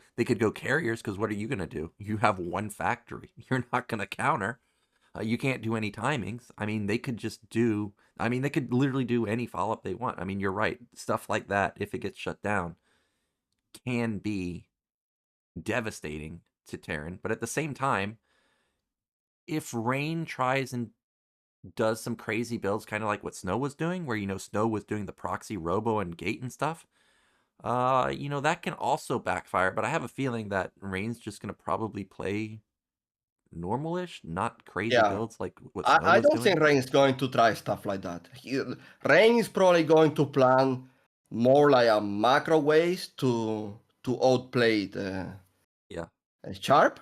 carriers, because what are you going to do? You have one factory. You're not going to counter. You can't do any timings. I mean, they could literally do any follow-up they want. I mean, you're right. Stuff like that, if it gets shut down, can be devastating to Terran. But at the same time, if Rain tries and does some crazy builds, kind of like what Snow was doing, where, Snow was doing the proxy robo and gate and stuff, that can also backfire. But I have a feeling that Rain's just going to probably play normal-ish, not crazy Yeah. builds like what Snow I was don't doing. think Rain is going to try stuff like that. Rain is probably going to plan more like a macro ways to outplay the Yeah. Sharp.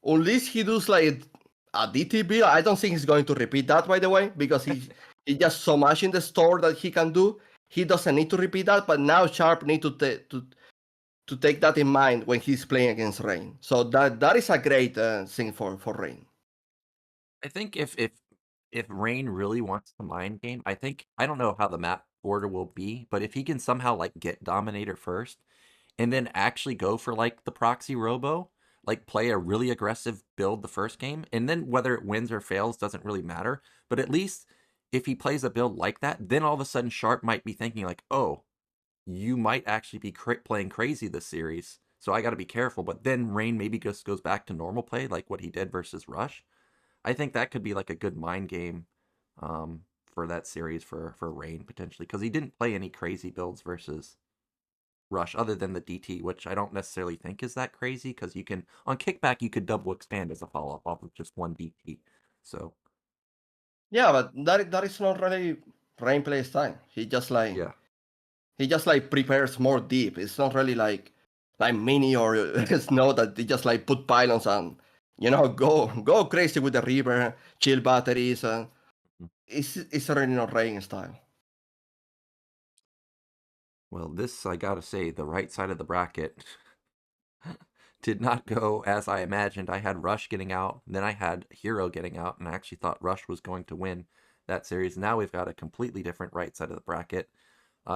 Unless he does like a DT build, I don't think he's going to repeat that, by the way, because he's just so much in the store that he can do. He doesn't need to repeat that, but now Sharp need to take that in mind when he's playing against Rain. So that is a great thing for Rain. I think if Rain really wants the mind game, I don't know how the map order will be, but if he can somehow like get Dominator first and then actually go for like the proxy robo, like play a really aggressive build the first game, and then whether it wins or fails doesn't really matter. But at least if he plays a build like that, then all of a sudden Sharp might be thinking like, oh, you might actually be playing crazy this series, so I got to be careful. But then Rain maybe just goes back to normal play, like what he did versus Rush. I think that could be like a good mind game for that series for Rain potentially, because he didn't play any crazy builds versus Rush other than the DT, which I don't necessarily think is that crazy, because you can on kickback you could double expand as a follow up off of just one DT. So Yeah, but that is not really Rain play style. He just like yeah, prepares more deep. It's not really like mini or Snow that they just like put pylons and go crazy with the river, chill batteries. It's really not Rain style. well, this I gotta say, the right side of the bracket did not go as I imagined. I had Rush getting out, then I had Hero getting out, and I actually thought Rush was going to win that series. Now we've got a completely different right side of the bracket.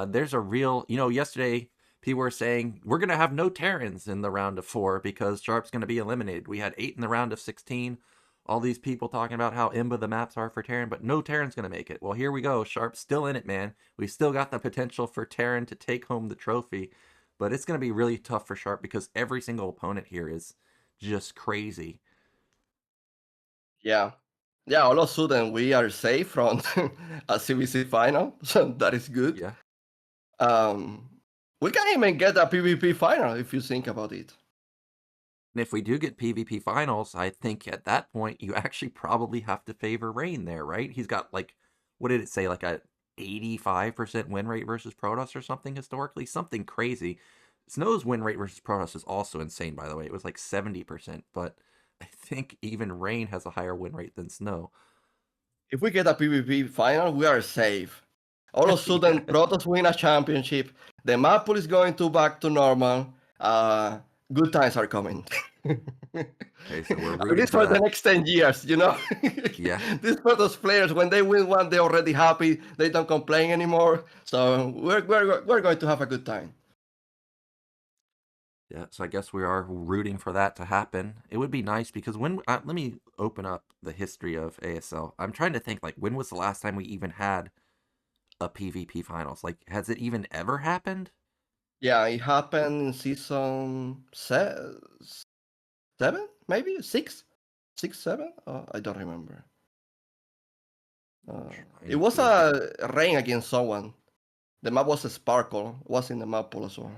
There's a real, yesterday people were saying we're going to have no Terrans in the round of 4 because Sharp's going to be eliminated. We had 8 in the round of 16. All these people talking about how imba the maps are for Terran, but no Terran's going to make it. Well, here we go. Sharp's still in it, man. We still got the potential for Terran to take home the trophy, but it's going to be really tough for Sharp because every single opponent here is just crazy. Yeah. Yeah, all of a sudden we are safe from a CBC final, so that is good. Yeah. Um, we can even get a PvP final if you think about it. And if we do get PvP finals, I think at that point you actually probably have to favor Rain there, right? He's got like, what did it say, like a 85% win rate versus Protoss or something historically? Something crazy. Snow's win rate versus Protoss is also insane, by the way. It was like 70%, but I think even Rain has a higher win rate than Snow. If we get a PvP final, we are safe. All of a sudden, Yeah. Protoss win a championship. The map pool is going to back to normal. Good times are coming. Okay, so we're At rooting least for for the that. next 10 years, Yeah. These Protoss players, when they win one, they're already happy. They don't complain anymore. So we're going to have a good time. Yeah, so I guess we are rooting for that to happen. It would be nice because let me open up the history of ASL. I'm trying to think, like, when was the last time we even had a PvP finals? Like, has it even ever happened? Yeah, it happened in season 7, maybe 6. 6, 7? I don't remember. It Trying was to. a rain against someone. The map was a sparkle. It was in the map pool as well.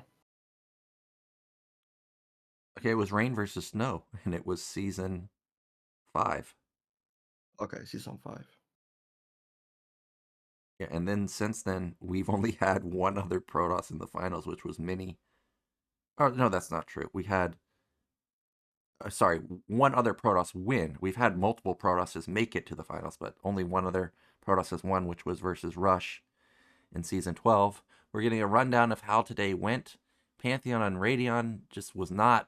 Okay, it was Rain versus Snow, and it was season 5. Okay, season 5. Yeah, and then since then, we've only had one other Protoss in the finals, which was Mini. Oh, no, that's not true. We had, sorry, one other Protoss win. We've had multiple Protosses make it to the finals, but only one other Protoss has won, which was versus Rush in season 12. We're getting a rundown of how today went. Pantheon and Radeon just was not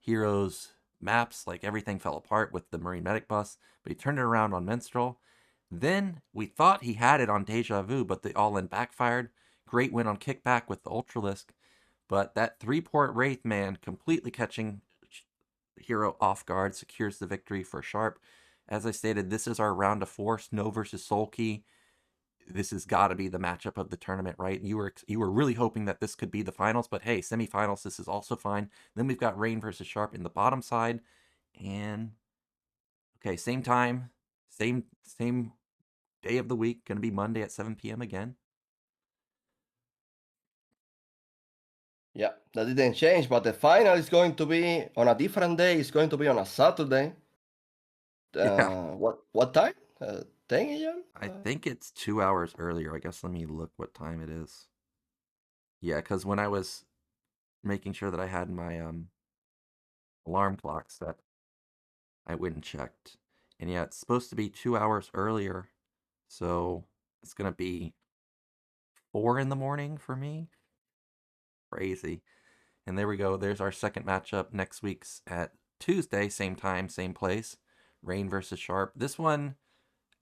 Heroes maps. Like everything fell apart with the Marine Medic bus, but he turned it around on Minstrel. Then we thought he had it on Deja Vu, but the all-in backfired. Great win on Kickback with the Ultralisk, but that 3-port Wraith man completely catching Hero off guard secures the victory for Sharp. As I stated, this is our round of 4, Snow versus Soulkey. This has got to be the matchup of the tournament, right? You were really hoping that this could be the finals, but hey, semifinals, this is also fine. Then we've got Rain versus Sharp in the bottom side, and okay, same time, same day of the week, gonna be Monday at 7 p.m. again. Yeah, that didn't change, but the final is going to be on a different day. It's going to be on a Saturday. Yeah, What time? 10 a.m. I think it's 2 hours earlier. I guess let me look what time it is. Yeah, because when I was making sure that I had my alarm clock set, I went and checked, and yeah, it's supposed to be 2 hours earlier, so it's gonna be 4 in the morning for me. Crazy. And there we go. There's our second matchup next week's at Tuesday, same time, same place. Rain versus Sharp. This one,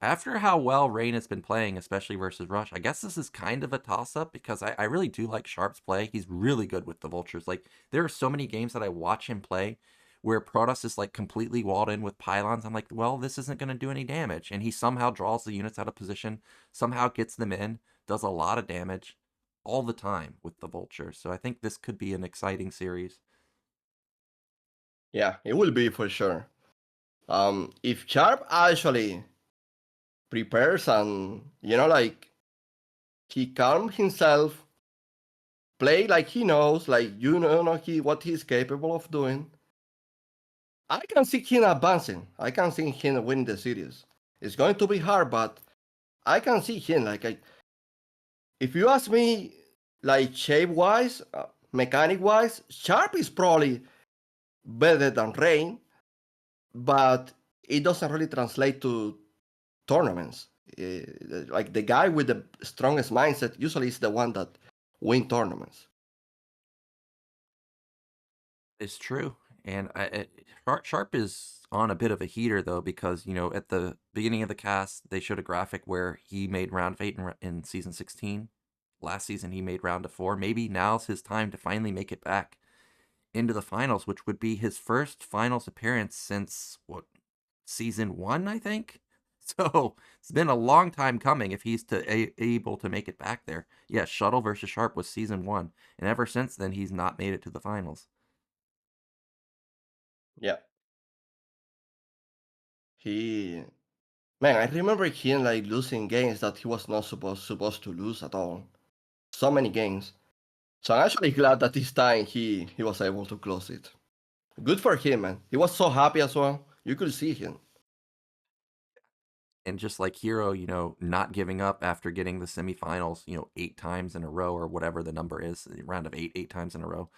after how well Rain has been playing, especially versus Rush, I guess this is kind of a toss-up because I really do like Sharp's play. He's really good with the Vultures. Like, there are so many games that I watch him play where Protoss is like completely walled in with pylons. I'm like, well, this isn't going to do any damage. And he somehow draws the units out of position, somehow gets them in, does a lot of damage all the time with the Vulture. So I think this could be an exciting series. Yeah, it will be for sure. If Sharp actually prepares and like he calm himself, play like he knows, like what he's capable of doing, I can see him advancing. I can see him winning the series. It's going to be hard, but I can see him if you ask me, like shape wise, mechanic wise, Sharp is probably better than Rain, but it doesn't really translate to tournaments. Like the guy with the strongest mindset usually is the one that win tournaments. It's true. And Sharp is on a bit of a heater, though, because, at the beginning of the cast, they showed a graphic where he made round of 8 in season 16. Last season, he made round of 4. Maybe now's his time to finally make it back into the finals, which would be his first finals appearance since, season 1, I think? So it's been a long time coming if he's able to make it back there. Yeah, Shuttle versus Sharp was season 1. And ever since then, he's not made it to the finals. Yeah. He Man, I remember him like losing games that he was not supposed to lose at all. So many games. So I'm actually glad that this time he was able to close it. Good for him, man. He was so happy as well. You could see him. And just like Hero, not giving up after getting the semifinals, 8 times in a row or whatever the number is, the round of 8 times in a row.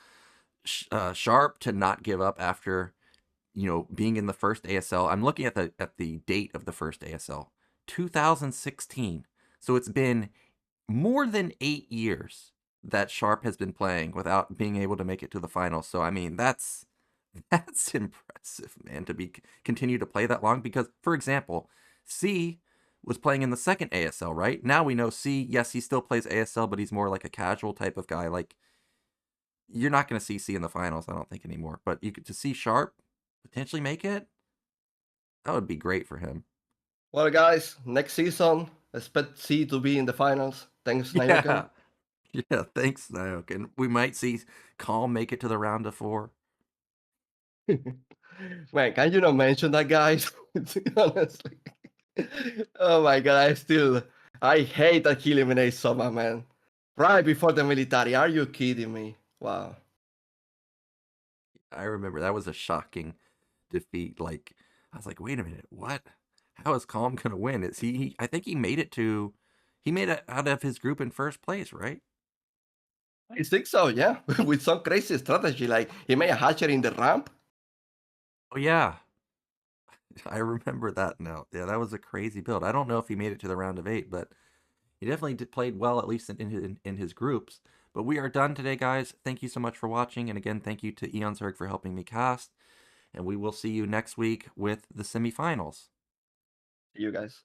Sharp to not give up after, being in the first ASL. I'm looking at the date of the first ASL, 2016. So it's been more than 8 years that Sharp has been playing without being able to make it to the finals. So I mean, that's impressive, man, to continue to play that long. Because, for example, C was playing in the second ASL, right? Now we know C, yes, he still plays ASL, but he's more like a casual type of guy. Like, you're not going to see C in the finals, I don't think, anymore. But you could to see Sharp potentially make it, that would be great for him. Well, guys, next season, expect C to be in the finals. Thanks, Nyoken. Yeah. Yeah, thanks, Nyoken. We might see Calm make it to the round of 4. Man, can you not mention that, guys? Honestly. Oh my god, I hate that he eliminates Soma, man. Right before the military. Are you kidding me? Wow. I remember that was a shocking defeat. Like, I was like, wait a minute, what? How is Calm gonna win? Is he? I think he made it to. He made it out of his group in first place, right? I think so, yeah. With some crazy strategy, like he made a hatchery in the ramp. Oh yeah, I remember that now. Yeah, that was a crazy build. I don't know if he made it to the round of 8, but he definitely played well, at least in his groups. But we are done today, guys. Thank you so much for watching, and again, thank you to Eonzerg for helping me cast. And we will see you next week with the semifinals. You guys.